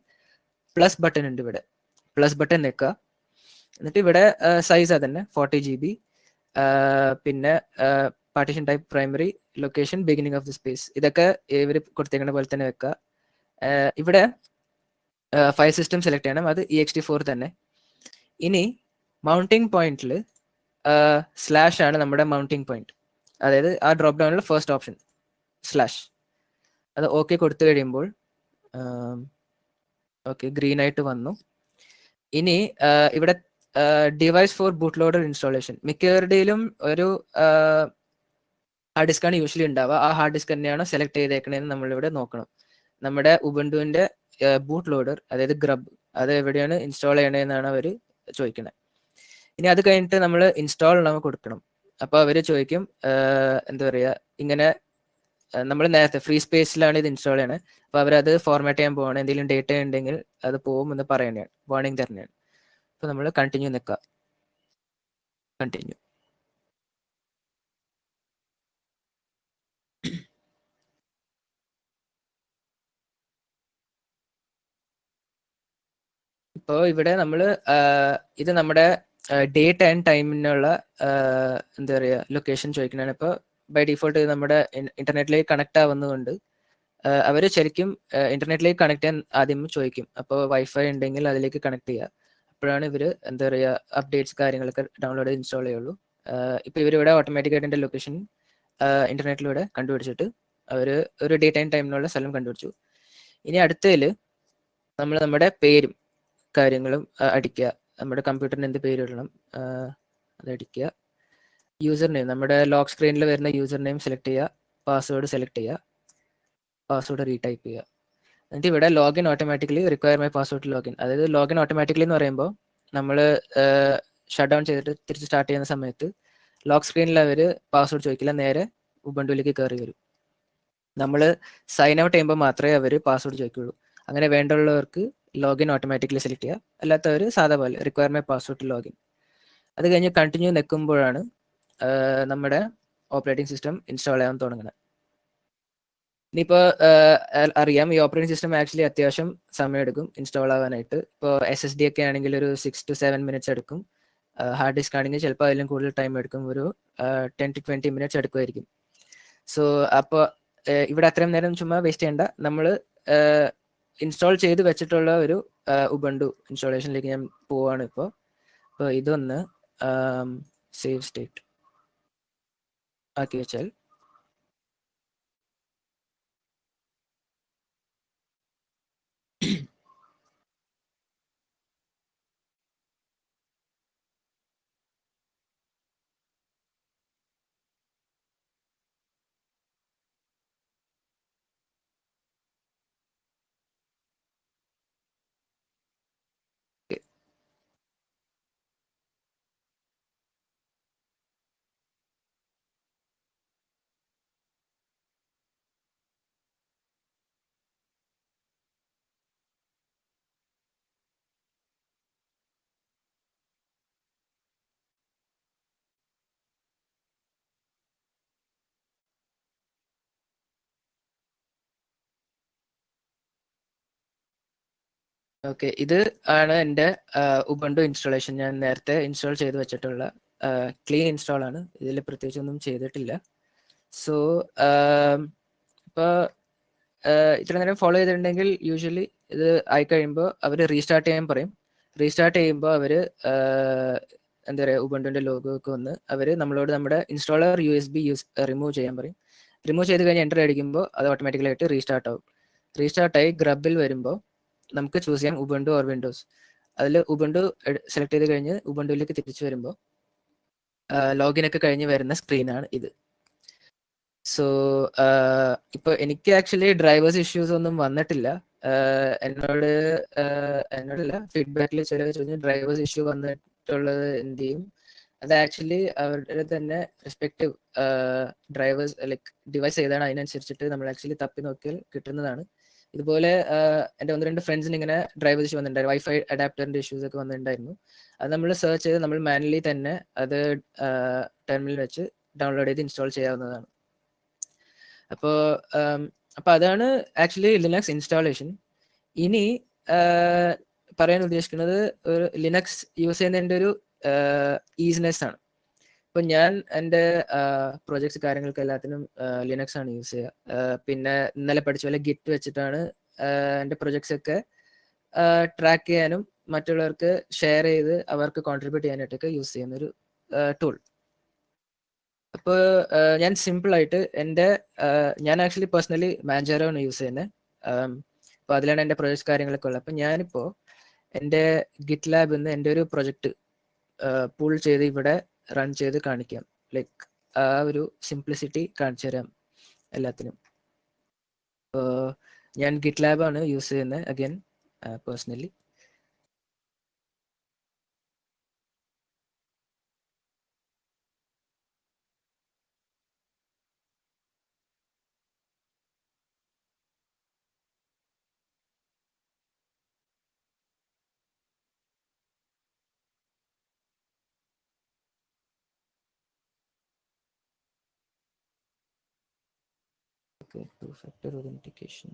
പ്ലസ് ബട്ടൺ ഉണ്ട്, ഇവിടെ പ്ലസ് ബട്ടൺ നിൽക്കുക. എന്നിട്ട് ഇവിടെ സൈസ് അതന്നെ 40 GB. പിന്നെ partition type primary, location, beginning of the space, ഇതൊക്കെ ഇവർ കൊടുത്തേക്കുന്ന പോലെ തന്നെ വെക്കുക. ഇവിടെ ഫയൽ സിസ്റ്റം സെലക്ട് ചെയ്യണം, അത് ext4 തന്നെ. ഇനി മൗണ്ടിങ് പോയിന്റിൽ സ്ലാഷ് ആണ് നമ്മുടെ മൗണ്ടിങ് പോയിന്റ്, അതായത് ആ ഡ്രോപ്പ് ഡൗണിൽ ഫസ്റ്റ് ഓപ്ഷൻ സ്ലാഷ്. അത് ഓക്കെ കൊടുത്തു കഴിയുമ്പോൾ ഓക്കെ ഗ്രീൻ ആയിട്ട് വന്നു. ഇനി ഇവിടെ device for boot loader installation, മിക്കവരുടെയിലും ഒരു ഹാർഡ് ഡിസ്ക് ആണ് യൂഷ്വലി ഉണ്ടാവുക. ആ ഹാർഡ് ഡിസ്ക് തന്നെയാണ് സെലക്ട് ചെയ്തേക്കണേന്ന് നമ്മളിവിടെ നോക്കണം. നമ്മുടെ ഉബുണ്ടുവിന്റെ ബൂട്ട് ലോഡർ, അതായത് ഗ്രബ്, അത് എവിടെയാണ് ഇൻസ്റ്റാൾ ചെയ്യണതെന്നാണ് അവർ ചോദിക്കുന്നത്. ഇനി അത് കഴിഞ്ഞിട്ട് നമ്മൾ ഇൻസ്റ്റാൾ നമ്മൾ കൊടുക്കണം. അപ്പോൾ അവർ ചോദിക്കും എന്താ പറയുക, ഇങ്ങനെ നമ്മൾ നേരത്തെ ഫ്രീ സ്പേസിലാണ് ഇത് ഇൻസ്റ്റാൾ ചെയ്യണത്, അപ്പോൾ അവരത് ഫോർമാറ്റ് ചെയ്യാൻ പോവാണ്, എന്തെങ്കിലും ഡേറ്റ ഉണ്ടെങ്കിൽ അത് പോകും എന്ന് പറയുന്നതാണ്, വാർണിംഗ് തരുന്നതാണ്. അപ്പോൾ നമ്മൾ കണ്ടിന്യൂ നിൽക്കുക, കണ്ടിന്യൂ. ഇപ്പോൾ ഇവിടെ നമ്മൾ ഇത് നമ്മുടെ ഡേറ്റ് ആൻഡ് ടൈമിനുള്ള എന്താ പറയുക ലൊക്കേഷൻ ചോദിക്കുന്നതാണ്. ഇപ്പോൾ ബൈ ഡിഫോൾട്ട് നമ്മുടെ ഇന്റർനെറ്റിലേക്ക് കണക്ട് ആവുന്നതുകൊണ്ട് അവർ ശരിക്കും ഇന്റർനെറ്റിലേക്ക് കണക്ട് ചെയ്യാൻ ആദ്യം ചോദിക്കും. അപ്പോൾ വൈഫൈ ഉണ്ടെങ്കിൽ അതിലേക്ക് കണക്ട് ചെയ്യുക. അപ്പോഴാണ് ഇവർ എന്താ പറയുക അപ്ഡേറ്റ്സ് കാര്യങ്ങളൊക്കെ ഡൗൺലോഡ് ചെയ്ത് ഇൻസ്റ്റാൾ ചെയ്യുള്ളൂ. ഇപ്പോൾ ഇവരിവിടെ ഓട്ടോമാറ്റിക്കായിട്ട് എൻ്റെ ലൊക്കേഷൻ ഇന്റർനെറ്റിലൂടെ കണ്ടുപിടിച്ചിട്ട് അവർ ഒരു ഡേറ്റ് ആൻഡ് ടൈമിനുള്ള സ്ഥലം കണ്ടുപിടിച്ചു. ഇനി അടുത്തതിൽ നമ്മൾ നമ്മുടെ പേരും കാര്യങ്ങളും അടിക്കുക. നമ്മുടെ കമ്പ്യൂട്ടറിന് എന്ത് പേര് ഇടണം അത് അടിക്കുക. യൂസർ നെയിം, നമ്മുടെ ലോക്ക് സ്ക്രീനിൽ വരുന്ന യൂസർ നെയിം സെലക്ട് ചെയ്യുക. പാസ്വേഡ് സെലക്ട് ചെയ്യുക. പാസ്വേഡ് റീടൈപ്പ് ചെയ്യുക. എന്നിട്ട് ഇവിടെ login automatically require my password login, അതായത് ലോഗിൻ ഓട്ടോമാറ്റിക്കലി എന്ന് പറയുമ്പോൾ നമ്മൾ ഷട്ട് ഡൗൺ ചെയ്തിട്ട് തിരിച്ച് സ്റ്റാർട്ട് ചെയ്യുന്ന സമയത്ത് ലോക്ക് സ്ക്രീനിൽ അവർ പാസ്വേഡ് ചോദിക്കില്ല, നേരെ ഉബുണ്ടുവിലേക്ക് കയറി വരും. നമ്മൾ സൈൻ ഔട്ട് ചെയ്യുമ്പോൾ മാത്രമേ അവർ പാസ്വേഡ് ചോദിക്കുള്ളൂ. അങ്ങനെ വേണ്ടുള്ളവർക്ക് ലോഗിൻ ഓട്ടോമാറ്റിക്കലി സെലക്ട് ചെയ്യുക, അല്ലാത്തവർ സാധാ പോലെ റിക്വയർ മൈ പാസ്വേഡ് ലോഗിൻ. അത് കഴിഞ്ഞ് കണ്ടിന്യൂ നിൽക്കുമ്പോഴാണ് നമ്മുടെ ഓപ്പറേറ്റിംഗ് സിസ്റ്റം ഇൻസ്റ്റാൾ ചെയ്യാൻ തുടങ്ങുന്നത്. ഇനിയിപ്പോൾ അറിയാം, ഈ ഓപ്പറേറ്റിംഗ് സിസ്റ്റം ആക്ച്വലി അത്യാവശ്യം സമയമെടുക്കും ഇൻസ്റ്റാൾ ആവാനായിട്ട്. ഇപ്പോൾ SSD ഒക്കെ ആണെങ്കിൽ ഒരു 6 to 7 minutes എടുക്കും. ഹാർഡ് ഡിസ്ക് ആണെങ്കിൽ ചിലപ്പോൾ അതിലും കൂടുതൽ ടൈം എടുക്കും, ഒരു 10 to 20 minutes എടുക്കുമായിരിക്കും. സോ അപ്പോൾ ഇവിടെ അത്രയും നേരം ചുമ്മാ വേസ്റ്റ് ചെയ്യേണ്ട, നമ്മൾ ഇൻസ്റ്റാൾ ചെയ്ത് വെച്ചിട്ടുള്ള ഒരു ഉബുണ്ടു ഇൻസ്റ്റാളേഷനിലേക്ക് ഞാൻ പോവാണ് ഇപ്പോൾ. അപ്പോൾ ഇതൊന്ന് സേവ് സ്റ്റേറ്റ് ആക്കി വെച്ചാൽ ഓക്കെ, ഇത് ആണ് എൻ്റെ ഉബുണ്ടു ഇൻസ്റ്റാളേഷൻ. ഞാൻ നേരത്തെ ഇൻസ്റ്റാൾ ചെയ്ത് വെച്ചിട്ടുള്ള ക്ലീൻ ഇൻസ്റ്റാൾ ആണ്, ഇതിൽ പ്രത്യേകിച്ചൊന്നും ചെയ്തിട്ടില്ല. സോ ഇപ്പോൾ ഇത്ര നേരം ഫോളോ ചെയ്തിട്ടുണ്ടെങ്കിൽ യൂഷ്വലി ഇത് ആയിക്കഴിയുമ്പോൾ അവർ റീസ്റ്റാർട്ട് ചെയ്യാൻ പറയും. റീസ്റ്റാർട്ട് ചെയ്യുമ്പോൾ അവർ എന്താ പറയുക ഉബുണ്ടുവിൻ്റെ ലോഗോ ഒക്കെ വന്ന് അവർ നമ്മളോട് നമ്മുടെ ഇൻസ്റ്റാളർ USB റിമൂവ് ചെയ്യാൻ പറയും. റിമൂവ് ചെയ്ത് കഴിഞ്ഞ് എൻ്റർ അടിക്കുമ്പോൾ അത് ഓട്ടോമാറ്റിക്കലായിട്ട് റീസ്റ്റാർട്ട് ആവും. റീസ്റ്റാർട്ടായി ഗ്രബിൽ വരുമ്പോൾ നമുക്ക് ചൂസ് ചെയ്യാം ഉബുണ്ടു ഓർ വിൻഡോസ്. അതിൽ ഉബുണ്ടു സെലക്ട് ചെയ്ത് കഴിഞ്ഞ് ഉബുണ്ടുവിലേക്ക് തിരിച്ചു വരുമ്പോൾ ലോഗിൻ ഒക്കെ കഴിഞ്ഞ് വരുന്ന സ്ക്രീനാണ് ഇത്. സോ ഇപ്പോൾ എനിക്ക് ആക്ച്വലി ഡ്രൈവേഴ്സ് ഇഷ്യൂസ് ഒന്നും വന്നിട്ടില്ല. എന്നോടല്ല ഫീഡ്ബാക്കിൽ ചില ചോദിച്ചു ഡ്രൈവേഴ്സ് ഇഷ്യൂ വന്നിട്ടുള്ളത് എന്ത് ചെയ്യും. അത് ആക്ച്വലി അവരുടെ തന്നെ റെസ്പെക്റ്റീവ് ഡ്രൈവേഴ്സ് ലൈക്ക് ഡിവൈസ് ഏതാണ് അതിനനുസരിച്ചിട്ട് നമ്മൾ ആക്ച്വലി തപ്പി നോക്കിയാൽ കിട്ടുന്നതാണ്. ഇതുപോലെ എൻ്റെ 1-2 ഫ്രണ്ട്സിന് ഇങ്ങനെ ഡ്രൈവേഴ്സ് ഇഷ്യൂ വന്നിട്ടുണ്ടായിരുന്നു, വൈഫൈ അഡാപ്റ്ററിൻ്റെ ഇഷ്യൂസ് ഒക്കെ വന്നിട്ടുണ്ടായിരുന്നു. അത് നമ്മൾ സെർച്ച് ചെയ്ത് നമ്മൾ മാനുവലി തന്നെ അത് ടെർമിനൽ വെച്ച് ഡൗൺലോഡ് ചെയ്ത് ഇൻസ്റ്റാൾ ചെയ്യാവുന്നതാണ്. അപ്പോൾ അതാണ് ആക്ച്വലി ലിനക്സ് ഇൻസ്റ്റാളേഷൻ. ഇനി പറയാൻ ഉദ്ദേശിക്കുന്നത് ഒരു ലിനക്സ് യൂസ് ചെയ്യുന്നതിൻ്റെ ഒരു ഈസിനെസ് ആണ്. ഇപ്പം ഞാൻ എൻ്റെ പ്രോജക്ട്സ് കാര്യങ്ങൾക്ക് എല്ലാത്തിനും ലിനക്സ് ആണ് യൂസ് ചെയ്യുക. പിന്നെ ഇന്നലെ പഠിച്ച പോലെ ഗിറ്റ് വെച്ചിട്ടാണ് എൻ്റെ പ്രൊജക്ട്സ് ഒക്കെ ട്രാക്ക് ചെയ്യാനും മറ്റുള്ളവർക്ക് ഷെയർ ചെയ്ത് അവർക്ക് കോൺട്രിബ്യൂട്ട് ചെയ്യാനായിട്ടൊക്കെ യൂസ് ചെയ്യുന്ന ഒരു ടൂൾ. അപ്പോൾ ഞാൻ സിമ്പിളായിട്ട് ഞാൻ ആക്ച്വലി പേഴ്സണലി മാഞ്ചാരോണ് യൂസ് ചെയ്യുന്നത്. അപ്പോൾ അതിലാണ് എൻ്റെ പ്രൊജക്ട്സ് കാര്യങ്ങളൊക്കെ ഉള്ളത്. അപ്പം ഞാനിപ്പോൾ എൻ്റെ ഗിറ്റ് ലാബിൽ നിന്ന് എൻ്റെ ഒരു പ്രൊജക്റ്റ് പുൾ ചെയ്ത് ഇവിടെ റൺ ചെയ്ത് കാണിക്കാം. ലൈക്ക് ആ ഒരു സിംപ്ലിസിറ്റി കാണിച്ചു തരാം എല്ലാത്തിനും. ഞാൻ ഗിറ്റ് ലാബാണ് യൂസ് ചെയ്യുന്നത് again personally. Okay, two-factor authentication.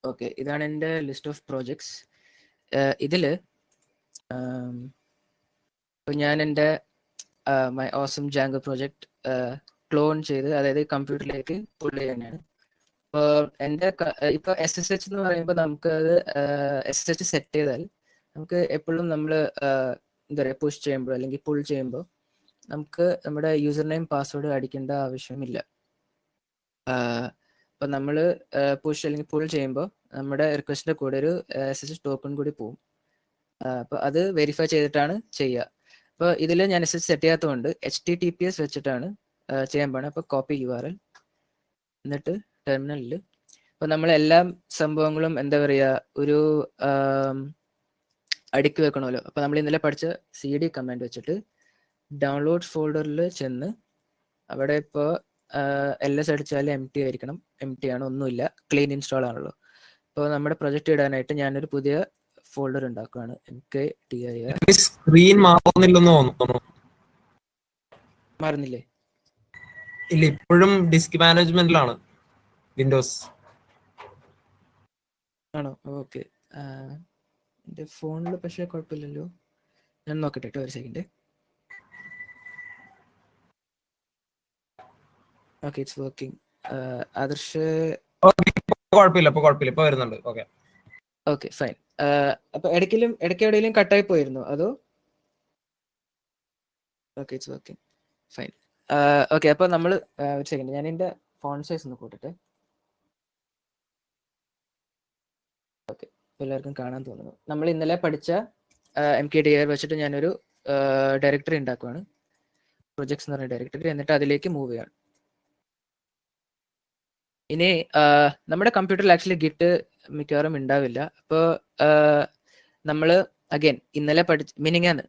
Okay, ഇതാണ് എൻ്റെ ലിസ്റ്റ് ഓഫ് പ്രോജക്ട്സ്. ഇതിൽ ഇപ്പോൾ ഞാൻ എൻ്റെ my awesome Django project clone ചെയ്ത്, അതായത് കമ്പ്യൂട്ടറിലേക്ക് പുൾ ചെയ്യാനാണ്. ഇപ്പോൾ എൻ്റെ ഇപ്പോൾ SSH എന്ന് പറയുമ്പോൾ നമുക്ക് അത് SSH സെറ്റ് ചെയ്താൽ നമുക്ക് എപ്പോഴും നമ്മൾ എന്താ പറയുക പുഷ് ചെയ്യുമ്പോൾ അല്ലെങ്കിൽ പുൾ ചെയ്യുമ്പോൾ നമുക്ക് നമ്മുടെ യൂസർ നെയിം പാസ്വേഡ് അടിക്കേണ്ട ആവശ്യമില്ല. അപ്പം നമ്മൾ പുഷ് അല്ലെങ്കിൽ പുൾ ചെയ്യുമ്പോൾ നമ്മുടെ റിക്വസ്റ്റിൻ്റെ കൂടെ ഒരു SSH ടോക്കൺ കൂടി പോകും. അപ്പോൾ അത് വെരിഫൈ ചെയ്തിട്ടാണ് ചെയ്യുക. അപ്പോൾ ഇതിൽ ഞാൻ SSH സെറ്റ് ചെയ്യാത്തതുകൊണ്ട് HTTPS വെച്ചിട്ടാണ് ചെയ്യാൻ പോകണം. അപ്പോൾ കോപ്പി URL, എന്നിട്ട് ടെർമിനലിൽ ഇപ്പോൾ നമ്മളെല്ലാം സംഭവങ്ങളും എന്താ പറയുക ഒരു അടുക്കി വെക്കണമല്ലോ. അപ്പോൾ നമ്മൾ ഇന്നലെ പഠിച്ച CD കമാൻഡ് വെച്ചിട്ട് ഡൗൺലോഡ് ഫോൾഡറിൽ ചെന്ന് അവിടെ ഇപ്പോൾ LS അടിച്ചാൽ empty ആയിരിക്കണം. empty ആണ്, ഒന്നുമില്ല, ക്ലീൻ ഇൻസ്റ്റാൾ ആണല്ലോ. അപ്പോൾ നമ്മുടെ പ്രൊജക്റ്റ് ഇടാനായിട്ട് ഞാനൊരു പുതിയ ഫോൾഡർ ഉണ്ടാക്കുകയാണ്. MKDIR. സ്ക്രീൻ മാറുന്നില്ലെന്ന് തോന്നുന്നു. മാറുന്നില്ലേ? ഇല്ല, ഇപ്പോഴും ഡിസ്ക് മാനേജ്മെന്റിലാണ് വിൻഡോസ്. ആണോ? ഓക്കെ, എൻ്റെ ഫോണിൽ പക്ഷേ കുഴപ്പമില്ലല്ലോ. ഞാൻ നോക്കട്ടെ കേട്ടോ, ഒരു second. Okay, it's working. Adarsh കുഴപ്പമില്ല, ഇപ്പൊ വരുന്നുണ്ട്. Okay okay, fine. അപ്പൊ എവിടെയെങ്കിലും കട്ടായി പോയിരുന്നോ അതോ? Okay, it's working, fine. Okay, അപ്പോൾ നമ്മൾ ഒരു സെക്കൻഡ്, ഞാൻ എൻ്റെ ഫോൺ സൈസ് ഒന്ന് കൂട്ടട്ടെ. ഓക്കെ, എല്ലാവർക്കും കാണാൻ തോന്നുന്നു. നമ്മൾ ഇന്നലെ പഠിച്ച MKDIR വെച്ചിട്ട് ഞാനൊരു ഡയറക്ടറി ഉണ്ടാക്കുവാണ്, പ്രൊജക്ട്സ് എന്ന് പറഞ്ഞ ഡയറക്ടറി. എന്നിട്ട് അതിലേക്ക് മൂവ് ചെയ്യാണ്. ഇനി നമ്മുടെ കമ്പ്യൂട്ടറിൽ ആക്ച്വലി ഗിറ്റ് മിക്കവാറും ഉണ്ടാവില്ല. അപ്പോൾ നമ്മൾ അഗൈൻ ഇന്നലെ മിനിങ്ങാന്ന്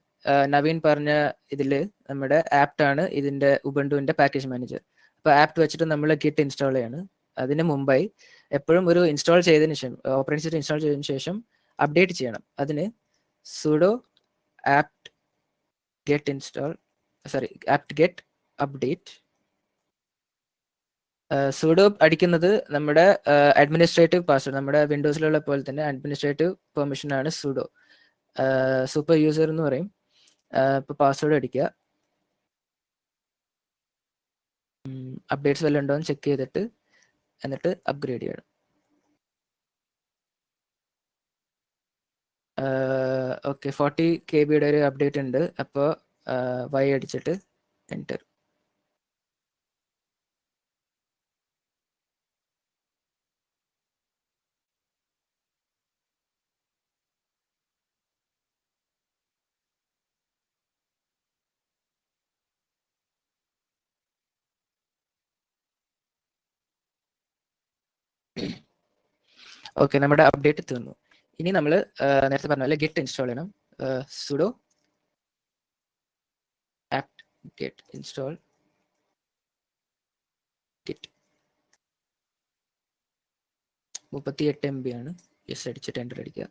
നവീൻ പറഞ്ഞ ഇതിൽ നമ്മുടെ ആപ്റ്റ് ആണ് ഇതിൻ്റെ ഉബുണ്ടുവിൻ്റെ പാക്കേജ് മാനേജർ. അപ്പോൾ ആപ്റ്റ് വെച്ചിട്ട് നമ്മൾ ഗിറ്റ് ഇൻസ്റ്റാൾ ചെയ്യാണ്. അതിന് മുമ്പായി എപ്പോഴും ഒരു ഇൻസ്റ്റാൾ ചെയ്തതിന് ശേഷം, ഓപ്പറേറ്റിംഗ് സിസ്റ്റം ഇൻസ്റ്റാൾ ചെയ്തതിന് ശേഷം അപ്ഡേറ്റ് ചെയ്യണം. അതിന് sudo apt get install apt get update. sudo അടിക്കുന്നത് നമ്മുടെ അഡ്മിനിസ്ട്രേറ്റീവ് പാസ്വേഡ്, നമ്മുടെ വിൻഡോസിലുള്ള പോലെ തന്നെ അഡ്മിനിസ്ട്രേറ്റീവ് പെർമിഷൻ ആണ് sudo. സൂപ്പർ യൂസർ എന്ന് പറയും. ഇപ്പോൾ പാസ്വേഡ് അടിക്കുക, അപ്ഡേറ്റ്സ് വല്ലതും ഉണ്ടോ എന്ന് ചെക്ക് ചെയ്തിട്ട് എന്നിട്ട് അപ്ഗ്രേഡ് ചെയ്യണം. ഓക്കെ, 40 KB ഒരു അപ്ഡേറ്റ് ഉണ്ട്. അപ്പോൾ Y അടിച്ചിട്ട് എൻ്റർ. ഓക്കെ, നമ്മുടെ അപ്ഡേറ്റ് തീർന്നു. ഇനി നമ്മൾ നേരത്തെ പറഞ്ഞ പോലെ ഗിറ്റ് ഇൻസ്റ്റാൾ ചെയ്യണം. sudo apt get install git. 38 MB ആണ്. യെസ് അടിച്ചിട്ട് എൻ്റർ അടിക്കുക.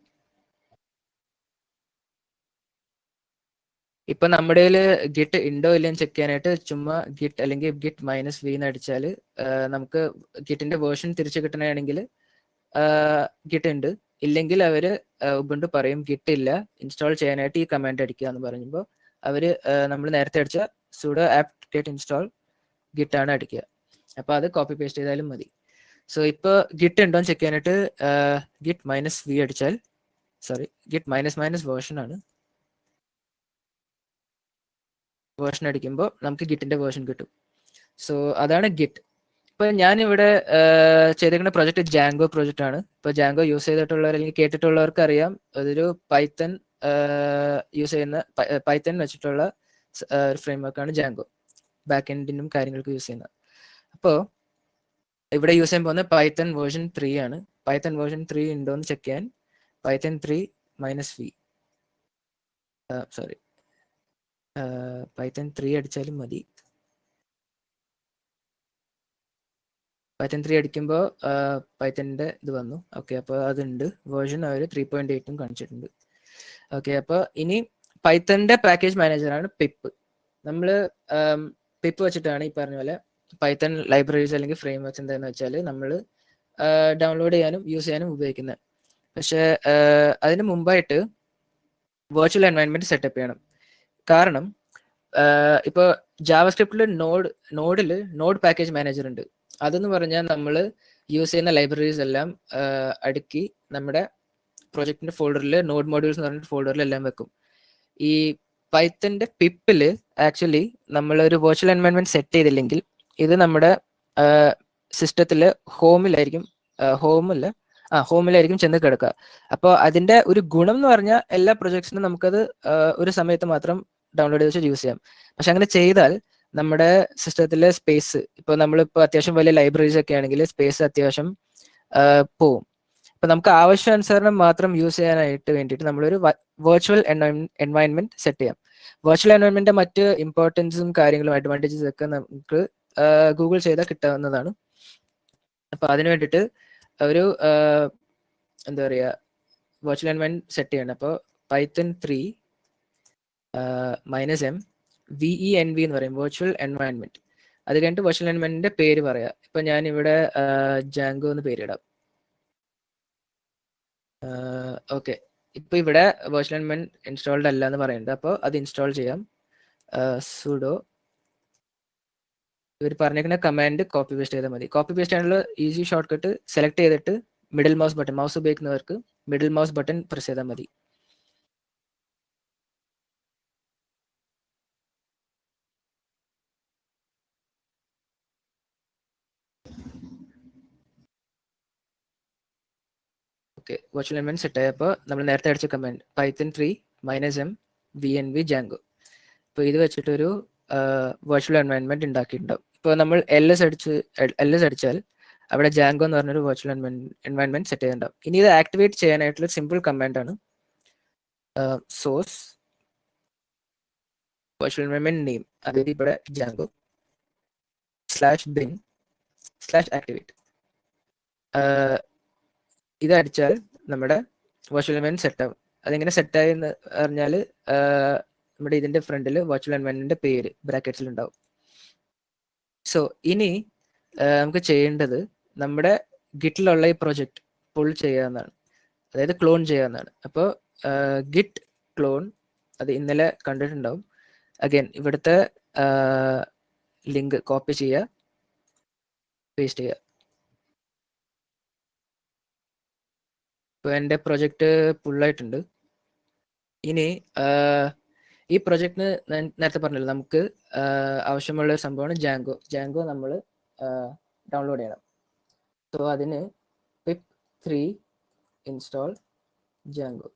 ഇപ്പൊ നമ്മുടെ ഗിറ്റ് ഉണ്ടോ ഇല്ലെന്ന് ചെക്ക് ചെയ്യാനായിട്ട് ചുമ്മാ ഗിറ്റ് അല്ലെങ്കിൽ git -v എന്ന് അടിച്ചാൽ നമുക്ക് ഗിറ്റിന്റെ വേർഷൻ തിരിച്ചു കിട്ടണമെങ്കിൽ ഗിറ്റ് ഉണ്ട്, ഇല്ലെങ്കിൽ അവര് ഉബുണ്ടു പറയും ഗിറ്റ് ഇല്ല, ഇൻസ്റ്റാൾ ചെയ്യാനായിട്ട് ഈ കമാൻഡ് അടിക്കുക എന്ന് പറയുമ്പോൾ അവര് നമ്മൾ നേരത്തെ അടിച്ച sudo apt get install git ആണ് അടിക്കുക. അപ്പോൾ അത് കോപ്പി പേസ്റ്റ് ചെയ്താലും മതി. സോ ഇപ്പോൾ ഗിറ്റ് ഉണ്ടോ എന്ന് ചെക്ക് ചെയ്യാനായിട്ട് git -v അടിച്ചാൽ, git -version ആണ്. വേർഷൻ അടിക്കുമ്പോൾ നമുക്ക് ഗിറ്റിന്റെ വേർഷൻ കിട്ടും. സോ അതാണ് ഗിറ്റ്. ഇപ്പൊ ഞാനിവിടെ ചെയ്തേക്കുന്ന പ്രോജക്റ്റ് ജാങ്കോ പ്രോജക്റ്റ് ആണ്. ഇപ്പൊ ജാങ്കോ യൂസ് ചെയ്തിട്ടുള്ളവർ അല്ലെങ്കിൽ കേട്ടിട്ടുള്ളവർക്ക് അറിയാം, അതൊരു പൈത്തൺ യൂസ് ചെയ്യുന്ന പൈത്തൺ വെച്ചിട്ടുള്ള ഒരു ഫ്രെയിംവർക്കാണ് ജാങ്കോ. ബാക്ക് എൻഡിനും കാര്യങ്ങൾക്ക് യൂസ് ചെയ്യുന്നത്. അപ്പോൾ ഇവിടെ യൂസ് ചെയ്യാൻ പോകുന്ന പൈത്തൺ വേർഷൻ 3 ആണ്. പൈത്തൺ വേർഷൻ 3 ഉണ്ടോ എന്ന് ചെക്ക് ചെയ്യാൻ പൈത്തൺ 3 -v പൈത്തൺ 3 അടിച്ചാലും മതി. പൈത്തൺ 3 അടിക്കുമ്പോൾ പൈത്തണിന്റെ ഇത് വന്നു. ഓക്കെ, അപ്പോൾ അതുണ്ട്. വേർഷൻ അവർ 3.8 കാണിച്ചിട്ടുണ്ട്. ഓക്കെ, അപ്പോൾ ഇനി പൈത്തണിന്റെ പാക്കേജ് മാനേജറാണ് പിപ്പ്. നമ്മൾ പിപ്പ് വെച്ചിട്ടാണ് ഈ പറഞ്ഞ പോലെ പൈത്തൺ ലൈബ്രറീസ് അല്ലെങ്കിൽ ഫ്രെയിം വർക്ക്സ് എന്താണെന്ന് വെച്ചാൽ നമ്മൾ ഡൗൺലോഡ് ചെയ്യാനും യൂസ് ചെയ്യാനും ഉപയോഗിക്കുന്നത്. പക്ഷേ അതിന് മുമ്പായിട്ട് വെർച്വൽ എൻവയൺമെന്റ് സെറ്റപ്പ് ചെയ്യണം. കാരണം ഇപ്പോൾ ജാവാസ്ക്രിപ്റ്റിൽ നോഡ് പാക്കേജ് മാനേജർ ഉണ്ട്. അതെന്ന് പറഞ്ഞാൽ നമ്മൾ യൂസ് ചെയ്യുന്ന ലൈബ്രറീസ് എല്ലാം അടുക്കി നമ്മുടെ പ്രൊജക്ടിന്റെ ഫോൾഡറിൽ നോഡ് മോഡ്യൂൾസ് എന്ന് പറഞ്ഞിട്ട് ഫോൾഡറിൽ എല്ലാം വെക്കും. ഈ പൈത്തന്റെ പിപ്പില് ആക്ച്വലി നമ്മൾ ഒരു വെർച്വൽ എൻവയൺമെന്റ് സെറ്റ് ചെയ്തില്ലെങ്കിൽ ഇത് നമ്മുടെ സിസ്റ്റത്തില് ഹോമിലായിരിക്കും ചെന്ന് കിടക്കുക. അപ്പോൾ അതിന്റെ ഒരു ഗുണം എന്ന് പറഞ്ഞാൽ എല്ലാ പ്രൊജക്ട്സിനും നമുക്കത് ഒരു സമയത്ത് മാത്രം ഡൗൺലോഡ് ചെയ്ത് വെച്ച് യൂസ് ചെയ്യാം. പക്ഷെ അങ്ങനെ ചെയ്താൽ നമ്മുടെ സിസ്റ്റത്തിലെ സ്പേസ്, ഇപ്പോൾ നമ്മളിപ്പോൾ അത്യാവശ്യം വലിയ ലൈബ്രറീസ് ഒക്കെ ആണെങ്കിൽ സ്പേസ് അത്യാവശ്യം പോവും. അപ്പൊ നമുക്ക് ആവശ്യാനുസരണം മാത്രം യൂസ് ചെയ്യാനായിട്ട് വേണ്ടിയിട്ട് നമ്മളൊരു വെർച്വൽ എൻവയൺമെന്റ് സെറ്റ് ചെയ്യാം. വെർച്വൽ എൻവയൺമെന്റിന്റെ മറ്റ് ഇമ്പോർട്ടൻസും കാര്യങ്ങളും അഡ്വാൻറ്റേജസ് ഒക്കെ നമുക്ക് ഗൂഗിൾ ചെയ്താൽ കിട്ടാവുന്നതാണ്. അപ്പൊ അതിന് വേണ്ടിയിട്ട് ഒരു എന്താ പറയുക, വെർച്വൽ എൻവയൺമെന്റ് സെറ്റ് ചെയ്യണം. അപ്പോൾ പൈത്തൺ 3 -m VENV എന്ന് പറയും, വെർച്വൽ എൻവയൺമെന്റ്. അത് കഴിഞ്ഞിട്ട് വെർച്വൽ എൻവയൺമെന്റിന്റെ പേര് പറയാം. ഇപ്പൊ ഞാൻ ഇവിടെ ജാങ്കോ എന്ന് പേരിടാം. ഓക്കെ, ഇപ്പൊ ഇവിടെ വെർച്വൽ എൻവയൺമെന്റ് ഇൻസ്റ്റാൾഡ് അല്ല എന്ന് പറയുന്നുണ്ട്. അപ്പോൾ അത് ഇൻസ്റ്റാൾ ചെയ്യാം. സുഡോ ഇവർ പറഞ്ഞിരിക്കുന്ന കമാൻഡ് കോപ്പി പേസ്റ്റ് ചെയ്താൽ മതി. കോപ്പി പേസ്റ്റ് ചെയ്യാനുള്ള ഈസി ഷോർട്ട് കട്ട് സെലക്ട് ചെയ്തിട്ട് മിഡിൽ മൗസ് ബട്ടൺ, മൗസ് ഉപയോഗിക്കുന്നവർക്ക് മിഡിൽ മൗസ് ബട്ടൺ പ്രസ് ചെയ്താൽ മതി. ഓക്കെ, വെർച്വൽ എൻവയൺമെന്റ് സെറ്റ് ആയപ്പോൾ നമ്മൾ നേരത്തെ അടിച്ച command Python 3 -m VNV Django. ഇപ്പോൾ ഇത് വെച്ചിട്ടൊരു വെർച്വൽ എൻവയൺമെന്റ് ഉണ്ടാക്കിയിട്ടുണ്ടാവും. ഇപ്പോൾ നമ്മൾ LS അടിച്ചാൽ അവിടെ ജാങ്കോ എന്ന് പറഞ്ഞൊരു വെർച്വൽ എൻവയൺമെന്റ് സെറ്റ് ചെയ്തിട്ടുണ്ടാവും. ഇനി ഇത് ആക്ടിവേറ്റ് ചെയ്യാനായിട്ടുള്ള സിമ്പിൾ കമാൻഡ് ആണ് സോഴ്സ് വെർച്വൽ എൻവയൺമെന്റ് നെയിം, അതായത് ഇവിടെ ജാങ്കോ /bin/activate. ഇത് അടിച്ചാൽ നമ്മുടെ വെർച്വൽ എൻവയൺമെന്റ് സെറ്റ് ആവും. അതെങ്ങനെ സെറ്റായി എന്ന് പറഞ്ഞാൽ നമ്മുടെ ഇതിന്റെ ഫ്രണ്ടിൽ വെർച്വൽ എൻവയൺമെന്റിന്റെ പേര് ബ്രാക്കറ്റ്സിൽ ഉണ്ടാവും. സോ ഇനി നമുക്ക് ചെയ്യേണ്ടത് നമ്മുടെ ഗിറ്റിലുള്ള ഈ പ്രൊജക്റ്റ് പുൾ ചെയ്യാവുന്നതാണ്, അതായത് ക്ലോൺ ചെയ്യാവുന്നതാണ്. അപ്പോൾ ഗിറ്റ് ക്ലോൺ അത് ഇന്നലെ കണ്ടിട്ടുണ്ടാവും. അഗൈൻ ഇവിടുത്തെ ലിങ്ക് കോപ്പി ചെയ്യുക, പേസ്റ്റ് ചെയ്യുക. ഇപ്പോൾ എൻ്റെ പ്രൊജക്റ്റ് പുള്ളായിട്ടുണ്ട്. ഇനി ഈ പ്രൊജക്റ്റിന് ഞാൻ നേരത്തെ പറഞ്ഞല്ലോ, നമുക്ക് ആവശ്യമുള്ള ഒരു സംഭവമാണ് ജാങ്കോ നമ്മൾ ഡൗൺലോഡ് ചെയ്യണം. സോ അതിന് pip 3 install ജാങ്കോ.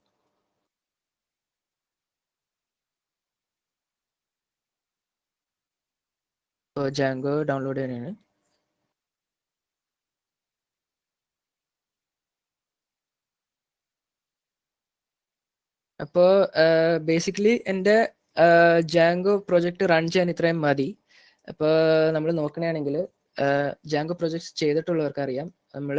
അപ്പോൾ ജാങ്കോ ഡൗൺലോഡ് ചെയ്യാനാണ്. അപ്പോൾ ബേസിക്കലി എൻ്റെ ജാങ്കോ പ്രൊജക്റ്റ് റൺ ചെയ്യാൻ ഇത്രയും മതി. അപ്പോൾ നമ്മൾ നോക്കണമെങ്കിൽ ജാങ്കോ പ്രൊജക്ട്സ് ചെയ്തിട്ടുള്ളവർക്ക് അറിയാം, നമ്മൾ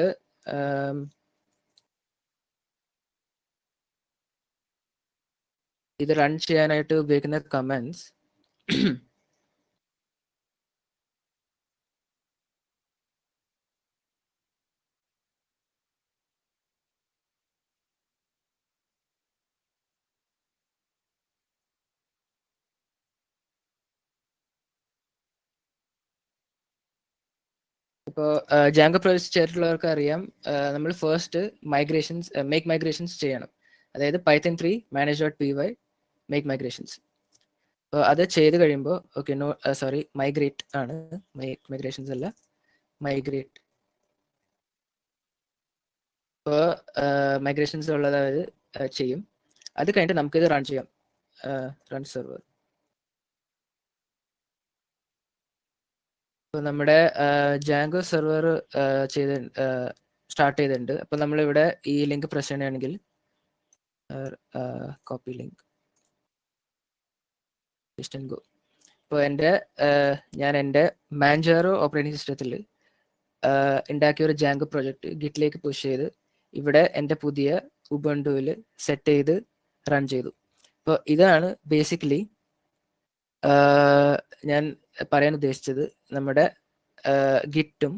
ഇത് റൺ ചെയ്യാനായിട്ട് ഉപയോഗിക്കുന്ന കമാൻഡ്സ് ഇപ്പോൾ ജാങ്കോ പ്രോജക്ട്സ് ചെയ്തിട്ടുള്ളവർക്ക് അറിയാം, നമ്മൾ ഫസ്റ്റ് മേക്ക് മൈഗ്രേഷൻസ് ചെയ്യണം. അതായത് പൈത്തൺ 3 manage.py മേക്ക് മൈഗ്രേഷൻസ്. അപ്പോൾ അത് ചെയ്ത് കഴിയുമ്പോൾ മൈഗ്രേറ്റ് ആണ്, മൈഗ്രേഷൻസ് അല്ല, മൈഗ്രേറ്റ്. ഇപ്പോൾ മൈഗ്രേഷൻസ് ഉള്ളത് ചെയ്യും. അത് കഴിഞ്ഞിട്ട് നമുക്കിത് റൺ ചെയ്യാം, റൺ സെർവർ. ഇപ്പോൾ നമ്മുടെ ജാങ്കോ സെർവർ സ്റ്റാർട്ട് ചെയ്തിട്ടുണ്ട്. അപ്പോൾ നമ്മളിവിടെ ഈ ലിങ്ക് പ്രസ് ചെയ്യുകയാണെങ്കിൽ കോപ്പി ലിങ്ക് ഗോ. ഇപ്പോൾ ഞാൻ എൻ്റെ മാൻജാറോ ഓപ്പറേറ്റിംഗ് സിസ്റ്റത്തിൽ ഉണ്ടാക്കിയ ഒരു ജാങ്കോ പ്രൊജക്റ്റ് ഗിറ്റിലേക്ക് പുഷ് ചെയ്ത് ഇവിടെ എൻ്റെ പുതിയ ഉബുണ്ടുവിൽ സെറ്റ് ചെയ്ത് റൺ ചെയ്തു. അപ്പോൾ ഇതാണ് ബേസിക്കലി ഞാൻ പറയാൻ ഉദ്ദേശിച്ചത്. നമ്മുടെ ഗിറ്റും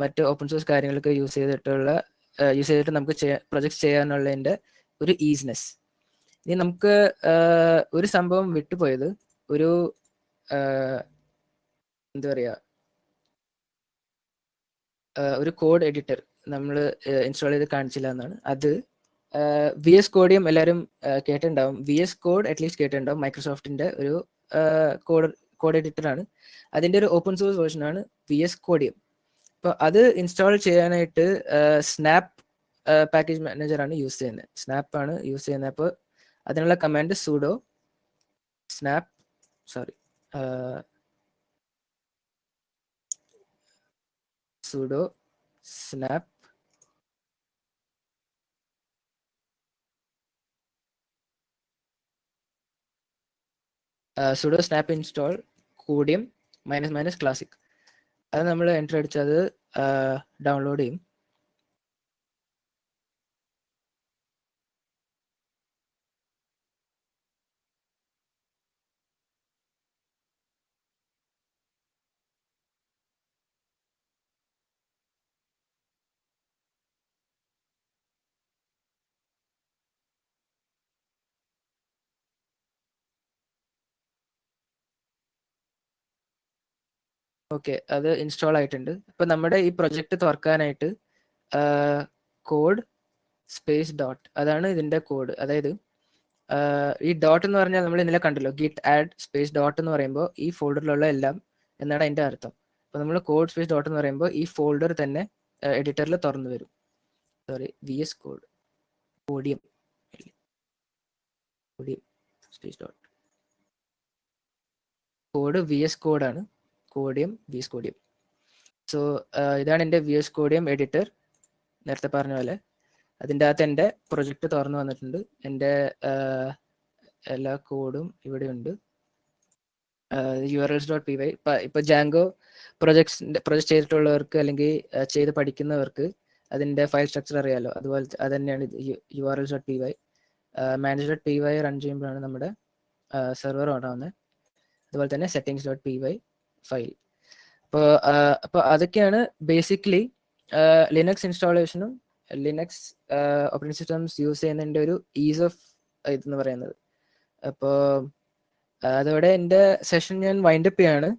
മറ്റ് ഓപ്പൺ സോഴ്സ് കാര്യങ്ങളൊക്കെ യൂസ് ചെയ്തിട്ട് നമുക്ക് പ്രൊജക്ട്സ് ചെയ്യാനുള്ളതിൻ്റെ ഒരു ഈസിനെസ്. ഇനി നമുക്ക് ഒരു സംഭവം വിട്ടുപോയത്, ഒരു എന്താ പറയുക, ഒരു കോഡ് എഡിറ്റർ നമ്മൾ ഇൻസ്റ്റാൾ ചെയ്ത് കാണിച്ചില്ല എന്നാണ്. അത് VS കോഡിയം എല്ലാവരും കേട്ടിട്ടുണ്ടാവും. VS കോഡ് അറ്റ്ലീസ്റ്റ് കേട്ടിട്ടുണ്ടാവും. മൈക്രോസോഫ്റ്റിന്റെ ഒരു കോഡ് എഡിറ്റർ ആണ്. അതിന്റെ ഒരു ഓപ്പൺ സോഴ്സ് വേർഷൻ ആണ് VS കോഡിയം. അപ്പോൾ അത് ഇൻസ്റ്റാൾ ചെയ്യാനായിട്ട് സ്നാപ്പ് പാക്കേജ് മാനേജർ ആണ് യൂസ് ചെയ്യുന്നത്. സ്നാപ്പ് ആണ് യൂസ് ചെയ്യുന്നത്. അപ്പോൾ അതിനുള്ള command sudo snap sudo snap install കോഡിയം -- classic. അത് നമ്മൾ എൻ്റർ അടിച്ചത് ഡൗൺലോഡ് ചെയ്യും. ഓക്കെ, അത് ഇൻസ്റ്റാൾ ആയിട്ടുണ്ട്. ഇപ്പം നമ്മുടെ ഈ പ്രൊജക്റ്റ് തുറക്കാനായിട്ട് കോഡ് സ്പേസ് ഡോട്ട്, അതാണ് ഇതിൻ്റെ കോഡ്. അതായത് ഈ ഡോട്ട് എന്ന് പറഞ്ഞാൽ നമ്മൾ ഇന്നലെ കണ്ടല്ലോ, ഗിറ്റ് ആഡ് സ്പേസ് ഡോട്ട് എന്ന് പറയുമ്പോൾ ഈ ഫോൾഡറിലുള്ള എല്ലാം എന്നാണ് അതിൻ്റെ അർത്ഥം. അപ്പോൾ നമ്മൾ കോഡ് സ്പേസ് ഡോട്ട് എന്ന് പറയുമ്പോൾ ഈ ഫോൾഡർ തന്നെ എഡിറ്ററിൽ തുറന്നു വരും. VS Codium space dot. Code VS കോഡാണ്, കോഡിയം VS കോഡിയം. സോ ഇതാണ് എൻ്റെ VS കോഡിയം എഡിറ്റർ. നേരത്തെ പറഞ്ഞ പോലെ അതിൻ്റെ അകത്ത് എൻ്റെ പ്രൊജക്റ്റ് തുറന്നു വന്നിട്ടുണ്ട്. എൻ്റെ എല്ലാ കോഡും ഇവിടെയുണ്ട്. urls.py. ഇപ്പോൾ ജാങ്കോ പ്രൊജക്ട് ചെയ്തിട്ടുള്ളവർക്ക് അല്ലെങ്കിൽ ചെയ്ത് പഠിക്കുന്നവർക്ക് അതിൻ്റെ ഫയൽ സ്ട്രക്ചർ അറിയാലോ. അതുപോലെ അത് തന്നെയാണ് urls.py. manage.py റൺ ചെയ്യുമ്പോഴാണ് നമ്മുടെ സെർവർ ഓൺ ആവുന്നത്. അതുപോലെ തന്നെ settings.py ഫയൽ. അപ്പോൾ അതൊക്കെയാണ് ബേസിക്കലി ലിനക്സ് ഇൻസ്റ്റാളേഷനും ലിനക്സ് ഓപ്പറേറ്റിംഗ് സിസ്റ്റംസ് യൂസ് ചെയ്യുന്നതിൻ്റെ ഒരു ഈസ് ഓഫ് ഇതെന്ന് പറയുന്നത്. അപ്പോൾ അതോടെ എൻ്റെ സെഷൻ ഞാൻ വൈൻഡപ്പ് ചെയ്യാണ്.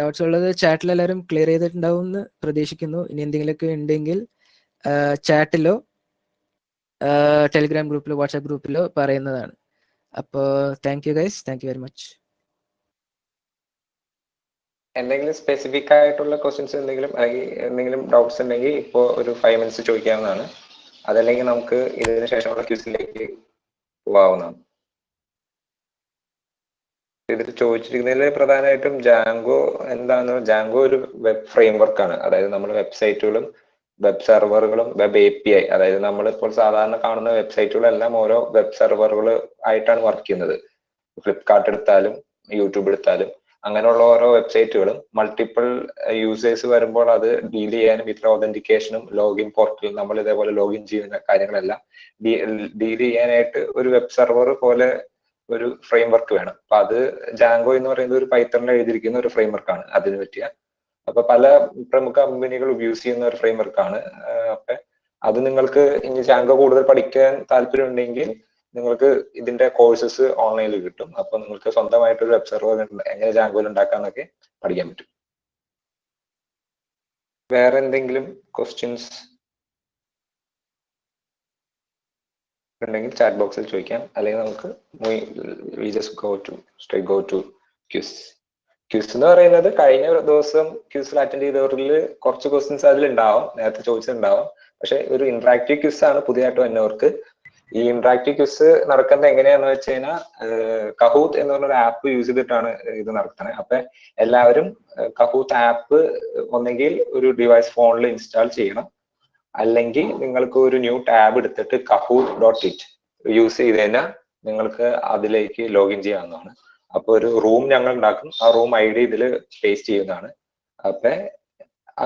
ഡൗട്ട്സ് ഉള്ളത് ചാറ്റിൽ എല്ലാവരും ക്ലിയർ ചെയ്തിട്ടുണ്ടാവും എന്ന് പ്രതീക്ഷിക്കുന്നു. ഇനി എന്തെങ്കിലുമൊക്കെ ഉണ്ടെങ്കിൽ ചാറ്റിലോ ടെലിഗ്രാം ഗ്രൂപ്പിലോ വാട്സാപ്പ് ഗ്രൂപ്പിലോ പറയുന്നതാണ്. അപ്പോൾ thank you guys, thank you very much. എന്തെങ്കിലും സ്പെസിഫിക് ആയിട്ടുള്ള ക്വസ്റ്റ്യൻസ് എന്തെങ്കിലും ഡൗട്ട്സ് ഉണ്ടെങ്കിൽ ഇപ്പോൾ ഒരു 5 minutes ചോദിക്കാവുന്നതാണ്. അതല്ലെങ്കിൽ നമുക്ക് ഇതിന് ശേഷമുള്ള ക്യൂസിലേക്ക് പോകാവുന്നതാണ്. ഇതിൽ ചോദിച്ചിരിക്കുന്നതിൽ പ്രധാനമായിട്ടും ജാങ്കോ ജാങ്കോ ഒരു വെബ് ഫ്രെയിംവർക്ക് ആണ്. അതായത് നമ്മൾ വെബ്സൈറ്റുകളും വെബ് സെർവറുകളും വെബ് API, അതായത് നമ്മളിപ്പോൾ സാധാരണ കാണുന്ന വെബ്സൈറ്റുകളെല്ലാം ഓരോ വെബ് സെർവറുകൾ ആയിട്ടാണ് വർക്ക് ചെയ്യുന്നത്. ഫ്ലിപ്കാർട്ട് എടുത്താലും യൂട്യൂബ് എടുത്താലും അങ്ങനെയുള്ള ഓരോ വെബ്സൈറ്റുകളും മൾട്ടിപ്പിൾ യൂസേഴ്സ് വരുമ്പോൾ അത് ഡീൽ ചെയ്യാനും ഇത്ര ഒതന്റിക്കേഷനും ലോഗിൻ പോർട്ടലും നമ്മൾ ഇതേപോലെ ലോഗിൻ ചെയ്യുന്ന കാര്യങ്ങളെല്ലാം ഡീൽ ചെയ്യാനായിട്ട് ഒരു വെബ് സെർവർ പോലെ ഒരു ഫ്രെയിംവർക്ക് വേണം. അപ്പൊ അത് ജാങ്കോ എന്ന് പറയുന്നത് ഒരു പൈത്തണിൽ എഴുതിയിരിക്കുന്ന ഒരു ഫ്രെയിംവർക്കാണ് അതിന് പറ്റിയ. അപ്പൊ പല പ്രമുഖ കമ്പനികൾ യൂസ് ചെയ്യുന്ന ഒരു ഫ്രെയിംവർക്കാണ്. അപ്പൊ അത് നിങ്ങൾക്ക് ഇനി ജാങ്കോ കൂടുതൽ പഠിക്കാൻ താല്പര്യം ഉണ്ടെങ്കിൽ നിങ്ങൾക്ക് ഇതിന്റെ കോഴ്സസ് ഓൺലൈനിൽ കിട്ടും. അപ്പൊ നിങ്ങൾക്ക് സ്വന്തമായിട്ട് ഒരു വെബ് സെർവർ എങ്ങനെ ജാങ്കോയിൽ ഉണ്ടാക്കാന്നൊക്കെ പഠിക്കാൻ പറ്റും. വേറെ എന്തെങ്കിലും ക്വസ്റ്റ്യൻസ് ഉണ്ടെങ്കിൽ ചാറ്റ് ബോക്സിൽ ചോദിക്കാം, അല്ലെങ്കിൽ നമുക്ക് straight go to quiz. Quiz എന്ന് പറയുന്നത് കഴിഞ്ഞ ദിവസം ക്വിസിൽ അറ്റൻഡ് ചെയ്തവരിൽ കുറച്ച് ക്വസ്റ്റ്യൻസ് അതിലുണ്ടാവും, നേരത്തെ ചോദിച്ചിട്ടുണ്ടാവും. പക്ഷെ ഒരു ഇന്ററാക്റ്റീവ് ക്വിസ് ആണ് പുതിയതായിട്ട് വന്നവർക്ക്. ഈ ഇന്ററാക്റ്റീവ് ക്വിസ് നടക്കുന്നത് എങ്ങനെയാന്ന് വെച്ച് കഴിഞ്ഞാൽ കഹൂത്ത് എന്ന് പറഞ്ഞൊരു ആപ്പ് യൂസ് ചെയ്തിട്ടാണ് ഇത് നടത്തുന്നത്. അപ്പൊ എല്ലാവരും കഹൂത്ത് ആപ്പ് ഒന്നെങ്കിൽ ഒരു ഡിവൈസ് ഫോണിൽ ഇൻസ്റ്റാൾ ചെയ്യണം, അല്ലെങ്കിൽ നിങ്ങൾക്ക് ഒരു ന്യൂ ടാബ് എടുത്തിട്ട് kahoot.it യൂസ് ചെയ്ത് കഴിഞ്ഞാൽ നിങ്ങൾക്ക് അതിലേക്ക് ലോഗിൻ ചെയ്യാവുന്നതാണ്. അപ്പൊ ഒരു റൂം ഞങ്ങൾ ഉണ്ടാക്കും, ആ റൂം ID ഇതിൽ പേസ്റ്റ് ചെയ്യുന്നതാണ്. അപ്പൊ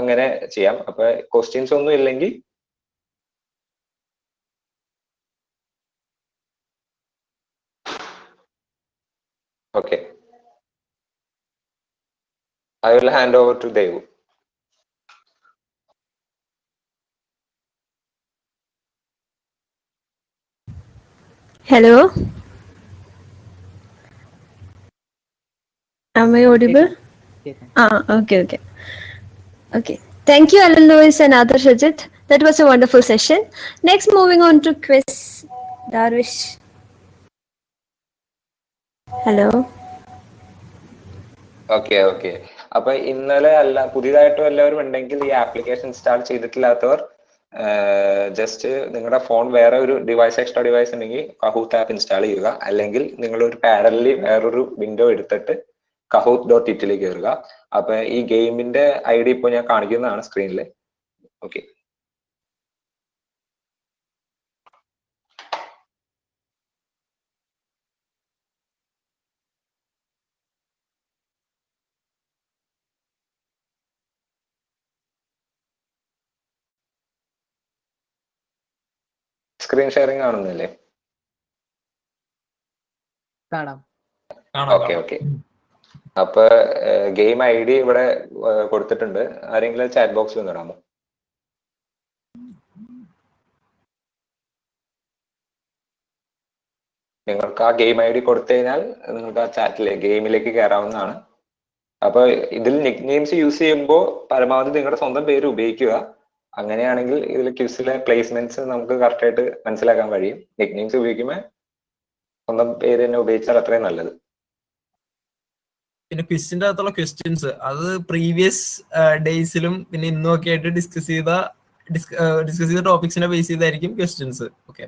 അങ്ങനെ ചെയ്യാം. അപ്പൊ ക്വസ്റ്റ്യൻസ് ഒന്നും ഇല്ലെങ്കിൽ okay, I will hand over to Devu. Hello. Am I audible? Okay. Thank you, Alan Lewis and Adarsh Ajit. That was a wonderful session. Next, moving on to quiz. Darvish. Hello. Okay. അപ്പൊ ഇന്നലെ പുതിയതായിട്ടും എല്ലാവരും ഉണ്ടെങ്കിൽ ഈ application install ചെയ്തിട്ടില്ലാത്തവർ just നിങ്ങളുടെ phone വേറെ ഒരു device, extra device ഉണ്ടെങ്കിൽ Kahoot app install ചെയ്യുക, അല്ലെങ്കിൽ നിങ്ങൾ ഒരു പാരലി വേറൊരു വിൻഡോ എടുത്തിട്ട് kahoot.it കയറുക. അപ്പൊ ഈ ഗെയിമിന്റെ ID ഇപ്പോൾ ഞാൻ കാണിക്കുന്നതാണ് സ്ക്രീനിൽ. ഓക്കെ, സ്ക്രീൻ ഷെയറിംഗ് കാണുന്നില്ലേ? കാണാം. ഓക്കെ. അപ്പൊ ഗെയിം ID ഇവിടെ കൊടുത്തിട്ടുണ്ട്. ആരെങ്കിലും ചാറ്റ് ബോക്സിൽ ഒന്ന് ഇടാമോ? നിങ്ങൾക്ക് ആ ഗെയിം ID കൊടുത്തു കഴിഞ്ഞാൽ നിങ്ങൾക്ക് ആ ഗെയിമിലേക്ക് കയറാവുന്നതാണ്. അപ്പൊ ഇതിൽ നിക് നെയിംസ് യൂസ് ചെയ്യുമ്പോൾ പരമാവധി നിങ്ങളുടെ സ്വന്തം പേര് ഉപയോഗിക്കുക. അങ്ങനെയാണെങ്കിൽ ഇതിൽ ക്വിസിലെ പ്ലേസ്മെന്റ്സ് നമുക്ക് കറക്റ്റ് ആയിട്ട് മനസ്സിലാക്കാൻ കഴിയും. നിക് നെയിംസ് ഉപയോഗിക്കുമ്പോൾ സ്വന്തം പേര് തന്നെ ഉപയോഗിച്ചാൽ അത്രയും നല്ലത്. പിന്നെ ക്വിസിന്റെ അകത്തുള്ള ക്വസ്റ്റ്യൻസ് അത് പ്രീവിയസ് ഡേയ്സിലും പിന്നെ ഇന്നും ഒക്കെ ആയിട്ട് ഡിസ്കസ് ചെയ്ത ടോപ്പിക്സിനെ ബേസ് ചെയ്തായിരിക്കും ക്വസ്റ്റ്യൻസ്. ഓക്കെ.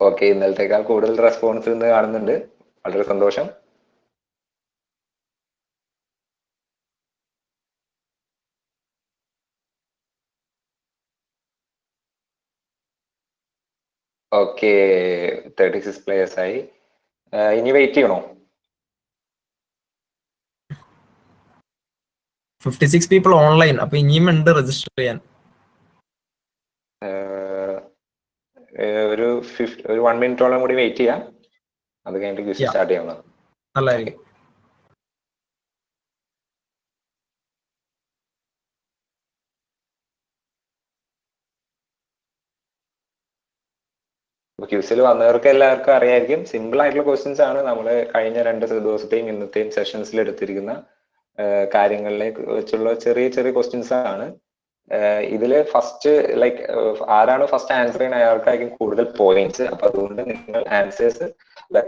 ഓക്കെ, ഇന്നലത്തേക്കാൾ കൂടുതൽ റെസ്പോൺസ് ഇന്ന് കാണുന്നുണ്ട്. വളരെ സന്തോഷം. ഓക്കെ, 36 പ്ലേയേഴ്സ് ആയി. ഇനി വെയിറ്റ് ചെയ്യണോ? 56 പീപ്പിൾ ഓൺലൈൻ. അപ്പൊ ഇനിയും ഉണ്ട് രജിസ്റ്റർ ചെയ്യാൻ. ഒരു 1 മിനിറ്റോളം കൂടി വെയിറ്റ് ചെയ്യാം. അത് കഴിഞ്ഞിട്ട് ക്വിസ് സ്റ്റാർട്ട് ചെയ്യണം. നല്ലതായിരിക്കും. ക്യൂസിൽ വന്നവർക്ക് എല്ലാവർക്കും അറിയായിരിക്കും, സിമ്പിൾ ആയിട്ടുള്ള ക്വസ്റ്റ്യൻസ് ആണ് നമ്മൾ കഴിഞ്ഞ 2 ദിവസത്തെയും ഇന്നത്തെയും സെഷൻസിൽ എടുത്തിരിക്കുന്ന കാര്യങ്ങളിലേക്ക് വെച്ചുള്ള ചെറിയ ക്വസ്റ്റ്യൻസ് ആണ്. ഇതില് ഫസ്റ്റ് ആരാണ് ഫസ്റ്റ് ആൻസർ ചെയ്യുന്ന അയാൾക്കായിരിക്കും കൂടുതൽ പോയിന്റ്സ്. അപ്പൊ അതുകൊണ്ട് നിങ്ങൾ ആൻസേഴ്സ്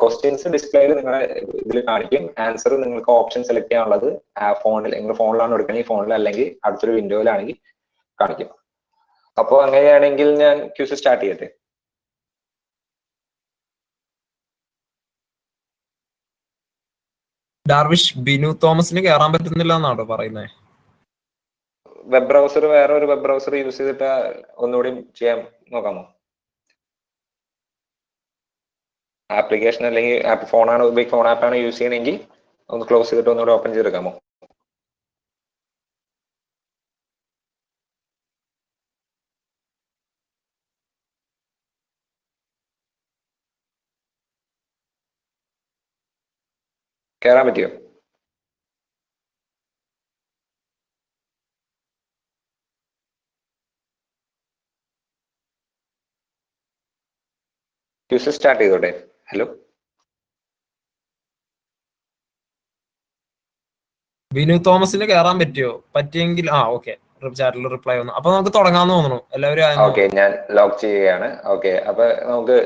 ക്വസ്റ്റ്യൻസ് ഡിസ്പ്ലേയിൽ നിങ്ങളെ ഇതിൽ കാണിക്കും. ആൻസർ നിങ്ങൾക്ക് ഓപ്ഷൻ സെലക്ട് ചെയ്യാനുള്ളത് ഫോണിൽ, നിങ്ങൾ ഫോണിലാണ് എടുക്കുന്നത്, ഫോണിൽ അല്ലെങ്കിൽ അടുത്തൊരു വിൻഡോയിലാണെങ്കിൽ കാണിക്കും. അപ്പോൾ അങ്ങനെയാണെങ്കിൽ ഞാൻ ക്യൂസ് സ്റ്റാർട്ട് ചെയ്യട്ടെ. ഡാർവിഷ്, ബിനു തോമസിന് കയറാൻ പറ്റുന്നില്ല എന്നാണോ പറയുന്നത്? വെബ് ബ്രൗസർ, വേറെ ഒരു വെബ് ബ്രൗസർ യൂസ് ചെയ്തിട്ട് ഒന്നുകൂടി ചെയ്യാൻ നോക്കാമോ? ആപ്ലിക്കേഷൻ അല്ലെങ്കിൽ ഫോൺ ആപ്പാണ് യൂസ് ചെയ്യണമെങ്കിൽ ഒന്ന് ക്ലോസ് ചെയ്തിട്ട് ഒന്നുകൂടി ഓപ്പൺ ചെയ്തെടുക്കാമോ? കയറാൻ പറ്റിയോ? ക്യൂസ് സ്റ്റാർട്ട് ചെയ്തോട്ടെ? ഹലോ ബിനു തോമസിന് കയറാൻ പറ്റിയോ? പറ്റിയെങ്കിൽ ഓക്കെ, ചാറ്റിൽ റിപ്ലൈ വന്നു. അപ്പൊ നമുക്ക് തുടങ്ങാന്ന് തോന്നുന്നു. എല്ലാവരും ഓക്കെ, ഞാൻ ലോക്ക് ചെയ്യുകയാണ്. ഓക്കെ, അപ്പൊ നമുക്ക്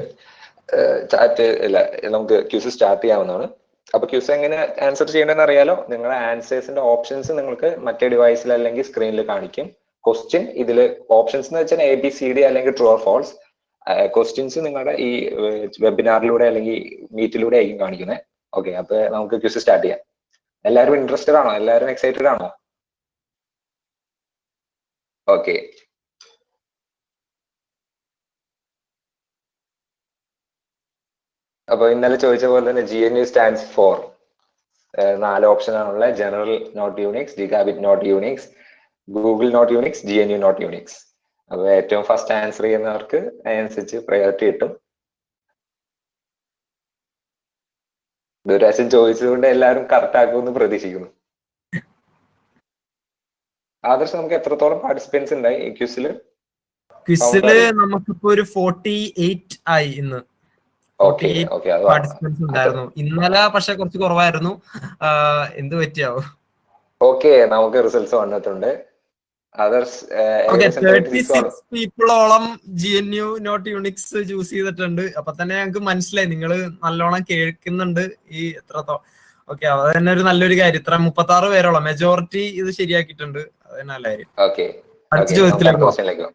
ചാറ്റ് ഇല്ല, നമുക്ക് ക്യൂസ് സ്റ്റാർട്ട് ചെയ്യാവുന്നതാണ്. അപ്പൊ ക്യൂസ് എങ്ങനെ ആൻസർ ചെയ്യേണ്ടതെന്ന് അറിയാലോ. നിങ്ങളുടെ ആൻസേഴ്സിന്റെ ഓപ്ഷൻസ് നിങ്ങൾക്ക് മറ്റേ ഡിവൈസിൽ അല്ലെങ്കിൽ സ്ക്രീനിൽ കാണിക്കും. ക്വസ്റ്റ്യൻ ഇതിൽ ഓപ്ഷൻസ് എന്ന് വെച്ചാൽ ABCD അല്ലെങ്കിൽ ട്രൂ ഓർ ഫോൾസ്. ക്വസ്റ്റ്യൻസ് നിങ്ങളുടെ ഈ വെബിനാറിലൂടെ അല്ലെങ്കിൽ മീറ്റിലൂടെ ആയിരിക്കും കാണിക്കുന്നത്. ഓക്കെ, അപ്പൊ നമുക്ക് ക്യൂസ് സ്റ്റാർട്ട് ചെയ്യാം. എല്ലാവരും ഇൻട്രസ്റ്റഡ് ആണോ? എല്ലാവരും എക്സൈറ്റഡ് ആണോ? ഓക്കെ, അപ്പൊ ഇന്നലെ ചോദിച്ച പോലെ തന്നെ GNU സ്റ്റാൻഡ്സ് ഫോർ 4 ഓപ്ഷൻ ആണുള്ള general not Unix, gigabit not Unix, Google not Unix, GNU not Unix. അപ്പൊ ഏറ്റവും ഫസ്റ്റ് ആൻസർ ചെയ്യുന്നവർക്ക് അതിനനുസരിച്ച് പ്രയോറിറ്റി കിട്ടും. ഇതൊരു പ്രാവശ്യം ചോദിച്ചതുകൊണ്ട് എല്ലാവരും കറക്റ്റ് ആക്കുമെന്ന് പ്രതീക്ഷിക്കുന്നു. ആദർശ്, നമുക്ക് എത്രത്തോളം പാർട്ടിസിപ്പൻസ് ഉണ്ടായി ഈ ക്വിസില്? നമുക്കിപ്പോ ഒരു 48 ആയി ഇന്ന്. പാർട്ടിസിപ്പൻസ് ഉണ്ടായിരുന്നു ഇന്നലെ, പക്ഷെ കുറച്ച് കുറവായിരുന്നു. എന്ത് പറ്റിയാവോ? ഓക്കെ, നമുക്ക് റിസൾട്ട്സ് വന്നിട്ടുണ്ട്. അതേഴ്സ് 36 പീപ്പിളോളം GNU നോട്ട് യൂണിക്സ് ചൂസ് ചെയ്തിട്ടുണ്ട്. അപ്പൊ തന്നെ ഞങ്ങൾക്ക് മനസ്സിലായി നിങ്ങൾ നല്ലോണം കേൾക്കുന്നുണ്ട്. ഈ എത്രത്തോളം ഓക്കെ, അത് തന്നെ ഒരു നല്ലൊരു കാര്യം. ഇത്ര 36 പേരോളം മെജോറിറ്റി ഇത് ശരിയാക്കിയിട്ടുണ്ട്. അത് തന്നെ നല്ല കാര്യം. അടുത്ത ചോദ്യത്തിലേക്ക്.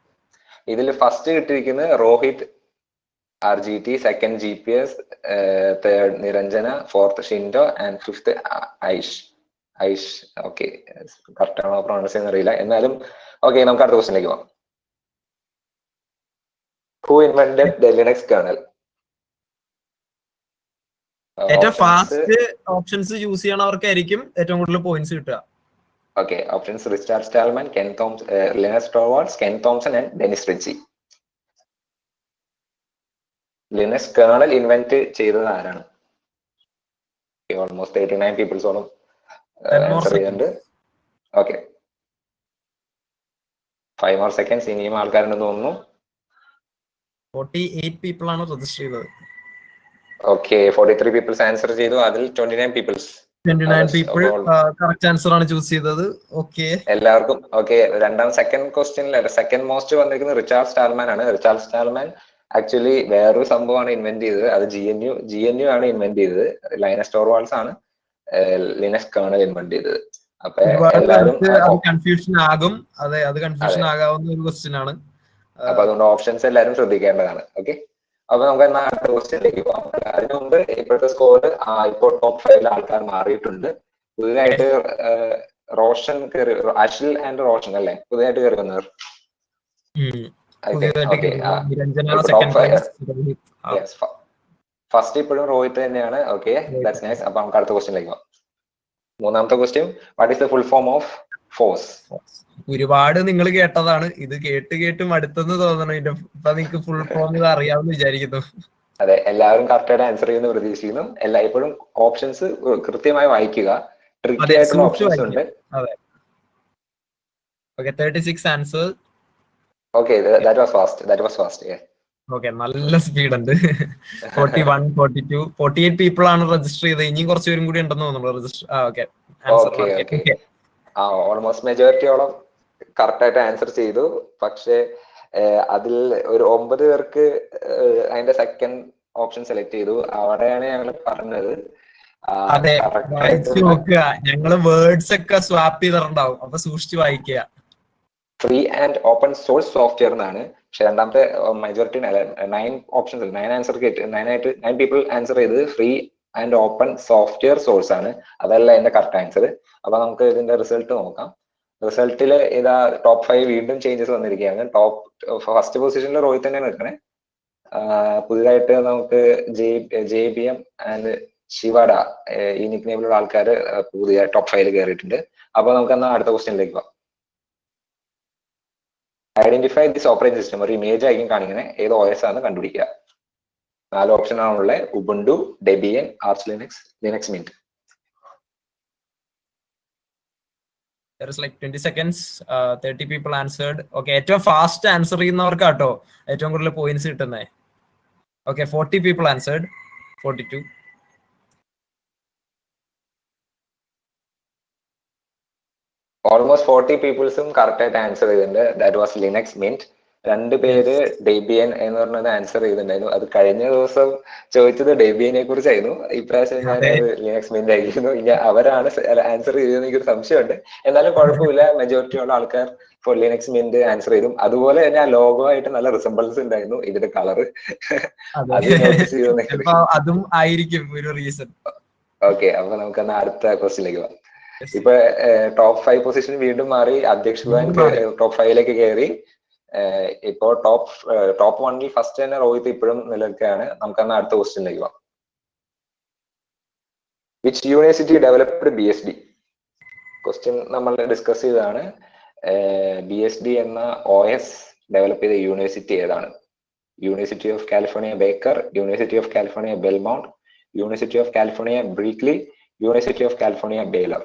ഇതിൽ ഫസ്റ്റ് കിട്ടിയിരിക്കുന്നത് Rohit RGT, second GPS, third Niranjana, fourth Shindo and fifth Aish. Okay, correct ആണോ പ്രൊണൗൺസ് ചെയ്യുന്ന അറിയില്ല, എന്നാലും ഓക്കെ, നമുക്ക് അടുത്ത ക്വസ്റ്റ്യനിലേക്ക് പോകാം. Who invented the Linux kernel? ഏറ്റവും ഫാസ്റ്റ് ഓപ്ഷൻസ് ചൂസ് ചെയ്യണവർക്കായിരിക്കും ഏറ്റവും കൂടുതൽ പോയിന്റ്സ് കിട്ടുക. Okay, options Richard Stallman, Ken Thompson, Linus Torvalds, Ken Thompson and Dennis Ritchie. Linux kernel invent ചെയ്തത് ആരാണ്? ഓൾമോസ്റ്റ് 89 പീപ്പിൾസോളം ആൻസർ ചെയ്യുന്നുണ്ട്. Okay, 5 more seconds. ഇനിയും ആൾക്കാരുണ്ടെന്ന് തോന്നുന്നു. 48 പീപ്പിൾ ആണ് രജിസ്റ്റർ ചെയ്തത്. ഓക്കെ, 43 പീപ്പിൾസ് ആൻസർ ചെയ്തു. അതിൽ 29 പീപ്പിൾസ് കറക്റ്റ് ആൻസർ ആണ് ചൂസ് ചെയ്തത്. ഓക്കെ, എല്ലാവർക്കും ഓക്കെ. സെക്കൻഡ് ക്വസ്റ്റ്യനിൽ സെക്കൻഡ് മോസ്റ്റ് വന്നിരിക്കുന്നത് റിച്ചാർഡ് സ്റ്റാൽമാൻ ആണ്. റിച്ചാർഡ് സ്റ്റാൽമാൻ ആക്ച്വലി വേറൊരു സംഭവമാണ് ഇൻവെന്റ് ചെയ്തത്. അത് GNU ആണ് ഇൻവെന്റ് ചെയ്തത്. ലൈനസ് ടോർവാൾഡ്സ് ആണ് ലിനക്സ് കേർണൽ ഇൻവെന്റ് ചെയ്തത്. അപ്പൊ എല്ലാവരും കൺഫ്യൂഷൻ ആകും. അതെ, അത് കൺഫ്യൂഷൻ ആകാവുന്ന ഒരു ക്വസ്റ്റ്യൻ ആണ്. അപ്പൊ അതുകൊണ്ട് ഓപ്ഷൻസ് എല്ലാവരും ശ്രദ്ധിക്കേണ്ടതാണ്. ഓക്കെ, അപ്പൊ നമുക്ക് എന്നാ അടുത്ത ക്വസ്റ്റ്യനിലേക്ക് പോകാം. അതിനു മുമ്പ് ഇപ്പോഴത്തെ സ്കോർ ഇപ്പോൾ ടോപ്പ് 5 ആൾക്കാർ മാറിയിട്ടുണ്ട്. പുതിയതായിട്ട് റോഷൻ കയറി, അഷിൽ ആൻഡ് റോഷൻ അല്ലേ പുതിയതായിട്ട് കയറി വന്നവർ? ഫസ്റ്റ് ഇപ്പോഴും രോഹിത് തന്നെയാണ്. Okay, that's nice. അപ്പൊ നമുക്ക് അടുത്ത ക്വസ്റ്റ്യനിലേക്ക് പോകാം. മൂന്നാമത്തെ question, what is the full form of FOSS? ഒരുപാട് നിങ്ങൾ കേട്ടതാണ്. ഇത് കേട്ട് മടുത്തെന്ന് തോന്നണം. ഇപ്പൊ നിങ്ങൾക്ക് ഫുൾ ഫോം ഇത് അറിയാമെന്ന് വിചാരിക്കുന്നു. അതെ, എല്ലാവരും കറക്റ്റായിട്ട് ആൻസർ ചെയ്യുന്ന പ്രതീക്ഷിക്കുന്നു. എല്ലായ്പ്പോഴും ഓപ്ഷൻസ് കൃത്യമായി വായിക്കുക. ട്രിക്കി ആയിട്ടുള്ള ഓപ്ഷൻസ് ഉണ്ട്. Okay, 36 answer. Okay, that was fast. Yeah. Okay, നല്ല സ്പീഡ് ഉണ്ട്. 41, 42, 48 പീപ്പിൾ ആണ് രജിസ്റ്റർ ചെയ്തത്. ഇനിയും കുറച്ച് പേരും കൂടി ഉണ്ടെന്ന് തോന്നുന്നു രജിസ്റ്റർ. ഓക്കെ, ഓൾമോസ്റ്റ് മെജോറിറ്റിയോളം കറക്റ്റ് ആയിട്ട് ആൻസർ ചെയ്തു. പക്ഷെ അതിൽ ഒരു 9 പേർക്ക് അതിന്റെ സെക്കൻഡ് ഓപ്ഷൻ സെലക്ട് ചെയ്തു. അവിടെയാണ് ഞങ്ങൾ പറഞ്ഞത് ഞങ്ങള് വേർഡ്സ് ഒക്കെ സ്വാപ്പ് ചെയ്തിട്ടുണ്ടാവും. അപ്പൊ സൂക്ഷിച്ച് വായിക്കുക. Free and open source software എന്നാണ്. പക്ഷെ രണ്ടാമത്തെ majority 9 options 9 answer 9 people answer ചെയ്തത് free and open software source ആണ്. അതല്ല എന്റെ കറക്റ്റ് ആൻസർ. അപ്പൊ നമുക്ക് ഇതിന്റെ റിസൾട്ട് നോക്കാം. റിസൾട്ടില് ഇതാ ടോപ്പ് 5 വീണ്ടും ചേഞ്ചസ് വന്നിരിക്കുകയാണ്. ഫസ്റ്റ് പൊസിഷനിൽ രോഹിത് തന്നെയാണ് നിൽക്കണേ. പുതിയതായിട്ട് നമുക്ക് JBM ആൻഡ് ശിവഡ ഈ നിക് നെയിമിലുള്ള ആൾക്കാർ പുതിയ ടോപ്പ് 5 കയറിയിട്ടുണ്ട്. അപ്പൊ നമുക്ക് എന്നാ അടുത്ത ക്വസ്റ്റ്യനിലേക്ക് പോകാം. Identify this operating system. ഒരു ഇമേജ് ആയിരിക്കും കാണിക്കുന്നത്. ഏത് OS ആണെന്ന് കണ്ടുപിടിക്കുക. 4 ഓപ്ഷൻ ആണുള്ളത്: Ubuntu, Debian, arch Linux, Linux mint. there is like 20 seconds. 30 people answered. Okay, ഏറ്റവും ഫാസ്റ്റ് ആൻസർ ചെയ്യുന്നവർക്കാട്ടോ ഏറ്റവും കൂടുതൽ പോയിന്റ്സ് കിട്ടുന്നത്. Okay, 40 people answered. 42. ഓൾമോസ്റ്റ് 40 പീപ്പിൾസും കറക്റ്റ് ആയിട്ട് ആൻസർ ചെയ്തിട്ടുണ്ട്. That was Linux Mint. 2 പേര് ഡെബിയൻ എന്ന് പറഞ്ഞത് ആൻസർ ചെയ്തിട്ടുണ്ടായിരുന്നു. അത് കഴിഞ്ഞ ദിവസം ചോദിച്ചത് ഡെബിയനെ കുറിച്ചായിരുന്നു. ഇപ്രാവശ്യം ഞാൻ അത് ലിനക്സ് മിന്റ് ആയിരുന്നു. ഇനി അവരാണ് ആൻസർ ചെയ്തതെന്ന് എനിക്കൊരു സംശയമുണ്ട്. എന്നാലും കുഴപ്പമില്ല, മെജോറിറ്റി ഉള്ള ആൾക്കാർ ഫോർ ലിനക്സ് മിന്റ് ആൻസർ ചെയ്തു. അതുപോലെ തന്നെ ആ ലോഗോ ആയിട്ട് നല്ല റിസംബിൾസ് ഉണ്ടായിരുന്നു, ഇതിന്റെ കളറ്. അത് നോട്ടീസ് ചെയ്തു. അതും ആയിരിക്കും ഒരു റീസൺ. ഓക്കെ, അപ്പൊ നമുക്ക് അടുത്ത ക്വസ്റ്റിലേക്ക് പോകാം. ഇപ്പൊ ടോപ്പ് 5 പൊസിഷൻ വീണ്ടും മാറി. അധ്യക്ഷ ടോപ്പ് 5ലേക്ക് കയറി. ഇപ്പോ ടോപ്പ് 1ൽ ഫസ്റ്റ് തന്നെ റോഹിത് ഇപ്പോഴും നിലനിൽക്കുകയാണ്. നമുക്കെന്നാ അടുത്ത ക്വസ്റ്റ്യനിലേക്ക് പോകാം. Which university developed BSD? Question നമ്മൾ ഡിസ്കസ് ചെയ്തതാണ്. BSD എന്ന OS ഡെവലപ്പ് ചെയ്ത യൂണിവേഴ്സിറ്റി ഏതാണ്? University of California Baker, university of California Belmont, university of California Berkeley, university of California Baylor.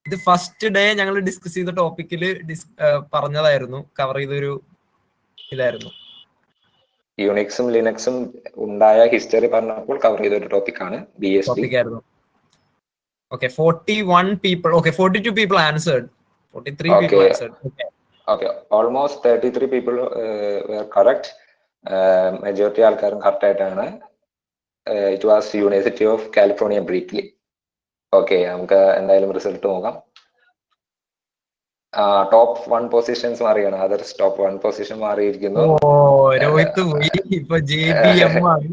ഇത് ഫസ്റ്റ് ഡേ ഞങ്ങൾ ഡിസ്കസ് ചെയ്ത ടോപ്പിക്കിൽ പറഞ്ഞതായിരുന്നു, കവർ ചെയ്തൊരു ഇതായിരുന്നു. യുണിക്സും ലിനക്സും ഉണ്ടായ ഹിസ്റ്ററി പറഞ്ഞപ്പോൾ കവർ ചെയ്തൊരു ടോപ്പിക്കാണ് BSD. Okay, 41 people. Okay, 42 people answered. 43 people answered. Okay, almost 33 people were correct. Majority ആൾക്കാരും കറക്റ്റ് ആയിട്ടാണ്. It was University of California Berkeley. Okay, നമുക്ക് എന്തായാലും റിസൾട്ട് നോക്കാം. ടോപ്പ് 1 പൊസിഷൻസ് മാറിയാണ്. അതർസ് ടോപ്പ് 1 പൊസിഷൻ മാറിയിരിക്കുന്നു. രോഹിത് ഇപ്പൊ JBM ആണ്.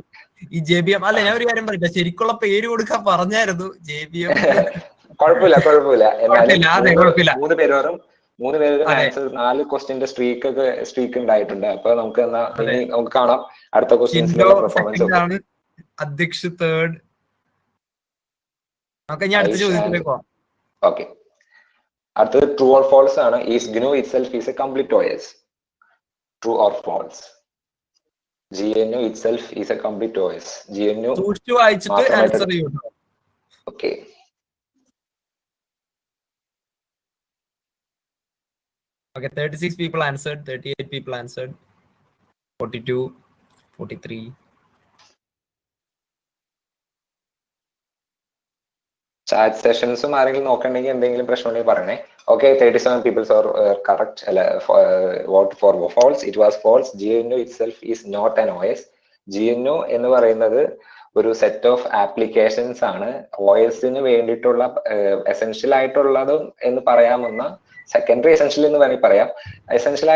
ഈ JBM അല്ല, ഞാൻ ഒരു കാര്യം പറയില്ല, ശരിക്കുള്ള പേര് കൊടുക്കാൻ പറഞ്ഞായിരുന്നു. JBM കുഴപ്പമില്ല. എന്നാലും 3 പേരും ആൻസർ 4 ക്വസ്റ്റ്യന്റെ സ്ട്രീക്ക് ഉണ്ടായിട്ടുണ്ട്. അപ്പൊ നമുക്ക് നമുക്ക് കാണാം അടുത്ത ക്വസ്റ്റ്യൻസിലുള്ള പെർഫോമൻസ്. അധ്യക്ഷ തേർഡ്. അടുത്ത ചോദ്യത്തിലേക്ക് പോവാം. ഓക്കെ, അടുത്തത് ട്രൂ ഓർ ഫോൾസ് ആണ്. Is GNU itself is a complete OS? True or false? GNU itself is a complete OS. GNU വായിച്ചിട്ട് ആൻസർ ചെയ്യും. Okay, Okay, 36 people answered, 38 people answered, 42, 43. Chat സെഷൻസും ആരെങ്കിലും നോക്കണ്ടെങ്കിൽ എന്തെങ്കിലും പ്രശ്നമുണ്ടെങ്കിൽ പറയണേ. Okay, 37 people are correct. Vote for false. It was false. GNU itself is not an OS. GNU എന്ന് പറയുന്നത് ഒരു സെറ്റ് ഓഫ് ആപ്ലിക്കേഷൻസ് ആണ്. OSന് വേണ്ടിയിട്ടുള്ള എസെൻഷ്യൽ ആയിട്ടുള്ളതും എന്ന് പറയാമെന്ന സെക്കൻഡറി എസെൻഷ്യൽ എന്ന് വേണമെങ്കിൽ പറയാം. എസെൻഷ്യൽ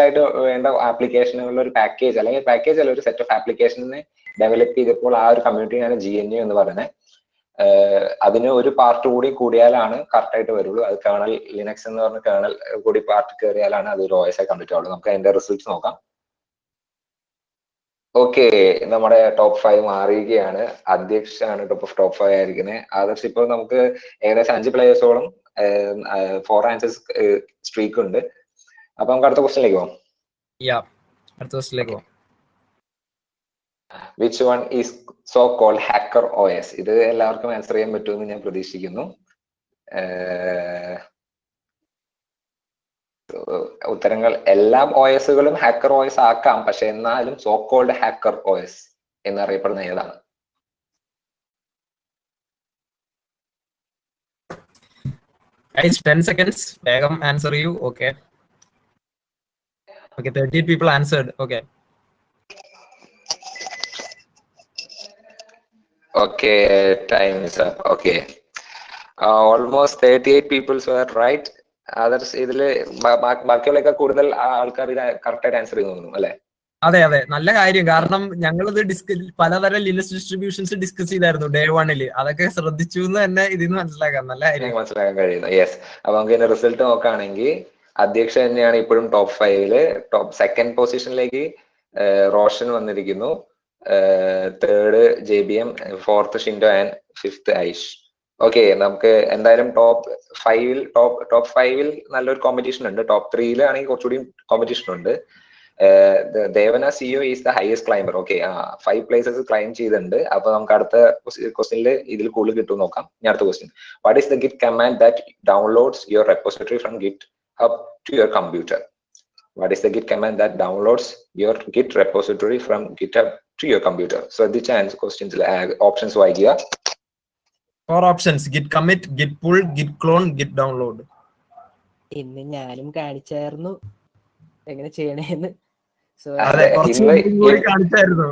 ആയിട്ട് വേണ്ട ആപ്ലിക്കേഷനുകളുടെ ഒരു പാക്കേജ്, അല്ലെങ്കിൽ പാക്കേജ് അല്ല, ഒരു സെറ്റ് ഓഫ് ആപ്ലിക്കേഷനെ ഡെവലപ്പ് ചെയ്തപ്പോൾ ആ ഒരു കമ്മ്യൂണിറ്റിയാണ് GNU എന്ന് പറയുന്നത്. അതിന് ഒരു പാർട്ട് കൂടി കൂടിയാലാണ് കറക്റ്റ് ആയിട്ട് വരുള്ളൂ. അത് കേണൽ ലിനക്സ് എന്ന് പറഞ്ഞ കേണൽ കൂടി പാർട്ട് കയറിയാലാണ് അത് ഒരു OS ആയി കംപ്ലീറ്റ് ആവുള്ളൂ. നമുക്ക് അതിന്റെ റിസൾട്ട്സ് നോക്കാം. ഓക്കെ, നമ്മുടെ ടോപ്പ് 5 മാറിയിരിക്കുകയാണ്. അധ്യക്ഷാണ് ടോപ്പ് 5 ആയിരിക്കുന്നത്. ആദർശ് ഇപ്പോൾ നമുക്ക് ഏകദേശം 5 പ്ലേയേഴ്സോളം 4 ആൻസേഴ്സ് സ്ട്രീക്ക് ഉണ്ട്. അപ്പൊ നമുക്ക് അടുത്ത ക്വസ്റ്റ്യനിലേക്ക് പോകാം. Which one is so called hacker OS? ഇത് എല്ലാവർക്കും ആൻസർ ചെയ്യാൻ പറ്റുമെന്ന് ഞാൻ പ്രതീക്ഷിക്കുന്നു. ഉത്തരങ്ങൾ എല്ലാ OSകളും ഹാക്കർ OS ആക്കാം, പക്ഷെ എന്നാലും സോ കോൾഡ് ഹാക്കർ OS എന്നറിയപ്പെടുന്ന ഏതാണ്? Guys, 10 seconds. വേഗം ആൻസർ ചെയ്യൂ. Okay, 38 people answered. Okay, time is up. Okay, almost 38 people were right. Others ഇതില് ബാക്കിയുള്ളൊക്കെ കൂടുതൽ ആൾക്കാർ കറക്റ്റ് ആയിട്ട് ആൻസർ ചെയ്തു തോന്നുന്നു അല്ലെ? അതെ, നല്ല കാര്യം. കാരണം ഞങ്ങളിത് പലതരം ലിനക്സ് ഡിസ്ട്രിബ്യൂഷൻസ് ഡിസ്കസ് ചെയ്തായിരുന്നു ഡേ 1. അതൊക്കെ ശ്രദ്ധിച്ചു എന്ന് തന്നെ ഇതിന് മനസ്സിലാക്കാം. നല്ല കാര്യം മനസ്സിലാക്കാൻ കഴിയുന്നു. യെസ്, അപ്പൊ നമുക്ക് ഇതിന്റെ റിസൾട്ട് നോക്കുകയാണെങ്കിൽ അധ്യക്ഷ തന്നെയാണ് ഇപ്പോഴും ടോപ്പ് 5ല്. സെക്കൻഡ് പൊസിഷനിലേക്ക് റോഷൻ വന്നിരിക്കുന്നു. Third JBM, fourth Shindo and fifth Aish. Okay, നമുക്ക് എന്തായാലും ടോപ്പ് 5ൽ നല്ലൊരു കോമ്പറ്റീഷൻ ഉണ്ട്. ടോപ്പ് 3ൽ ആണെങ്കിൽ കുറച്ചുകൂടി കോമ്പറ്റീഷൻ ഉണ്ട്. Devana CEO is the highest climber. Okay, 5 places climb ചെയ്തിട്ടുണ്ട്. അപ്പൊ നമുക്ക് അടുത്ത ക്വസ്റ്റ്യനിൽ ഇതിൽ കൂടുതൽ കിട്ടും നോക്കാം. ഇനി അടുത്ത question, what is the git command that downloads your repository from GitHub to your computer? What is the git command that downloads your git repository from GitHub to your computer? So the chance questions options വായിക്കുക. 4 options: git commit, git pull, git clone, git download. ഇന്ന് ഞാനും കാണിച്ചായിരുന്നു എങ്ങനെ ചെയ്യണേന്ന്. So കാണിച്ചായിരുന്നു.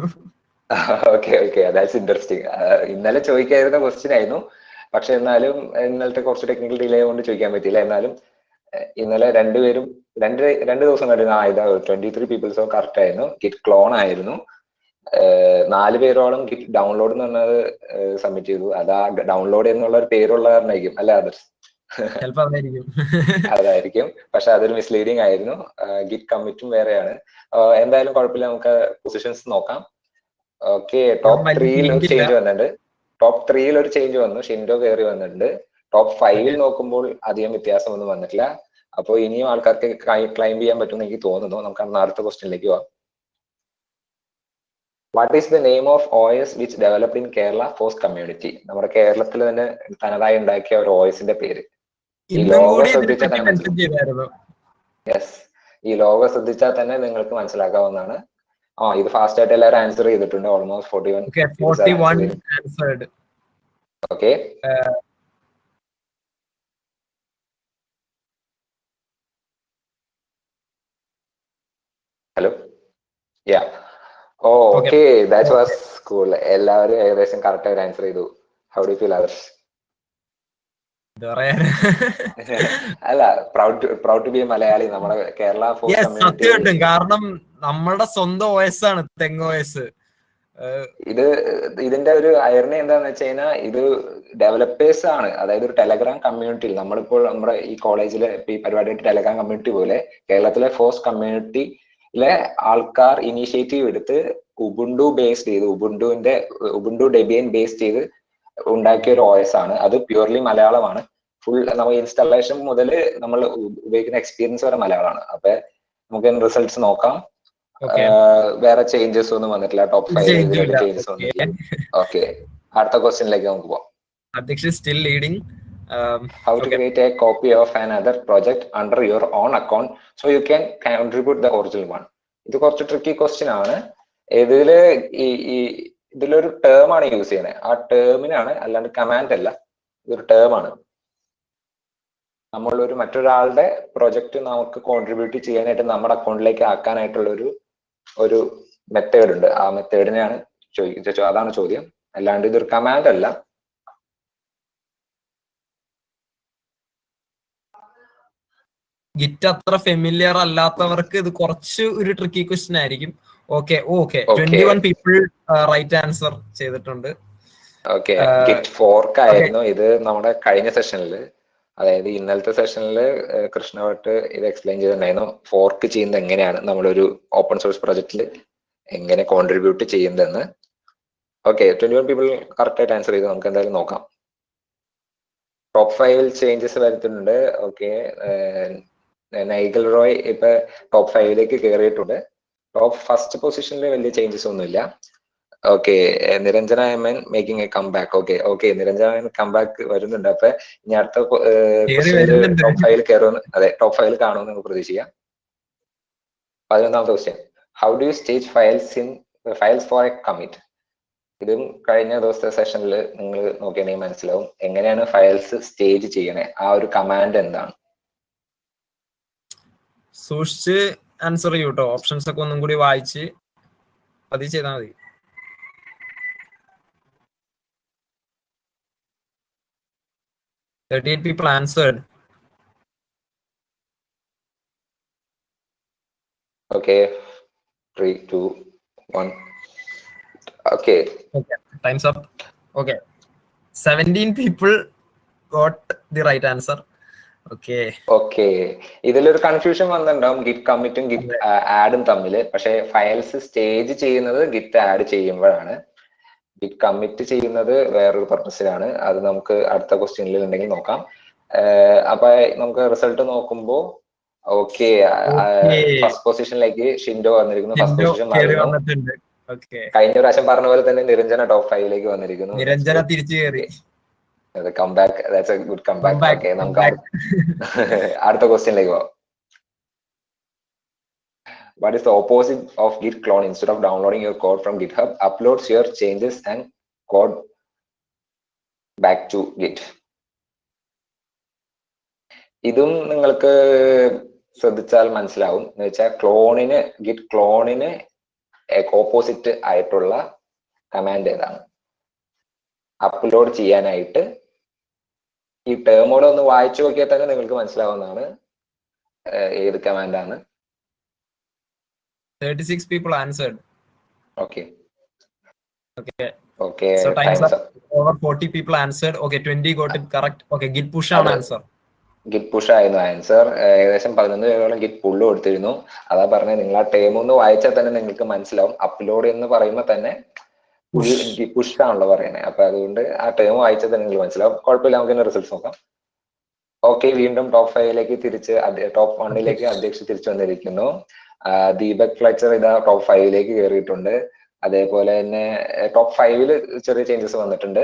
Okay, that's interesting. ഇന്നലെ ചോദിക്കായിരുന്ന question ആയിരുന്നു, പക്ഷെ എന്നാലും ഇന്നലത്തെ കുറച്ച് ടെക്നിക്കൽ ഡിലേ കൊണ്ട് ചോദിക്കാൻ പറ്റിയില്ല. എന്നാലും ഇന്നലെ രണ്ടുപേരും രണ്ട് ദിവസം കഴിഞ്ഞ 23 പീപ്പിൾസോ കറക്റ്റ് ആയിരുന്നു. ഗിറ്റ് ക്ലോൺ ആയിരുന്നു. 4 പേരോളം ഗിറ്റ് ഡൗൺലോഡ് എന്ന് പറഞ്ഞത് സബ്മിറ്റ് ചെയ്തു. അതാ ഡൗൺലോഡ് എന്നുള്ള ഒരു പേരുള്ള കാരണമായിരിക്കും അല്ലെ അതർ? അതായിരിക്കും, പക്ഷെ അതൊരു മിസ്ലീഡിങ് ആയിരുന്നു. ഗിറ്റ് കമ്മിറ്റും വേറെയാണ്. എന്തായാലും കുഴപ്പമില്ല, നമുക്ക് പൊസിഷൻസ് നോക്കാം. ഓക്കെ, ടോപ്പ് 3യിൽ ഒരു ചേഞ്ച് വന്നിട്ടുണ്ട്. ടോപ്പ് 3യിൽ ഒരു ചേഞ്ച് വന്നു, ഷിൻഡോ കയറി വന്നിട്ടുണ്ട്. ടോപ്പ് 5ൽ നോക്കുമ്പോൾ അധികം വ്യത്യാസമൊന്നും വന്നിട്ടില്ല. അപ്പോൾ ഇനിയും ആൾക്കാർക്ക് ക്ലൈംബ് ചെയ്യാൻ പറ്റുമെന്ന് എനിക്ക് തോന്നുന്നു. നമുക്ക് അടുത്ത ക്വസ്റ്റ്യനിലേക്ക് പോവാം. What is the name of OS which developed in Kerala FOSS community? നമ്മുടെ കേരളത്തിൽ തന്നെ തനതായി ഉണ്ടാക്കിയ ഒരു OSന്റെ പേര്. ഈ ലോഗോ ശ്രദ്ധിച്ചാൽ തന്നെ യെസ്, ഈ ലോഗോ ശ്രദ്ധിച്ചാൽ തന്നെ നിങ്ങൾക്ക് മനസ്സിലാക്കാവുന്നതാണ്. ഇത് ഫാസ്റ്റ് ആയിട്ട് എല്ലാവരും ആൻസർ ചെയ്തിട്ടുണ്ട്. Almost 41 answered. Okay, hello, ya, okay, that was cool. എല്ലാവരും ഏകദേശം കറക്റ്റ് ആയിട്ട് ആൻസർ ചെയ്തു. How do you feel others? അല്ല, proud to be a Malayali. നമ്മുടെ കേരള ഫോസ് കമ്മ്യൂണിറ്റി കാരണം നമ്മുടെ സ്വന്തം OS ആണ് തെങ്ങ് OS. ഇതിന്റെ ഒരു അയർണി എന്താന്ന് വെച്ച് കഴിഞ്ഞാൽ ഇത് ഡെവലപ്പേഴ്സ് ആണ്. അതായത് ഒരു ടെലഗ്രാം കമ്മ്യൂണിറ്റിയിൽ നമ്മളിപ്പോൾ നമ്മുടെ ഈ കോളേജിലെ ഈ പരിപാടിയായിട്ട് ടെലഗ്രാം കമ്മ്യൂണിറ്റി പോലെ കേരളത്തിലെ ഫോസ് കമ്മ്യൂണിറ്റിയിലെ ആൾക്കാർ ഇനീഷ്യേറ്റീവ് എടുത്ത് ഉബുണ്ടു ബേസ്ഡ് ചെയ്ത് ഉബുണ്ടു ഡെബിയൻ ബേസ്ഡ് ചെയ്ത് ഉണ്ടാക്കിയ ഒരു OS ആണ്. അത് പ്യൂർലി മലയാളമാണ്. ഫുൾ നമ്മൾ ഇൻസ്റ്റാളേഷൻ മുതൽ നമ്മൾ ഉപയോഗിക്കുന്ന എക്സ്പീരിയൻസ് വരെ മലയാളമാണ്. അപ്പൊ നമുക്ക് റിസൾട്ട്സ് നോക്കാം. വേറെ ചേഞ്ചസ് ഒന്നും വന്നിട്ടില്ല. ടോപ്പ് 5 ചേഞ്ചസ് വന്നിട്ടില്ല. ഓക്കെ, അടുത്ത ക്വസ്റ്റ്യനിലേക്ക് നമുക്ക് പോവാം. Still leading. How to create a copy of another project under your own account so you can contribute the original one? ഇത് കുറച്ച് ട്രിക്കി ക്വസ്റ്റ്യൻ ആണ്. ഇതിലൊരു ടേം ആണ് യൂസ് ചെയ്യുന്നത്. ആ ടേമിനാണ്, അല്ലാണ്ട് കമാൻഡ് അല്ല, ഇതൊരു ടേം ആണ്. നമ്മളൊരു മറ്റൊരാളുടെ പ്രൊജക്ട് നമുക്ക് കോൺട്രിബ്യൂട്ട് ചെയ്യാനായിട്ട് നമ്മുടെ അക്കൗണ്ടിലേക്ക് ആക്കാനായിട്ടുള്ള ഒരു മെത്തേഡ് ഉണ്ട്. ആ മെത്തേഡിനെയാണ് അതാണ് ചോദ്യം, അല്ലാണ്ട് ഇതൊരു കമാൻഡ് അല്ല. ഗിറ്റ് അത്ര ഫെമിലിയർ അല്ലാത്തവർക്ക് ഇത് കുറച്ച് ഒരു ട്രിക്കി ക്വസ്റ്റ്യൻ ആയിരിക്കും. ഓക്കെ 21 പീപ്പിൾ റൈറ്റ് ആൻസർ ചെയ്തിട്ടുണ്ട്. ഓക്കെ, ഗിറ്റ് ഫോർക്ക് ആയിരുന്നു ഇത് നമ്മുടെ കഴിഞ്ഞ സെഷനിൽ. അതായത് ഇന്നലത്തെ സെഷനിൽ കൃഷ്ണഭട്ട് ഇത് എക്സ്പ്ലെയിൻ ചെയ്തിട്ടുണ്ടായിരുന്നു. ഫോർക്ക് ചെയ്യുന്നത് എങ്ങനെയാണ്, നമ്മളൊരു ഓപ്പൺ സോഴ്സ് പ്രൊജക്റ്റിൽ എങ്ങനെ കോൺട്രിബ്യൂട്ട് ചെയ്യുന്നതെന്ന്. ഓക്കെ, 21 പീപ്പിൾ കറക്റ്റ് ആയിട്ട് ആൻസർ ചെയ്തു. നമുക്ക് എന്തായാലും നോക്കാം. ടോപ്പ് 5ൽ ചേഞ്ചസ് വരുത്തുന്നുണ്ട്. ഓക്കെ, നൈഗൽ റോയ് ഇപ്പൊ ടോപ്പ് 5ലേക്ക് കയറിയിട്ടുണ്ട്. ടോപ്പ് ഫസ്റ്റ് പൊസിഷനിൽ വലിയ ചേഞ്ചസ് ഒന്നുമില്ല. ഓക്കെ, നിരഞ്ജന എമൻ making a comeback. Okay, Niranjana എമൻ കംബാക്ക് വരുന്നുണ്ട്. അപ്പൊ ഇനി അടുത്ത ടോപ്പ് 5ൽ കയറുമെന്ന്, അതെ, ടോപ്പ് 5ൽ കാണുമെന്ന് നമുക്ക് പ്രതീക്ഷിക്കാം. 11ാമത്തെ question, how do you stage files for a commit? ഇതും കഴിഞ്ഞ ദിവസത്തെ സെഷനിൽ നിങ്ങൾ നോക്കിയാണെങ്കിൽ മനസ്സിലാവും എങ്ങനെയാണ് ഫയൽസ് സ്റ്റേജ് ചെയ്യണേ. ആ ഒരു കമാൻഡ് എന്താണ്? സൂക്ഷിച്ച് ആൻസർ ചെയ്യൂട്ടോ. ഓപ്ഷൻസ് ഒക്കെ ഒന്നും കൂടി വായിച്ച് അത് ചെയ്താൽ മതി. 38 people answered. Okay, 3, 2, 1. Okay, time's up. Okay, 17 people got the right answer. Okay, ഇതിലൊരു കൺഫ്യൂഷൻ വന്നിട്ടുണ്ടാവും ഗിറ്റ് കമ്മിറ്റും ഗിറ്റ് ആഡും തമ്മിൽ. പക്ഷെ ഫയൽസ് സ്റ്റേജ് ചെയ്യുന്നത് ഗിറ്റ് ആഡ് ചെയ്യുമ്പോഴാണ്. ഗിറ്റ് കമ്മിറ്റ് ചെയ്യുന്നത് വേറൊരു പർപ്പസിലാണ്. അത് നമുക്ക് അടുത്ത ക്വസ്റ്റ്യനിൽ ഉണ്ടെങ്കിൽ നോക്കാം. അപ്പൊ നമുക്ക് റിസൾട്ട് നോക്കുമ്പോൾ ഓക്കെ, ഫസ്റ്റ് പൊസിഷനിലേക്ക് ഷിൻഡോ വന്നിരിക്കുന്നു. ഫസ്റ്റ് പൊസിഷൻ മാറുന്നു. കഴിഞ്ഞ പ്രാവശ്യം പറഞ്ഞ പോലെ തന്നെ നിരഞ്ജന ടോപ്പ് 5ലേക്ക് വന്നിരിക്കുന്നു. നിരഞ്ജന തിരിച്ചു കയറി. Comeback, that's A good comeback. Okay, നമുക്ക് അടുത്ത ക്വസ്റ്റ്യനിലേക്ക് പോവാം. What is the opposite of git clone? Instead of downloading your code from GitHub, uploads your changes and code back to Git. ഇതും നിങ്ങൾക്ക് ശ്രദ്ധിച്ചാൽ മനസ്സിലാവും. എന്ന് വെച്ചാൽ ക്ലോണിന്, ഗിറ്റ് ക്ലോണിന് ഓപ്പോസിറ്റ് ആയിട്ടുള്ള കമാൻഡ് ഏതാണ്? അപ്ലോഡ് ചെയ്യാനായിട്ട് ഈ ടേമോടെ ഒന്ന് വായിച്ചു നോക്കിയാൽ തന്നെ നിങ്ങൾക്ക് മനസ്സിലാവുന്നതാണ് ഏത് കമാൻഡാണ്. 36 people answered. Okay. So time's up. Over 40 people answered. Okay, 20 got it correct. Okay, git push ആണ് ആൻസർ. ഗിറ്റ് പുഷ് ആയിരുന്നു ആൻസർ. ഏകദേശം 11 പേരോളം ഗിറ്റ് പുള്ള് കൊടുത്തിരുന്നു. അതാ പറഞ്ഞത്, നിങ്ങൾ ആ ടേം ഒന്ന് വായിച്ചാൽ തന്നെ നിങ്ങൾക്ക് മനസ്സിലാവും. അപ്ലോഡ് എന്ന് പറയുമ്പോൾ തന്നെ പുഷ് ആണല്ലോ പറയുന്നത്. അപ്പൊ അതുകൊണ്ട് ആ ടേം വായിച്ചാൽ തന്നെ നിങ്ങൾക്ക് മനസ്സിലാവും. കുഴപ്പമില്ല, നമുക്ക് റിസൾട്ട്സ് നോക്കാം. ഓക്കെ, വീണ്ടും ടോപ്പ് 5ലേക്ക് തിരിച്ച് ടോപ്പ് 1ലേക്ക് അധ്യക്ഷ തിരിച്ചു വന്നിരിക്കുന്നു. ദീപക് ഫ്ലെച്ചർ ഇതാ ടോപ്പ് 5ലേക്ക് കയറിയിട്ടുണ്ട്. അതേപോലെ തന്നെ ടോപ്പ് 5ൽ ചെറിയ ചേഞ്ചസ് വന്നിട്ടുണ്ട്.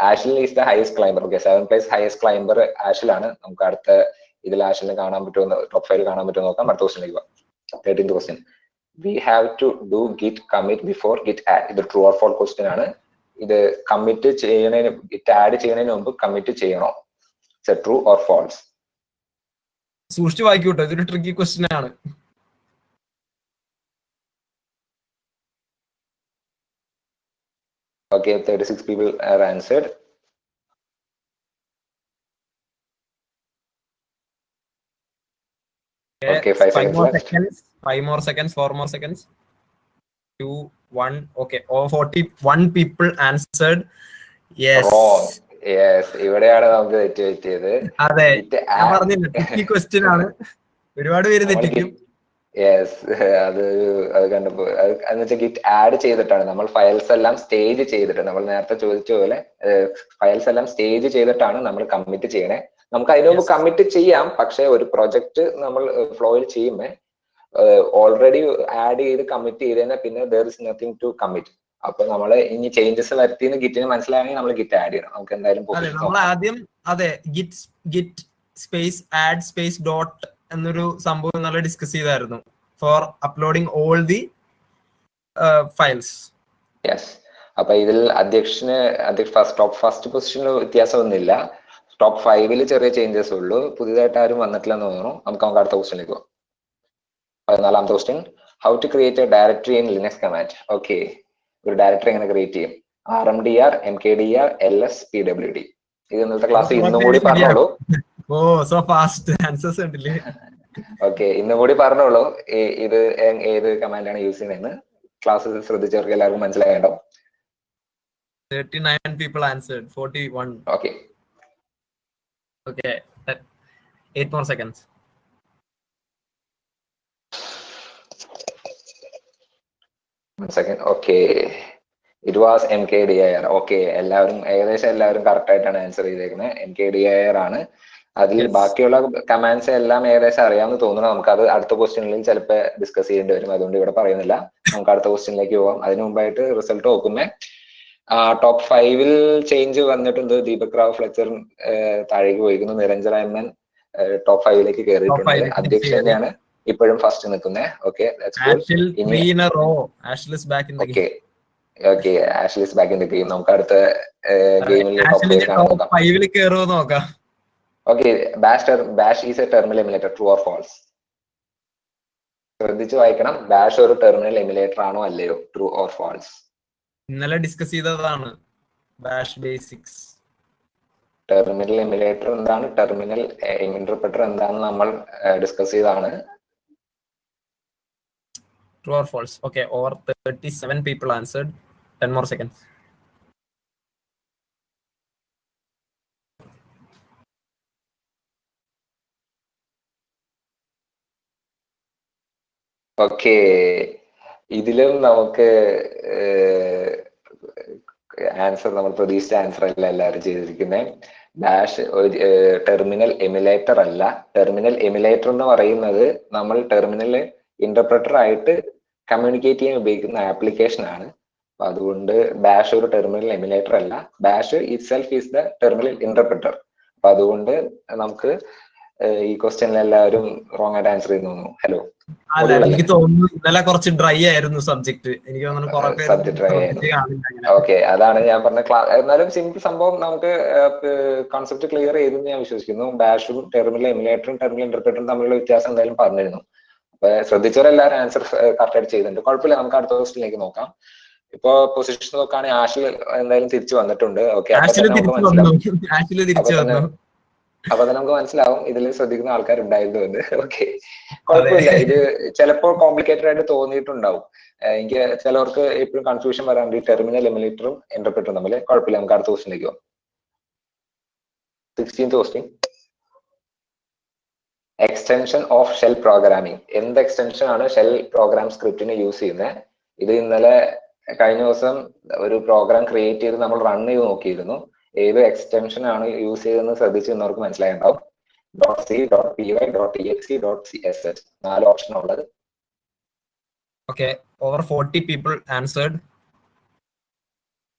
Ashil is the highest climber. Okay, 7th place highest climber ആഷിലാണ്. നമുക്ക് അടുത്ത ഇതിൽ ആഷിലിനെ കാണാൻ പറ്റുമോ, ടോപ്പ് 5 കാണാൻ പറ്റുമോ നോക്കാം. അടുത്ത ക്വസ്റ്റ്യനിലേക്ക് പോകാം. 13th question. We have to do Git commit before Git add. ഇത് ട്രൂ ഓർ ഫോൾസ് ക്വസ്റ്റ്യൻ ആണ്. ഇത് കമ്മിറ്റ് ചെയ്യുന്നതിന്, ഗിറ്റ് ആഡ് ചെയ്യുന്നതിന് മുമ്പ് കമ്മിറ്റ് ചെയ്യണോ? True or false? സൂക്ഷിച്ചു വായിക്കൂട്ടോ, ഇതൊരു ട്രിക്കി ക്വസ്റ്റ്യൻ ആണ്. Okay, 36 people have answered. Okay, 5 seconds left. 5 more seconds, 4 more seconds. 2, 1. Okay, 41 people answered. Yes. Wrong. Yes, ഇവിടെയാണ് നമുക്ക് തെറ്റ് പറ്റിയത്. അതെ, ഞാൻ പറഞ്ഞില്ല, ട്രിക്കി ക്വസ്റ്റ്യൻ ആണ്. ഒരുപാട് പേര് തെറ്റിക്കും. യെസ്, അത് കണ്ടപ്പോ എന്ന് വെച്ചാൽ ഗിറ്റ് ആഡ് ചെയ്തിട്ടാണ് നമ്മൾ ഫയൽസ് എല്ലാം സ്റ്റേജ് ചെയ്തിട്ട്, നമ്മൾ നേരത്തെ ചോദിച്ച പോലെ ഫയൽസ് എല്ലാം സ്റ്റേജ് ചെയ്തിട്ടാണ് നമ്മൾ കമ്മിറ്റ് ചെയ്യണേ. നമുക്ക് അതിനു മുമ്പ് കമ്മിറ്റ് ചെയ്യാം, പക്ഷെ ഒരു പ്രൊജക്ട് നമ്മൾ ഫ്ലോയിൽ ചെയ്യുമ്പോ ഓൾറെഡി ആഡ് ചെയ്ത് കമ്മിറ്റ് ചെയ്തതിനാൽ പിന്നെ there is nothing to commit. അപ്പൊ നമ്മള് ഇനി ചേഞ്ചസ് വരുത്തിന്ന് ഗിറ്റിന് മനസ്സിലാണെങ്കിൽ നമ്മൾ ഗിറ്റ് ആഡ് ചെയ്യണം. നമുക്ക് എന്തായാലും ആദ്യം അതെ Git space add space dot എന്നൊരു സംഭവം നല്ല ഡിസ്കസ് ചെയ്തായിരുന്നു for uploading all the files. Yes, അപ്പൊ ഇതിൽ ടോപ്പ് ഫസ്റ്റ് പൊസിഷനിൽ വ്യത്യാസമൊന്നുമില്ല. ടോപ്പ് 5ൽ ചെറിയ ചേഞ്ചസ് ഉള്ളൂ. പുതിയതായിട്ട് ആരും വന്നിട്ടില്ലെന്ന് തോന്നുന്നു. നമുക്ക് അടുത്ത ക്വസ്റ്റ്യനിലേക്ക് പോകാം. 14th question. How to create a directory in Linux command. Okay, ഒരു ഡയറക്ടറി എങ്ങനെ ക്രിയേറ്റ് ചെയ്യും? RMDR, MKDR, LS, PWD. ഇത് ഇന്നത്തെ ക്ലാസ് ഇന്നും കൂടി പറഞ്ഞോളൂ. ഓ, സോ ഫാസ്റ്റ് ആൻസേഴ്സ് ഉണ്ടല്ലേ. ഓക്കെ, ഇന്നും കൂടി പറഞ്ഞോളൂ ഇത് ഏത് കമാൻഡാണ് യൂസ് ചെയ്യുന്നതെന്ന്. ക്ലാസ് ശ്രദ്ധിച്ചവർക്ക് എല്ലാവർക്കും മനസ്സിലാകേണ്ടോ? 39 people answered. 41. Okay. Okay, 8 more seconds. One second. Okay, it was MKDIR. Okay, ഏകദേശം എല്ലാവരും കറക്റ്റ് ആയിട്ടാണ് ആൻസർ ചെയ്തേക്കുന്നത്. MKDIR ആണ്. അതിൽ ബാക്കിയുള്ള കമാൻഡ്സ് എല്ലാം ഏകദേശം അറിയാമെന്ന് തോന്നുന്നു. നമുക്ക് അത് അടുത്ത ക്വസ്റ്റ്യനിൽ ചിലപ്പോൾ ഡിസ്കസ് ചെയ്യേണ്ടി വരും, അതുകൊണ്ട് ഇവിടെ പറയുന്നില്ല. നമുക്ക് അടുത്ത ക്വസ്റ്റ്യനിലേക്ക് പോകാം. അതിനു മുമ്പായിട്ട് റിസൾട്ട് നോക്കുമ്പോ ടോപ്പ് 5ൽ ചേഞ്ച് വന്നിട്ടുണ്ട്. ദീപക് റാവ് ഫ്ലെച്ചർ താഴേക്ക് പോയിരിക്കുന്നു. നിരഞ്ജന MN ടോപ്പ് 5ലേക്ക് കയറിയിട്ടുണ്ട്. അധ്യക്ഷ തന്നെയാണ് ഇപ്പോഴും ഫസ്റ്റ് നിൽക്കുന്നത്. Okay, Ashil is back in the game. നമുക്ക് അടുത്ത ഗെയിമിൽ ടോപ്പ് 5ൽ കയറുമോ നോക്കാം. Okay, bash is a terminal emulator. True or false? ശ്രദ്ധിച്ചു വായിക്കണം. ബാഷ് ഒരു ടെർമിനൽ എമുലേറ്റർ ആണോ അല്ലയോ? True or false? ഇന്നലെ ഡിസ്കസ് ചെയ്തതാണ് ബാഷ് ബേസിക്സ്. ടെർമിനൽ എമുലേറ്റർ എന്താണ്, ടെർമിനൽ ഇന്റർപ്രറ്റർ എന്താണെന്ന് നമ്മൾ ഡിസ്കസ് ചെയ്തതാണ്. True or false? Okay, over 37 people answered. 10 more seconds. Okay, ഇതിലും നമുക്ക് ആൻസർ നമ്മൾ പ്രതീക്ഷിച്ച ആൻസർ അല്ല എല്ലാവരും ചെയ്തിരിക്കുന്നത്. ഡാഷ് ഒരു ടെർമിനൽ എമുലേറ്റർ അല്ല. ടെർമിനൽ എമുലേറ്റർ എന്ന് പറയുന്നത് നമ്മൾ ടെർമിനൽ ഇന്റർപ്രറ്റർ ആയിട്ട് കമ്മ്യൂണിക്കേറ്റ് ചെയ്യാൻ ഉപയോഗിക്കുന്ന ആപ്ലിക്കേഷൻ ആണ്. അപ്പൊ അതുകൊണ്ട് ബാഷ് ഒരു ടെർമിനൽ എമുലേറ്റർ അല്ല. Bash it self is the terminal interpreter. അപ്പൊ അതുകൊണ്ട് നമുക്ക് ഈ ക്വസ്റ്റ്യനിൽ എല്ലാവരും റോങ് ആയിട്ട് ആൻസർ ചെയ്യുന്നു. ഹലോ, എനിക്ക് തോന്നുന്നു ഇന്നലെ കുറച്ച് ഡ്രൈ ആയിരുന്നു സബ്ജക്ട്. എനിക്ക് തോന്നുന്നു സബ്ജക്ട് ഡ്രൈ ആയിരുന്നു. ഓക്കെ, അതാണ് ഞാൻ പറഞ്ഞ ക്ലാസ്. എന്നാലും സിമ്പിൾ സംഭവം നമുക്ക് കോൺസെപ്റ്റ് ക്ലിയർ ചെയ്തെന്ന് ഞാൻ വിശ്വസിക്കുന്നു. ബാഷും ടെർമിനൽ എമുലേറ്ററും ടെർമിനൽ ഇന്റർപ്രറ്ററും തമ്മിലുള്ള വ്യത്യാസം എന്തായാലും പറഞ്ഞിരുന്നു. അപ്പൊ ശ്രദ്ധിച്ചവരെല്ലാവരും ആൻസർ കറക്റ്റ് ആയിട്ട് ചെയ്തിട്ടുണ്ട്. കുഴപ്പമില്ല, നമുക്ക് അടുത്ത ക്വസ്റ്റിലേക്ക് നോക്കാം. ഇപ്പൊ പൊസിഷൻ നോക്കുകയാണെങ്കിൽ ആഷിൽ എന്തായാലും തിരിച്ചു വന്നിട്ടുണ്ട്. ഓക്കെ, അപ്പൊ തന്നെ നമുക്ക് മനസ്സിലാവും. അപ്പൊ തന്നെ നമുക്ക് മനസ്സിലാവും ഇതിൽ ശ്രദ്ധിക്കുന്ന ആൾക്കാരുണ്ടായിരുന്നു. ഓക്കെ, കുഴപ്പമില്ല. ഇത് ചിലപ്പോൾ കോംപ്ലിക്കേറ്റഡ് ആയിട്ട് തോന്നിയിട്ടുണ്ടാവും. എനിക്ക് ചിലവർക്ക് എപ്പോഴും കൺഫ്യൂഷൻ വരാറുണ്ട് ഈ ടെർമിനൽ എമുലേറ്ററും ഇന്റർപ്രറ്ററും തമ്മിൽ. കുഴപ്പമില്ല, നമുക്ക് അടുത്ത ക്വസ്റ്റിലേക്ക് പോകാം. 16th question, extension of shell programming. എന്ത് എക്സ്റ്റൻഷൻ ആണ് ഷെൽ പ്രോഗ്രാം സ്ക്രിപ്റ്റിന് യൂസ് ചെയ്യുന്നത്? ഇത് ഇന്നലെ കഴിഞ്ഞ ദിവസം ഒരു പ്രോഗ്രാം ക്രിയേറ്റ് ചെയ്ത് നമ്മൾ റൺ ചെയ്ത് നോക്കിയിരുന്നു. ഏത് എക്സ്റ്റൻഷൻ ആണ് യൂസ് ചെയ്തതെന്ന് ശ്രദ്ധിച്ചിരുന്നവർക്ക് മനസ്സിലായിട്ടുണ്ടാവും. .c, .py, .exe, .css 4 option ഉള്ളത്. Okay, over 40 people answered.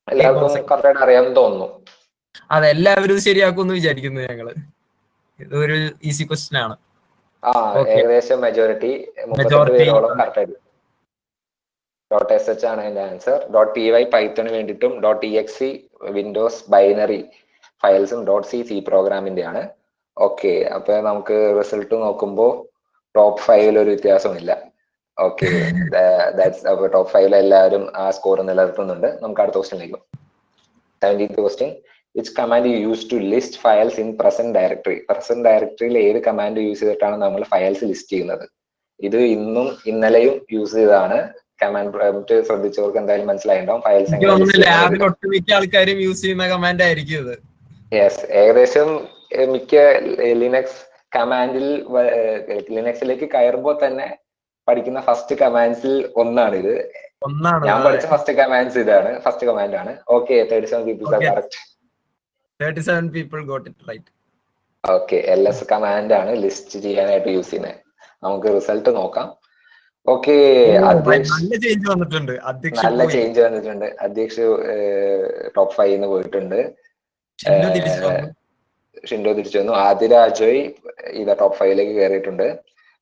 എല്ലാവർക്കും കറക്റ്റായിട്ട് അറിയാമെന്ന് തോന്നുന്നു. അതെ, എല്ലാവരും ശരിയാക്കുമെന്ന് വിചാരിക്കുന്നു ഞങ്ങള്. ഇതൊരു ഈസി ക്വസ്റ്റ്യൻ ആണ്. ഏകദേശം മെജോറിറ്റി 38 പേരോളം കറക്റ്റായിട്ട്. .sh ആണ് അതിന്റെ ആൻസർ. .py പൈത്തണ് വേണ്ടിയിട്ടും .exe വിൻഡോസ് ബൈനറി ഫയൽസും .c സി പ്രോഗ്രാമിന്റെ ആണ്. ഓക്കെ, അപ്പൊ നമുക്ക് റിസൾട്ട് നോക്കുമ്പോൾ ടോപ്പ് 5 ഒരു വ്യത്യാസമില്ല. ഓക്കെ, അപ്പൊ ടോപ്പ് 5 എല്ലാവരും ആ സ്കോർ നിലനിർത്തുന്നുണ്ട്. നമുക്ക് അടുത്ത ക്വസ്റ്റ്യനിലേക്ക്. 17th question, which command use to list files in present directory. Present ഡയറക്ടറിയിൽ ഏത് കമാൻഡ് യൂസ് ചെയ്തിട്ടാണ് നമ്മൾ ഫയൽസ് ലിസ്റ്റ് ചെയ്യുന്നത്? ഇത് ഇന്നും ഇന്നലെയും യൂസ് ചെയ്തതാണ്. കമാൻഡ് ശ്രദ്ധിച്ചവർക്ക് എന്തായാലും മനസ്സിലായിട്ടുണ്ടാവും ഫയൽസ് ലാബിൽ ഒട്ടുമിക്ക ആൾക്കാരും യൂസ് ചെയ്യുന്ന കമാൻഡ് ആയിരിക്കും ഇത്. യെസ്, ഏകദേശം മിക്ക ലിനക്സ് കമാൻഡിൽ ലിനക്സിലേക്ക് കയറുമ്പോൾ തന്നെ പഠിക്കുന്ന ഫസ്റ്റ് കമാൻഡ്സിൽ ഒന്നാണ് ഇത്. ഞാൻ പഠിച്ച ഫസ്റ്റ് കമാൻഡ് ആണ്. Okay, 37 people are correct. 37 people got it right. Okay, ls command ആണ് ലിസ്റ്റ് ചെയ്യാനായിട്ട് യൂസ് ചെയ്യുന്നത്. നമുക്ക് റിസൾട്ട് നോക്കാം. ഓക്കെ, നല്ല ചേഞ്ച് വന്നിട്ടുണ്ട്. അധ്യക്ഷ ടോപ്പ് 5 പോയിട്ടുണ്ട്. ഷിൻഡോ തിരിച്ചു വന്നു. ആതിര അജയ് ഇത് ടോപ്പ് 5 കയറിയിട്ടുണ്ട്.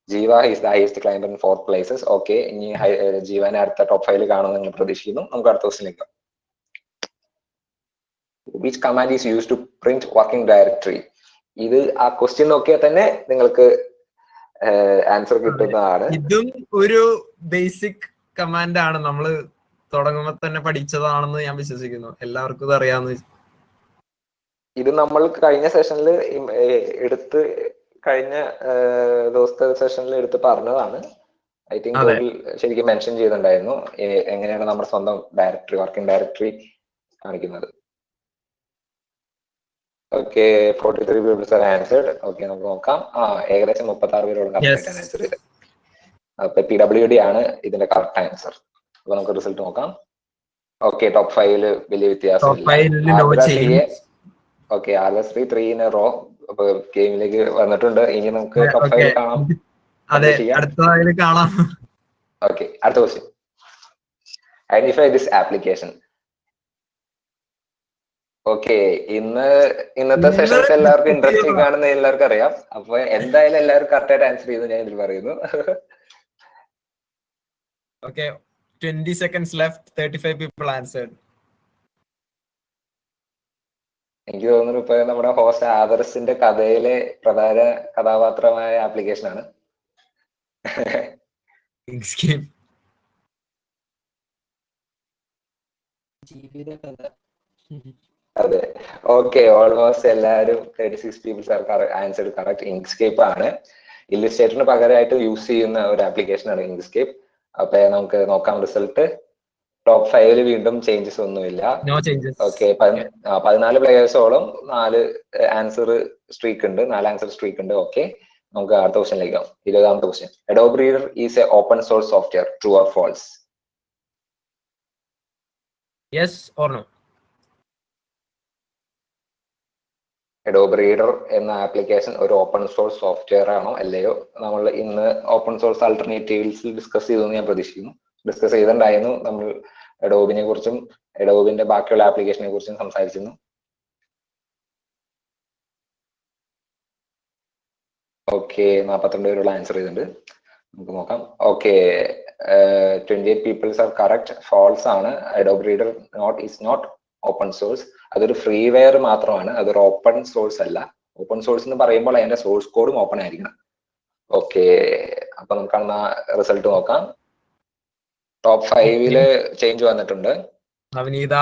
ജീവ is the heist climber in 4th places. Okay, ഇനി ജീവനെ അടുത്ത ടോപ്പ് 5 കാണുമെന്ന് നിങ്ങൾ പ്രതീക്ഷിക്കുന്നു. നമുക്ക് അടുത്ത ക്വസ്റ്റ്യനിലേക്ക്. Which command is use to print working directory. ഇത് ആ ക്വസ്റ്റ്യൻ നോക്കിയാൽ തന്നെ നിങ്ങൾക്ക് ആൻസർ കിട്ടുന്നതാണ്. ഇതും ഒരു ബേസിക് കമാൻഡ് ആണ്. നമ്മൾ തുടങ്ങുമ്പോൾ തന്നെ പഠിച്ചതാണെന്ന് ഞാൻ വിശ്വസിക്കുന്നു. എല്ലാവർക്കും ഇത് അറിയാവുന്ന. ഇത് നമ്മൾ കഴിഞ്ഞ സെഷനിൽ കഴിഞ്ഞ ദിവസത്തെ സെഷനിൽ എടുത്ത് പറഞ്ഞതാണ്. ഐ തിങ്ക് ശരിക്കും മെൻഷൻ ചെയ്തിട്ടുണ്ടായിരുന്നു എങ്ങനെയാണ് നമ്മുടെ സ്വന്തം ഡയറക്ടറി, വർക്കിംഗ് ഡയറക്ടറി കാണിക്കുന്നത്. Okay, 43 people are answered. Okay, നമുക്ക് നോക്കാം. ഏകദേശം 36 പേരോളം കറക്റ്റ് ആൻസർ ചെയ്ത്. അപ്പൊ PWD ആണ് ഇതിന്റെ കറക്റ്റ് ആൻസർ. അപ്പൊ നമുക്ക് റിസൾട്ട് നോക്കാം. ഓക്കെ, ടോപ്പ് 5 വലിയ വ്യത്യാസമില്ല. Okay, RS3 3 in a row അപ്പൊ ഗെയിമിലേക്ക് വന്നിട്ടുണ്ട്. ഇനി നമുക്ക് ടോപ്പ് 5 കാണാം. ഓക്കെ, അടുത്ത question. Identify this application. Okay, ഇന്നത്തെ സെഷൻസ് എല്ലാവർക്കും ഇൻട്രസ്റ്റിംഗ് ആണെന്ന് എല്ലാവർക്കും അറിയാം. അപ്പൊ എന്തായാലും എല്ലാവരും കറക്റ്റ് ആയിട്ട് ആൻസർ ചെയ്തു ഞാൻ ഇതിൽ പറയുന്നു. Okay, 20 seconds left. 35 people answered. എനിക്ക് തോന്നുന്നു ഇപ്പൊ നമ്മുടെ ഹോസ്റ്റ് ആദർശിന്റെ കഥയിലെ പ്രധാന കഥാപാത്രമായ ആപ്ലിക്കേഷൻ ആണ്. അതെ, ഓക്കെ, ഓൾമോസ്റ്റ് എല്ലാവരും 36 people are answer correct. Inkscape ആണ്. ഇല്ലുസ്ട്രേറ്ററിന് പകരമായിട്ട് യൂസ് ചെയ്യുന്ന ഒരു ആപ്ലിക്കേഷൻ ആണ് ഇങ്ക്സ്കേപ്പ്. അപ്പൊ നമുക്ക് നോക്കാം റിസൾട്ട്. ടോപ്പ് 5 വീണ്ടും ചേഞ്ചസ് ഒന്നുമില്ല. ഓക്കെ, 14 പ്ലേയേഴ്സോളം 4 ആൻസർ സ്ട്രീക്ക് ഉണ്ട്. ഓക്കെ, നമുക്ക് അടുത്ത ക്വസ്റ്റ്യനിലേക്ക് ആവും. 20th question. Adobe Reader is a open source software. True or false? Yes or no? Adobe Reader എന്ന ആപ്ലിക്കേഷൻ ഒരു ഓപ്പൺ സോഴ്സ് സോഫ്റ്റ്വെയർ ആണോ അല്ലയോ? നമ്മൾ ഇന്ന് ഓപ്പൺ സോഴ്സ് ആൾട്ടർനേറ്റീവ്സിൽ ഡിസ്കസ് ചെയ്തെന്ന് ഞാൻ പ്രതീക്ഷിക്കുന്നു. ഡിസ്കസ് ചെയ്തിട്ടുണ്ടായിരുന്നു. നമ്മൾ അഡോബിനെ കുറിച്ചും അഡോബിന്റെ ബാക്കിയുള്ള ആപ്ലിക്കേഷനെ കുറിച്ചും സംസാരിച്ചിരുന്നു. ഓക്കെ, 42 പേരുള്ള ആൻസർ ചെയ്തിട്ടുണ്ട്. നമുക്ക് നോക്കാം. Okay, 28 peoples are correct. False ആണ്. Adobe Reader is not open source. അതൊരു ഫ്രീവെയർ മാത്രമാണ്, അതൊരു ഓപ്പൺ സോഴ്സ് അല്ല. ഓപ്പൺ സോഴ്സ് എന്ന് പറയുമ്പോൾ അതിന്റെ സോഴ്സ് കോഡും ഓപ്പൺ ആയിരിക്കണം. ഓക്കെ, അപ്പൊ നമുക്ക് റിസൾട്ട് നോക്കാം. ടോപ്പ് 5 ചേഞ്ച് വന്നിട്ടുണ്ട്. നവനീത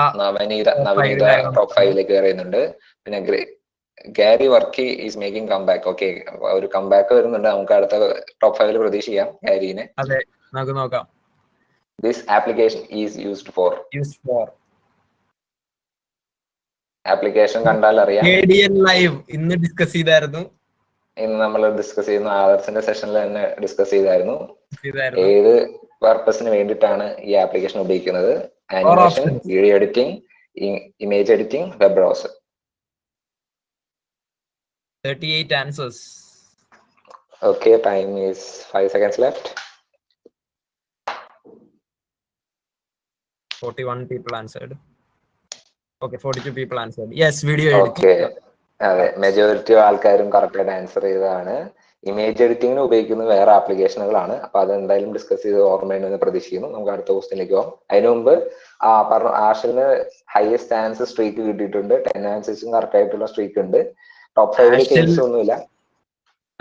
ടോപ്പ് 5 കയറിയുന്നുണ്ട്. പിന്നെ Gary Varkey is making comeback. Okay, ഒരു കംബാക്ക് വരുന്നുണ്ട്. നമുക്ക് അടുത്ത ടോപ്പ് 5 പ്രതീക്ഷിക്കാം ഗാരിനെ. അതെ, നമുക്ക് നോക്കാം. This application is used for. Application കണ്ടാൽ അറിയാം. ലൈവ് ഇന്ന് ഡിസ്കസ് ചെയ്തായിരുന്നു. ഇന്ന് നമ്മൾ ഡിസ്കസ് ചെയ്യുന്ന ആദർശിന്റെ സെഷനിൽ തന്നെ ഡിസ്കസ് ചെയ്തായിരുന്നു. ഏത് പർപ്പസിന് വേണ്ടിയിട്ടാണ് ഈ ആപ്ലിക്കേഷൻ ഉപയോഗിക്കുന്നത്? Animation, video editing, image editing, web browser. 38 answers. Okay, time is 5 seconds left. 41 people answered. Okay, 42 people answered. Yes, video editing. Okay, അതെ, മെജോറിറ്റി ആൾക്കാരും കറക്റ്റ് ആയിട്ട് ആൻസർ ചെയ്തതാണ്. ഇമേജ് എഡിറ്റിംഗിന് ഉപയോഗിക്കുന്ന വേറെ ആപ്ലിക്കേഷനുകളാണ്. അപ്പൊ അത് എന്തായാലും ഡിസ്കസ് ചെയ്ത് ഓർമ്മയുണ്ടെന്ന് പ്രതീക്ഷിക്കുന്നു. നമുക്ക് അടുത്ത ക്വസ്റ്റിനിലേക്ക് പോകാം. അതിനു മുമ്പ് പറഞ്ഞു, ആഷിന് ഹയസ്റ്റ് ആൻസർ സ്ട്രീക്ക് കിട്ടിയിട്ടുണ്ട്. 10 ആൻസേഴ്സും കറക്റ്റ് ആയിട്ടുള്ള സ്ട്രീക്ക് ഉണ്ട്. ടോപ്പ് 5 ചേഞ്ചസ് ഒന്നുമില്ല.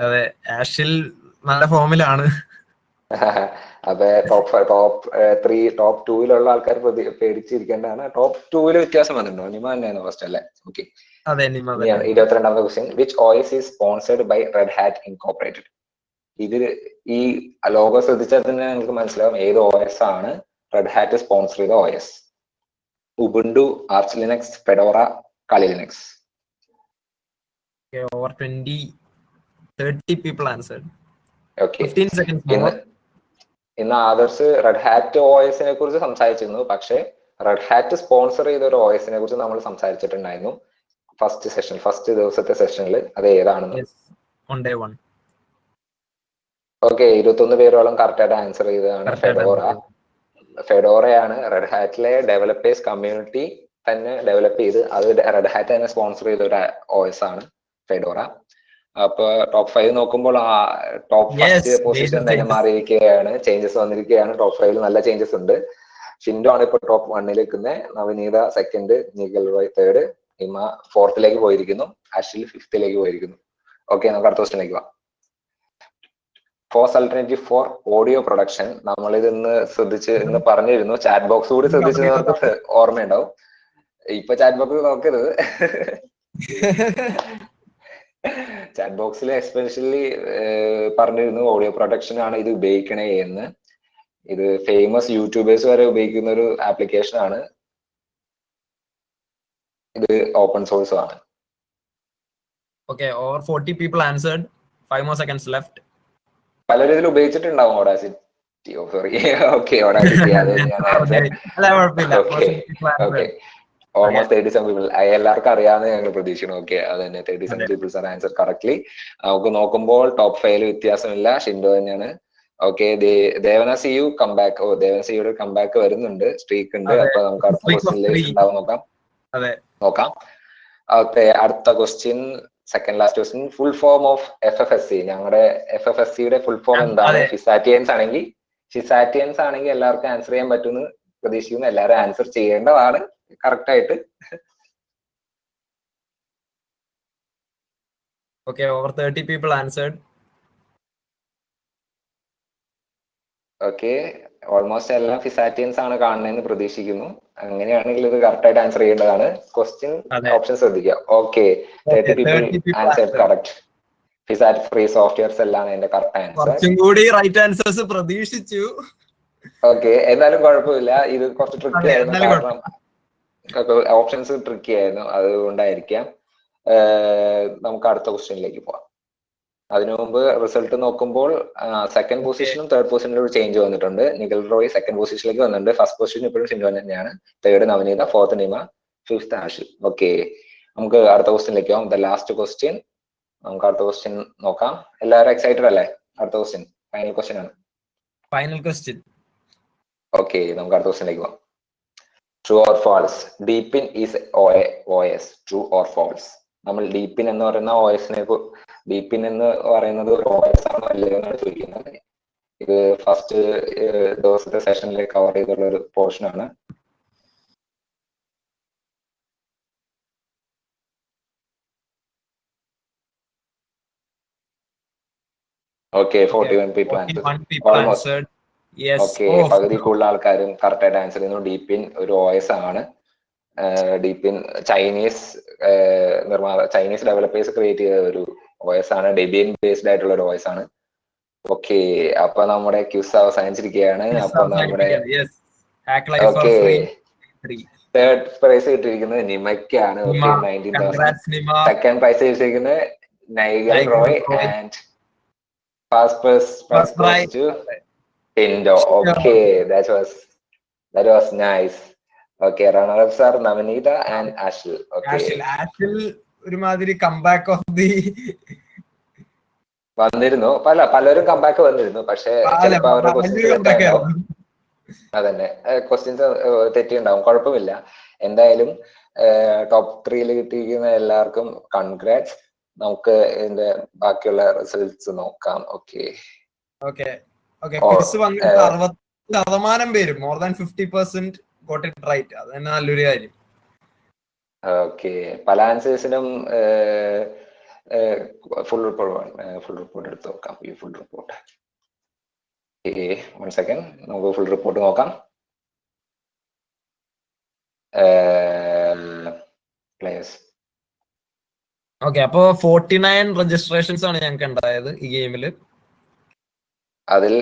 അതെ, ആഷിൽ നല്ല ഫോമിലാണ്. അപ്പൊ ടോപ്പ് 3 ടോപ്പ് 2 ആൾക്കാർ പേടിച്ചിരിക്കേണ്ടതാണ്. ടോപ്പ് 2 വ്യത്യാസം വന്നിട്ടുണ്ടോ? നിമ തന്നെയാണ് ഫസ്റ്റ് അല്ലേ? ഓക്കെ, 22ാമത്തെ question. Which OS is sponsored by Red Hat incorporated? ഇതിൽ ഈ ലോഗോ ശ്രദ്ധിച്ചാൽ തന്നെ നിങ്ങൾക്ക് മനസ്സിലാവും ഏത് OS ആണ് റെഡ് ഹാറ്റ് സ്പോൺസർ ചെയ്ത OS. Ubuntu, arch Linux, Fedora, കാലി Linux. Over 30 people answered. Okay, 15 seconds more. ഇന്ന് ആദർശ് റെഡ് ഹാറ്റ് OSനെ കുറിച്ച് സംസാരിച്ചിരുന്നു. പക്ഷെ റെഡ് ഹാറ്റ് സ്പോൺസർ ചെയ്ത ഒരു OSനെ കുറിച്ച് നമ്മൾ സംസാരിച്ചിട്ടുണ്ടായിരുന്നു ഫസ്റ്റ് ദിവസത്തെ സെഷനിൽ. അത് ഏതാണെന്ന്? ഓക്കെ, 21 പേരോളം കറക്റ്റ് ആയിട്ട് ആൻസർ ചെയ്തതാണ് ഫെഡോറയാണ്. റെഡ് ഹാറ്റിലെ ഡെവലപ്പേഴ്സ് കമ്മ്യൂണിറ്റി തന്നെ ഡെവലപ്പ് ചെയ്ത് അത് റെഡ് ഹാറ്റ് തന്നെ സ്പോൺസർ ചെയ്ത ഒരു OS ആണ് ഫെഡോറ. അപ്പൊ ടോപ്പ് 5 നോക്കുമ്പോൾ ടോപ്പ് ഫസ്റ്റ് പൊസിഷൻ എന്തായാലും മാറിയിരിക്കുകയാണ്. ചേഞ്ചസ് വന്നിരിക്കുകയാണ്. ടോപ്പ് 5 നല്ല ചേഞ്ചസ് ഉണ്ട്. ഷിൻഡോ ആണ് ഇപ്പൊ ടോപ്പ് 1 നിൽക്കുന്നത്. നവനീത സെക്കൻഡ്, നിഖിൽ റോയ് തേർഡ്, ഹിമ 4th പോയിരിക്കുന്നു, അഷിൽ 5th പോയിരിക്കുന്നു. ഓക്കെ, നമുക്ക് അടുത്ത ക്വസ്റ്റിനിലേക്ക് പോവാം. ഫോസ് ആൾട്ടർനേറ്റീവ് ഫോർ ഓഡിയോ പ്രൊഡക്ഷൻ. നമ്മൾ ഇത് ഇന്ന് പറഞ്ഞിരുന്നു. ചാറ്റ് ബോക്സ് കൂടി ശ്രദ്ധിച്ചവർക്ക് ഓർമ്മയുണ്ടാവും. ഇപ്പൊ ചാറ്റ് ബോക്സ് നോക്കരുത്. ചാറ്റ് ബോക്സിൽ എസ്പെഷ്യലി പറഞ്ഞിരുന്നു ഓഡിയോ പ്രൊഡക്ഷൻ ആണ് ഇത് ഉപയോഗിക്കണേ എന്ന്. ഇത് ഫേമസ് യൂട്യൂബേഴ്സ് വരെ ഉപയോഗിക്കുന്ന ഒരു ആപ്ലിക്കേഷൻ ആണ്. ഇത് ഓപ്പൺ സോഴ്സ് ആണ്. Okay, over 40 people answered. 5 more seconds left. പലരും ഇതിൽ ഉപയോഗിച്ചിട്ടുണ്ടാവും ഓഡാസിറ്റി. Sorry, okay, Audacity. അത് ഓക്കെ, ഓൾമോസ്റ്റ് 37 people. എല്ലാവർക്കും അറിയാമെന്ന് ഞങ്ങൾ പ്രതീക്ഷിക്കുന്നു. ഓക്കെ, അത് തന്നെ 37 പീപ്പിൾസ് ആർ ആൻസർ കറക്റ്റ്ലി. നമുക്ക് നോക്കുമ്പോൾ ടോപ്പ് 5 വ്യത്യാസമില്ല, ഷിൻഡോ തന്നെയാണ്. Okay, Devana see you comeback. Devana സിയുടെ കംബാക്ക് വരുന്നുണ്ട്, സ്ട്രീക്ക് ഉണ്ട്. അപ്പൊ നമുക്ക് അടുത്ത ക്വസ്റ്റ്യനിലേക്ക് ഉണ്ടാവും, നോക്കാം. ഓക്കെ, അടുത്ത question, second last question. Full form of FFSC. ഞങ്ങളുടെ FFSCയുടെ ഫുൾ ഫോം എന്താണ്? ഫിസാറ്റിയൻസ് ആണെങ്കിൽ എല്ലാവർക്കും ആൻസർ ചെയ്യാൻ പറ്റുമെന്ന് പ്രതീക്ഷിക്കുന്നു. എല്ലാവരും ആൻസർ ചെയ്യേണ്ടതാണ് കറക്റ്റ് ആയിട്ട്. Okay, over 30 people answered. Okay, almost എല്ലാം ഫിസാറ്റിയൻസ് ആണ് കാണുന്നതെന്ന് പ്രതീക്ഷിക്കുന്നു. അങ്ങനെയാണെങ്കിൽ ഇത് കറക്റ്റ് ആയിട്ട് ആൻസർ ചെയ്യേണ്ടതാണ്. ക്വസ്റ്റ്യൻ ഓപ്ഷൻ ശ്രദ്ധിക്കുക. Okay, 30 people answer correct. FISAT free software cell ആണ് എന്റെ കറക്റ്റ് ആൻസർ. പ്രതീക്ഷിച്ചു. ഓക്കെ, എന്നാലും കുഴപ്പമില്ല. ഇത് കുറച്ച് ട്രിക്കി ആയിരുന്നു, കാരണം ഓപ്ഷൻസ് ട്രിക്കി ആയിരുന്നു, അതുകൊണ്ടായിരിക്കാം. നമുക്ക് അടുത്ത ക്വസ്റ്റ്യനിലേക്ക് പോവാം. അതിനു മുമ്പ് റിസൾട്ട് നോക്കുമ്പോൾ സെക്കൻഡ് പൊസിഷനും തേർഡ് പൊസിഷനിലും ചേഞ്ച് വന്നിട്ടുണ്ട്. നിഖിൽ റോയ് സെക്കൻഡ് പൊസിഷനിലേക്ക് വന്നിട്ടുണ്ട്. ഫസ്റ്റ് പൊസിഷൻ ഇപ്പോഴും ഷിൻഡോ തന്നെയാണ്. Third Navaneetha, 4th Nima, 5th Ashil. Okay, നമുക്ക് അടുത്ത ക്വസ്റ്റ്യനിലേക്ക് പോകാം. The last question. നമുക്ക് അടുത്ത ക്വസ്റ്റ്യൻ നോക്കാം. എല്ലാവരും എക്സൈറ്റഡ് അല്ലേ? അടുത്ത ക്വസ്റ്റ്യൻ ഫൈനൽ ക്വസ്റ്റ്യൻ ആണ്. Final question. ഓക്കെ, നമുക്ക് അടുത്ത ക്വസ്റ്റ്യനിലേക്ക് പോകാം. True or false, Deepin is OS. True or false? നമ്മൾ ഡീപിൻ എന്ന് പറയുന്ന OSനെ ഡീപിൻ എന്ന് പറയുന്നത് ഒരു OS ആണോ അല്ലയോ എന്നാണ് ചോദിക്കുന്നത്. ഇത് ഫസ്റ്റ് ദിവസത്തെ സെഷനിൽ കവർ ചെയ്തുള്ള ഒരു പോർഷൻ ആണ്. Okay, 41 people answered. Yes. Okay, പകുതി കൂടുതൽ ആൾക്കാരും കറക്റ്റ് ആയിട്ട് ആൻസർ ചെയ്യുന്നു. ഡീപിൻ ഒരു OS ആണ്. ഡീപിൻ ചൈനീസ് ചൈനീസ് ഡെവലപ്പേഴ്സ് ക്രിയേറ്റ് ചെയ്ത ഒരു OS ആണ്. ഡെബിയൻ ബേസ്ഡ് ആയിട്ടുള്ള ഒരു OS ആണ്. ഓക്കെ, അപ്പൊ നമ്മുടെ ക്യൂസ് അവസാനിച്ചിരിക്കുകയാണ്. അപ്പൊ നമ്മുടെ ഓക്കെ തേർഡ് പ്രൈസ് കിട്ടിയിരിക്കുന്നത് നിമയ്ക്കാണ്. ഓക്കെ, 19,000. സെക്കൻഡ് പ്രൈസ് കിട്ടിയിരിക്കുന്നത് Nigel Roy and first prize to ടിൻഡോ. Okay, that was nice. Okay, runner സാർ നവനീത ആൻഡ് ആഷിൽ. ഓക്കെ, ആഷിൽ ഒരുമാതിരി കംബാക്ക് ഓഫ് ദി വന്നിരുന്നു. പലരും കംബാക്ക് വന്നിരുന്നു. പക്ഷെ ചിലപ്പോ അവരുടെ ക്വസ്റ്റ്യൻസ് അതന്നെ ക്വസ്റ്റ്യൻസ് തെറ്റിയുണ്ടാവും. കുഴപ്പമില്ല. എന്തായാലും ടോപ്പ് 3 കിട്ടിയിരിക്കുന്ന എല്ലാവർക്കും കൺഗ്രാറ്റ്സ്. നമുക്ക് ഇതിന്റെ ബാക്കിയുള്ള റിസൾട്ട്സ് നോക്കാം. ഓക്കെ, പേര് more than 50% got it right. അത് തന്നെ നല്ലൊരു കാര്യം. ഓക്കെ, പല ആൻസേഴ്സിനും ഫുൾ റിപ്പോർട്ട് എടുത്ത് നോക്കാം. ഈ ഫുൾ റിപ്പോർട്ട് 1 സെക്കൻഡ്, നമുക്ക് ഫുൾ റിപ്പോർട്ട് നോക്കാം. പ്ലേയേഴ്സ് ഓക്കെ, അപ്പോ 49 രജിസ്ട്രേഷൻസ് ആണ് ഞങ്ങൾക്ക് ഉണ്ടായത് ഈ ഗെയിമിൽ. അതിൽ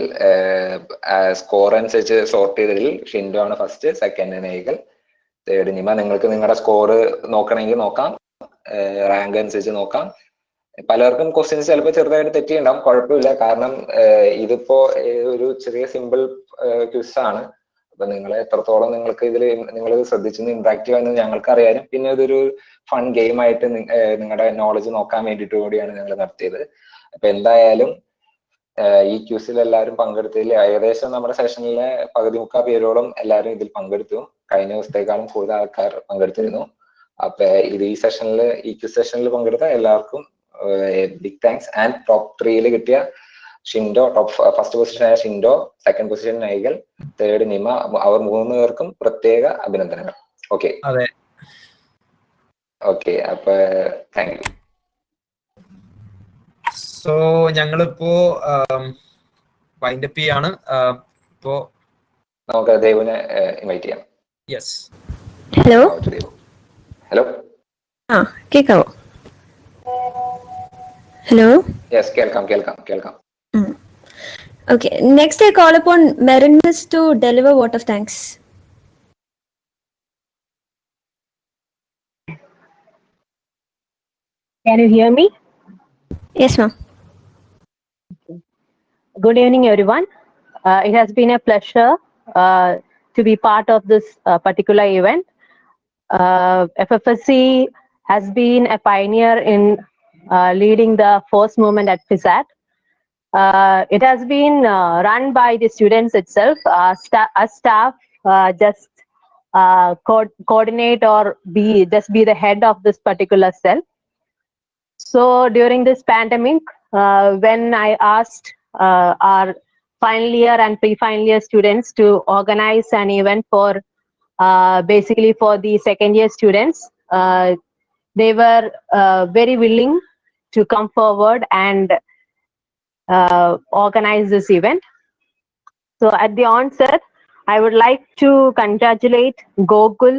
സ്കോർ അനുസരിച്ച് സോർട്ട് ചെയ്തതിൽ ഷിൻഡോ ആണ് ഫസ്റ്റ്, സെക്കൻഡ് നൈഗൽ, തേർഡ് നിമ. നിങ്ങൾക്ക് നിങ്ങളുടെ സ്കോർ നോക്കണമെങ്കിൽ നോക്കാം, റാങ്ക് അനുസരിച്ച് നോക്കാം. പലർക്കും ക്വസ്റ്റ്യൻസ് ചിലപ്പോൾ ചെറുതായിട്ട് തെറ്റിയുണ്ടാവും. കുഴപ്പമില്ല, കാരണം ഇതിപ്പോ ഒരു ചെറിയ സിമ്പിൾ ക്വിസ് ആണ്. അപ്പൊ നിങ്ങൾ എത്രത്തോളം നിങ്ങൾക്ക് ഇതിൽ നിങ്ങൾ ശ്രദ്ധിച്ചെന്ന് ഇന്ററാക്റ്റീവ് ആണെന്ന് ഞങ്ങൾക്ക് അറിയാനും, പിന്നെ ഇതൊരു ഫൺ ഗെയിം ആയിട്ട് നിങ്ങളുടെ നോളജ് നോക്കാൻ വേണ്ടിയിട്ട് കൂടിയാണ് ഞങ്ങൾ നടത്തിയത്. അപ്പൊ എന്തായാലും ഈ ക്യൂസിൽ എല്ലാവരും പങ്കെടുത്തതിൽ ഏകദേശം നമ്മുടെ സെഷനിലെ പകുതി മുക്കാൽ പേരോളം എല്ലാവരും ഇതിൽ പങ്കെടുത്തു. കഴിഞ്ഞ ദിവസത്തേക്കാളും കൂടുതൽ ആൾക്കാർ പങ്കെടുത്തിരുന്നു. അപ്പൊ ഇത് ഈ ക്യൂസ് സെഷനിൽ പങ്കെടുത്ത എല്ലാവർക്കും ബിഗ് താങ്ക്സ്. ആൻഡ് ടോപ്പ് 3 കിട്ടിയ ഷിൻഡോ, ഫസ്റ്റ് പൊസിഷൻ ആയ Shindo, second position നൈഗൽ, third Nima, അവർ 3 പേർക്കും പ്രത്യേക അഭിനന്ദനങ്ങൾ. ഓക്കെ ഓക്കെ, അപ്പൊ താങ്ക് യു. സോ ഞങ്ങളിപ്പോ വൈൻഡപ്പ് ചെയ്യാണ്. ഇപ്പോ നമുക്ക് ദേവുനെ ഇൻവൈറ്റ് ചെയ്യാം. യെസ്, ഹലോ കേക്കാവോ? ഹലോ, യെസ്, കേൾക്കാം. Okay, next I call upon Merinus to deliver vote of thanks. Can you hear me? Yes, ma'am. Good evening, everyone. It has been a pleasure to be part of this particular event. FFSC has been a pioneer in leading the FOSS movement at FISAT. It has been run by the students itself. As staff just coordinate or be the head of this particular cell. So during this pandemic, when I asked our final year and pre-final year students to organize an event for basically for the second year students, they were very willing to come forward and organize this event. So at the onset, I would like to congratulate Gokul,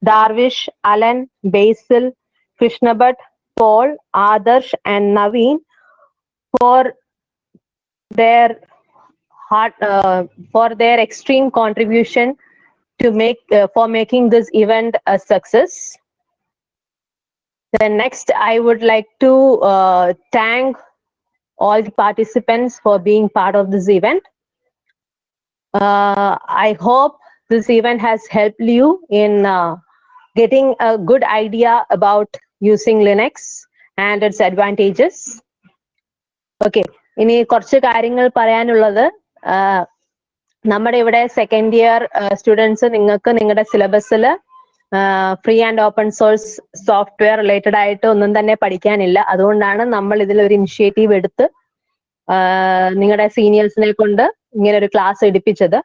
Darvish, Alan, Basil, Krishnabhat, Paul, Adarsh, and Naveen for their extreme contribution to for making this event a success. Then next, I would like to thank all the participants for being part of this event. I hope this event has helped you in getting a good idea about using Linux and its advantages. Okay, ഇനി കുറച്ച് കാര്യങ്ങൾ പറയാനുള്ളത്, നമ്മുടെ ഇവിടെ second year students നിങ്ങൾക്ക് നിങ്ങളുടെ സിലബസിൽ free and open source software related ആയിട്ട് ഒന്നും തന്നെ പഠിക്കാനില്ല. അതുകൊണ്ടാണ് നമ്മൾ ഇതിൽ ഒരു ഇനിഷ്യേറ്റീവ് എടുത്ത് നിങ്ങളുടെ സീനിയേഴ്സിനെ കൊണ്ട് ഇങ്ങനെ ഒരു class എടുപ്പിച്ചത്.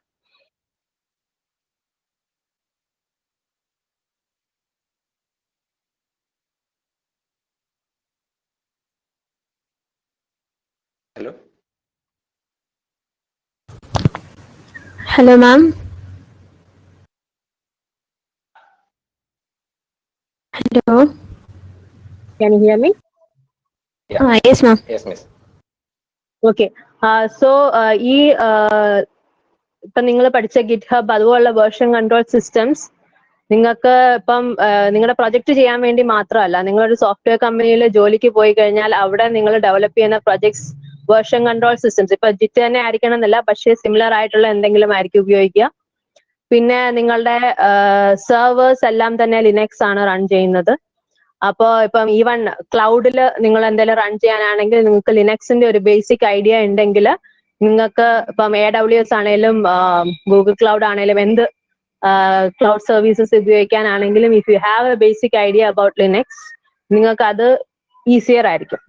Hello. Hello, ma'am. Hello. Can you hear me? Yeah. Yes, ma'am. Yes, miss. Okay. So ഈ ഇപ്പൊ നിങ്ങൾ പഠിച്ച GitHub അതുപോലുള്ള വേർഷൻ കൺട്രോൾ സിസ്റ്റംസ് നിങ്ങൾക്ക് ഇപ്പം നിങ്ങളുടെ പ്രൊജക്ട് ചെയ്യാൻ വേണ്ടി മാത്രമല്ല, നിങ്ങളൊരു സോഫ്റ്റ്വെയർ കമ്പനിയിൽ ജോലിക്ക് പോയി കഴിഞ്ഞാൽ അവിടെ നിങ്ങൾ ഡെവലപ്പ് ചെയ്യുന്ന പ്രൊജക്ട്സ് വേർഷൻ കൺട്രോൾ സിസ്റ്റംസ് ഇപ്പൊ ജിറ്റ് തന്നെ ആയിരിക്കണം എന്നില്ല, പക്ഷേ സിമിലർ ആയിട്ടുള്ള എന്തെങ്കിലും ആയിരിക്കും ഉപയോഗിക്കുക. പിന്നെ നിങ്ങളുടെ സെർവേഴ്സ് എല്ലാം തന്നെ ലിനക്സ് ആണ് റൺ ചെയ്യുന്നത്. അപ്പോൾ ഇപ്പം ഈവൻ ക്ലൗഡിൽ നിങ്ങൾ എന്തെങ്കിലും റൺ ചെയ്യാനാണെങ്കിൽ നിങ്ങൾക്ക് ലിനക്സിന്റെ ഒരു ബേസിക് ഐഡിയ ഉണ്ടെങ്കിൽ നിങ്ങൾക്ക് ഇപ്പം AWS ആണെങ്കിലും ഗൂഗിൾ ക്ലൗഡ് ആണെങ്കിലും എന്ത് ക്ലൗഡ് സർവീസസ് ഉപയോഗിക്കാനാണെങ്കിലും if you have a basic idea about Linux നിങ്ങൾക്ക് അത് ഈസിയർ ആയിരിക്കും.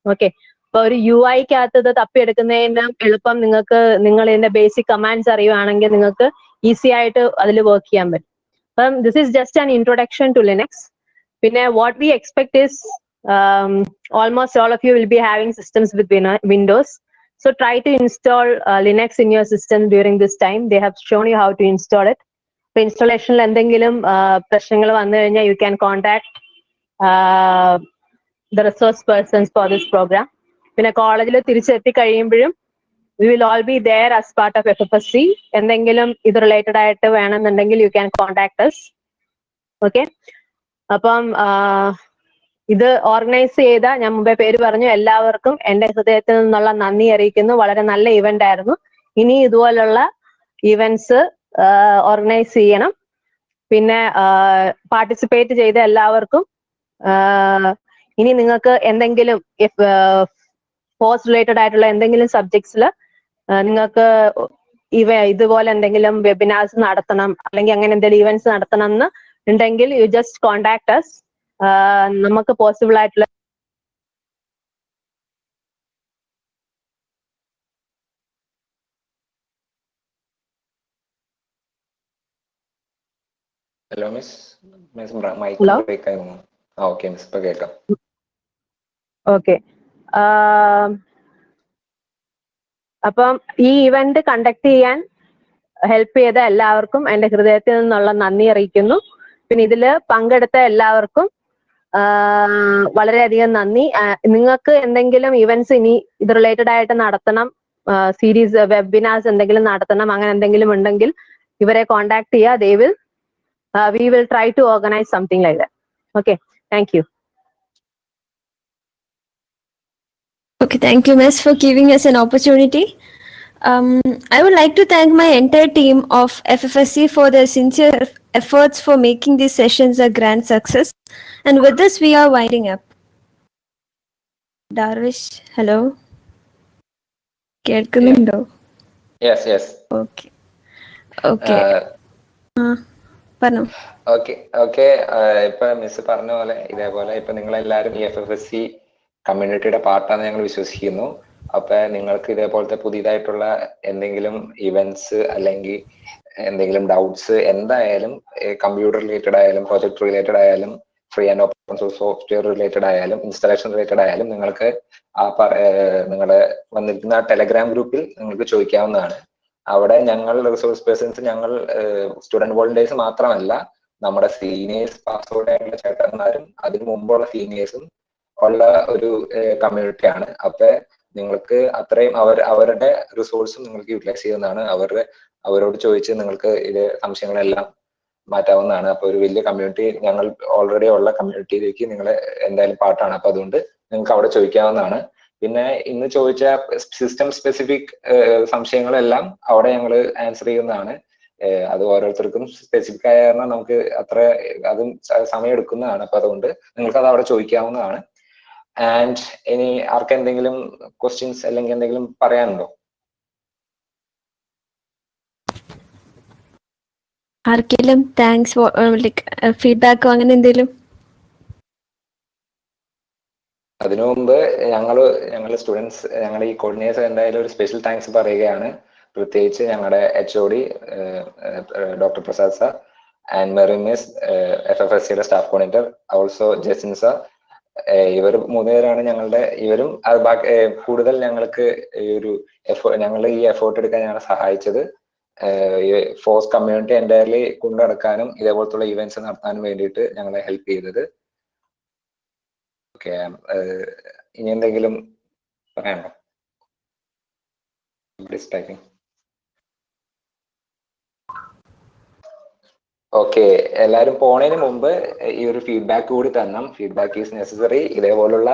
ഓക്കെ, ഇപ്പൊ ഒരു UI-ക്കകത്ത് ഇത് തപ്പിയെടുക്കുന്നതിന് എളുപ്പം നിങ്ങൾക്ക് നിങ്ങൾ ഇതിന്റെ ബേസിക് കമാൻഡ്സ് അറിയുവാണെങ്കിൽ നിങ്ങൾക്ക് ഈസി ആയിട്ട് അതിൽ വർക്ക് ചെയ്യാൻ പറ്റും. അപ്പം this is just an introduction to Linux. പിന്നെ what we expect is almost all of you will be having systems with Windows. So try to install Linux in your system during this time. They have shown you how to install it. For installation എന്തെങ്കിലും പ്രശ്നങ്ങൾ വന്നു കഴിഞ്ഞാൽ you can contact the resource persons for this program. പിന്നെ കോളേജിൽ തിരിച്ചെത്തി കഴിയുമ്പോഴും we will all be there as part of FFSC. എന്തെങ്കിലും ഇത് റിലേറ്റഡ് ആയിട്ട് വേണമെന്നുണ്ടെങ്കിൽ you can contact us. Okay. അപ്പം ഇത് ഓർഗനൈസ് ചെയ്ത, ഞാൻ മുമ്പേ പേര് പറഞ്ഞു, എല്ലാവർക്കും എൻ്റെ ഹൃദയത്തിൽ നിന്നുള്ള നന്ദി അറിയിക്കുന്നു. വളരെ നല്ല ഇവന്റ് ആയിരുന്നു. ഇനി ഇതുപോലുള്ള ഇവന്റ്സ് ഓർഗനൈസ് ചെയ്യണം. പിന്നെ പാർട്ടിസിപ്പേറ്റ് ചെയ്ത എല്ലാവർക്കും ഇനി നിങ്ങൾക്ക് എന്തെങ്കിലും ഫോസ് റിലേറ്റഡ് ആയിട്ടുള്ള എന്തെങ്കിലും സബ്ജക്ട്സിൽ നിങ്ങൾക്ക് ഇതുപോലെ എന്തെങ്കിലും വെബിനാർസ് നടത്തണം അല്ലെങ്കിൽ അങ്ങനെ എന്തെങ്കിലും ഇവന്റ്സ് നടത്തണം എന്ന് ഉണ്ടെങ്കിൽ യു ജസ്റ്റ് കോണ്ടാക്ട് അസ്. നമുക്ക് പോസിബിൾ ആയിട്ടുള്ള Hello, miss. Miss mic Hello? break ആയിരുന്നു. Okay, miss, ഇപ്പൊ കേൾക്കാം. ഓക്കെ, അപ്പം ഈ ഇവന്റ് കണ്ടക്ട് ചെയ്യാൻ ഹെൽപ്പ് ചെയ്ത എല്ലാവർക്കും എൻ്റെ ഹൃദയത്തിൽ നിന്നുള്ള നന്ദി അറിയിക്കുന്നു. പിന്നെ ഇതില് പങ്കെടുത്ത എല്ലാവർക്കും വളരെയധികം നന്ദി. നിങ്ങൾക്ക് എന്തെങ്കിലും ഇവന്റ്സ് ഇനി ഇത് റിലേറ്റഡ് ആയിട്ട് നടത്തണം, സീരീസ് വെബിനാർസ് എന്തെങ്കിലും നടത്തണം, അങ്ങനെ എന്തെങ്കിലും ഉണ്ടെങ്കിൽ ഇവരെ കോണ്ടാക്ട് ചെയ്യുക. We will try to organize something like that. Okay, thank you. Okay, thank you, Miss, for giving us an opportunity. I would like to thank my entire team of FFSC for their sincere efforts for making these sessions a grand success. And with this, we are winding up. Darvish, hello. കേൾക്കുന്നുണ്ടോ? Yes, yes. Okay. Okay. പറഞ്ഞു. Okay, ഇപ്പൊ miss പറഞ്ഞ പോലെ ഇതേപോലെ ഇപ്പൊ നിങ്ങളെല്ലാരും ഈ FFSC കമ്മ്യൂണിറ്റിയുടെ പാർട്ടാന്ന് ഞങ്ങൾ വിശ്വസിക്കുന്നു. അപ്പൊ നിങ്ങൾക്ക് ഇതേപോലത്തെ പുതിയതായിട്ടുള്ള എന്തെങ്കിലും ഇവന്റ്സ് അല്ലെങ്കിൽ എന്തെങ്കിലും ഡൗട്ട്സ് എന്തായാലും കമ്പ്യൂട്ടർ റിലേറ്റഡ് ആയാലും പ്രൊജക്ട് റിലേറ്റഡ് ആയാലും free and open source software related ആയാലും ഇൻസ്റ്റാളേഷൻ റിലേറ്റഡ് ആയാലും നിങ്ങൾക്ക് നിങ്ങളുടെ വന്നിരിക്കുന്ന ടെലഗ്രാം ഗ്രൂപ്പിൽ നിങ്ങൾക്ക് ചോദിക്കാവുന്നതാണ്. അവിടെ ഞങ്ങൾ റിസോഴ്സ് പേഴ്സൺസ്, ഞങ്ങൾ സ്റ്റുഡന്റ് വോളണ്ടിയേഴ്സ് മാത്രമല്ല, നമ്മുടെ സീനിയേഴ്സ് പാസ്വേഡ് ആയിട്ടുള്ള ചേട്ടന്മാരും അതിനു മുമ്പുള്ള സീനിയേഴ്സും ഉള്ള ഒരു കമ്മ്യൂണിറ്റിയാണ്. അപ്പൊ നിങ്ങൾക്ക് അത്രയും അവരുടെ റിസോഴ്സും നിങ്ങൾക്ക് യൂട്ടിലൈസ് ചെയ്യുന്നതാണ്. അവരോട് ചോദിച്ച് നിങ്ങൾക്ക് ഇത് സംശയങ്ങളെല്ലാം മാറ്റാവുന്നതാണ്. അപ്പൊ ഒരു വലിയ കമ്മ്യൂണിറ്റി, ഞങ്ങൾ ഓൾറെഡി ഉള്ള കമ്മ്യൂണിറ്റിയിലേക്ക് നിങ്ങൾ എന്തായാലും പാർട്ടാണ്. അപ്പൊ അതുകൊണ്ട് നിങ്ങൾക്ക് അവിടെ ചോദിക്കാവുന്നതാണ്. പിന്നെ ഇന്ന് ചോദിച്ച സിസ്റ്റം സ്പെസിഫിക് സംശയങ്ങളെല്ലാം അവിടെ ഞങ്ങൾ ആൻസർ ചെയ്യുന്നതാണ്. അത് ഓരോരുത്തർക്കും സ്പെസിഫിക് ആയ കാരണം നമുക്ക് അത്ര അതും സമയം എടുക്കുന്നതാണ്. അപ്പൊ അതുകൊണ്ട് നിങ്ങൾക്ക് അത് അവിടെ ചോദിക്കാവുന്നതാണ്. ആൻഡ് ഇനി ആർക്കെന്തെങ്കിലും ക്വസ്റ്റ്യൻസ് അല്ലെങ്കിൽ എന്തെങ്കിലും പറയാനുണ്ടോ? ആർക്കെങ്കിലും താങ്ക്സ് ലൈക്ക് ഫീഡ്ബാക്കോ അങ്ങനെ എന്തെങ്കിലും? അതിനു മുമ്പ് ഞങ്ങൾ സ്റ്റുഡൻസ്, ഞങ്ങൾ ഈ കോർഡിനേറ്റേഴ്സ് എന്തായാലും ഒരു സ്പെഷ്യൽ താങ്ക്സ് പറയുകയാണ്. പ്രത്യേകിച്ച് ഞങ്ങളുടെ HOD doctor Prasad sir and Merin miss, FFSCയുടെ staff coordinator, also Jasin sir. ഇവർ 3 പേരാണ് ഇവരും കൂടുതൽ ഞങ്ങൾക്ക് ഞങ്ങൾ ഈ എഫേർട്ട് എടുക്കാൻ ഞങ്ങളെ സഹായിച്ചത്. ഫോസ് കമ്മ്യൂണിറ്റി എൻ്റയർലി കൊണ്ടു നടക്കാനും ഇതേപോലത്തുള്ള ഇവന്റ്സ് നടത്താനും വേണ്ടിയിട്ട് ഞങ്ങളെ ഹെൽപ്പ് ചെയ്തത്. ഓക്കെ, ഇനി എന്തെങ്കിലും പറയാനുണ്ടോ? ഓക്കെ, എല്ലാവരും പോണതിന് മുമ്പ് ഈ ഒരു ഫീഡ്ബാക്ക് കൂടി തരണം. Feedback is necessary. ഇതേപോലുള്ള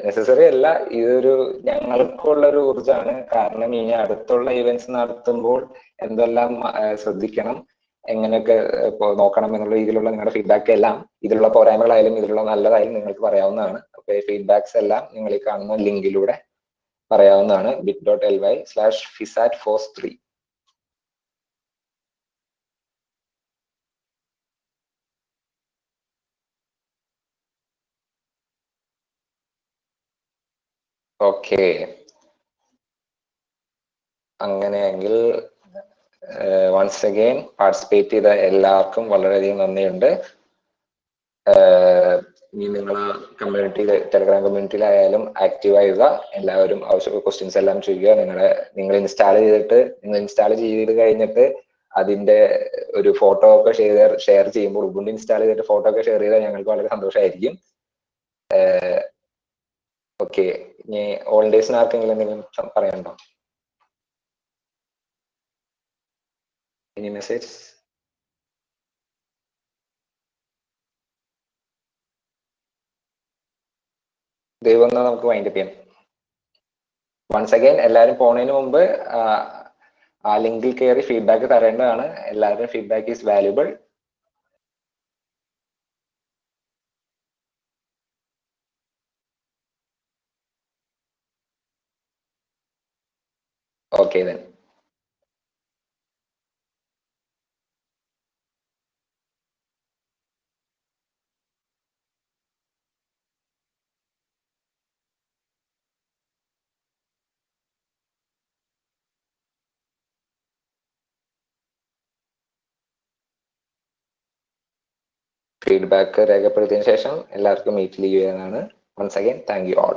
നെസസറി അല്ല, ഇതൊരു ഞങ്ങൾക്കുള്ള ഒരു ഊർജ്ജമാണ്. കാരണം ഇനി അടുത്തുള്ള ഇവന്റ്സ് നടത്തുമ്പോൾ എന്തെല്ലാം ശ്രദ്ധിക്കണം, എങ്ങനെയൊക്കെ നോക്കണം എന്നുള്ള രീതിയിലുള്ള നിങ്ങളുടെ ഫീഡ്ബാക്ക് എല്ലാം, ഇതിലുള്ള പോരായ്മകളായാലും ഇതിലുള്ള നല്ലതായാലും നിങ്ങൾക്ക് പറയാവുന്നതാണ്. അപ്പൊ ഫീഡ്ബാക്സ് എല്ലാം നിങ്ങൾ ഈ കാണുന്ന ലിങ്കിലൂടെ പറയാവുന്നതാണ്. bit.ly/FISAT-FOSS3. ഓക്കെ, അങ്ങനെയെങ്കിൽ വൺസ് അഗെയിൻ പാർട്ടിസിപ്പേറ്റ് ചെയ്ത എല്ലാവർക്കും വളരെയധികം നന്ദിയുണ്ട്. ഇനി നിങ്ങൾ കമ്മ്യൂണിറ്റിയിൽ, ടെലഗ്രാം കമ്മ്യൂണിറ്റിയിലായാലും ആക്റ്റീവ് ആവുക. എല്ലാവരും ആവശ്യമുള്ള ക്വസ്റ്റ്യൻസ് എല്ലാം ചെയ്യുക. നിങ്ങൾ ഇൻസ്റ്റാൾ ചെയ്ത് കഴിഞ്ഞിട്ട് അതിന്റെ ഒരു ഫോട്ടോ ഒക്കെ ഷെയർ ചെയ്യുമ്പോൾ, ഉബുണ്ടു ഇൻസ്റ്റാൾ ചെയ്തിട്ട് ഫോട്ടോ ഒക്കെ ഷെയർ ചെയ്താൽ ഞങ്ങൾക്ക് വളരെ സന്തോഷമായിരിക്കും. ഓക്കെ, ഇനി ഹോളിഡേയ്സിന് ആർക്കെങ്കിലും എന്തെങ്കിലും പറയാനുണ്ടോ? Any message? ദൈവം നമുക്ക് വൈൻഡപ്പ് ചെയ്യാം. വൺസ് അഗൈൻ എല്ലാവരും പോണതിന് മുമ്പ് ആ ലിങ്കിൽ കയറി ഫീഡ്ബാക്ക് തരേണ്ടതാണ്. എല്ലാവരുടെയും feedback is valuable. Okay then. Feedback രേഖപ്പെടുത്തിയതിനു ശേഷം എല്ലാവർക്കും മീറ്റ് ലീവ് ചെയ്യാനാണ്. Once again thank you all.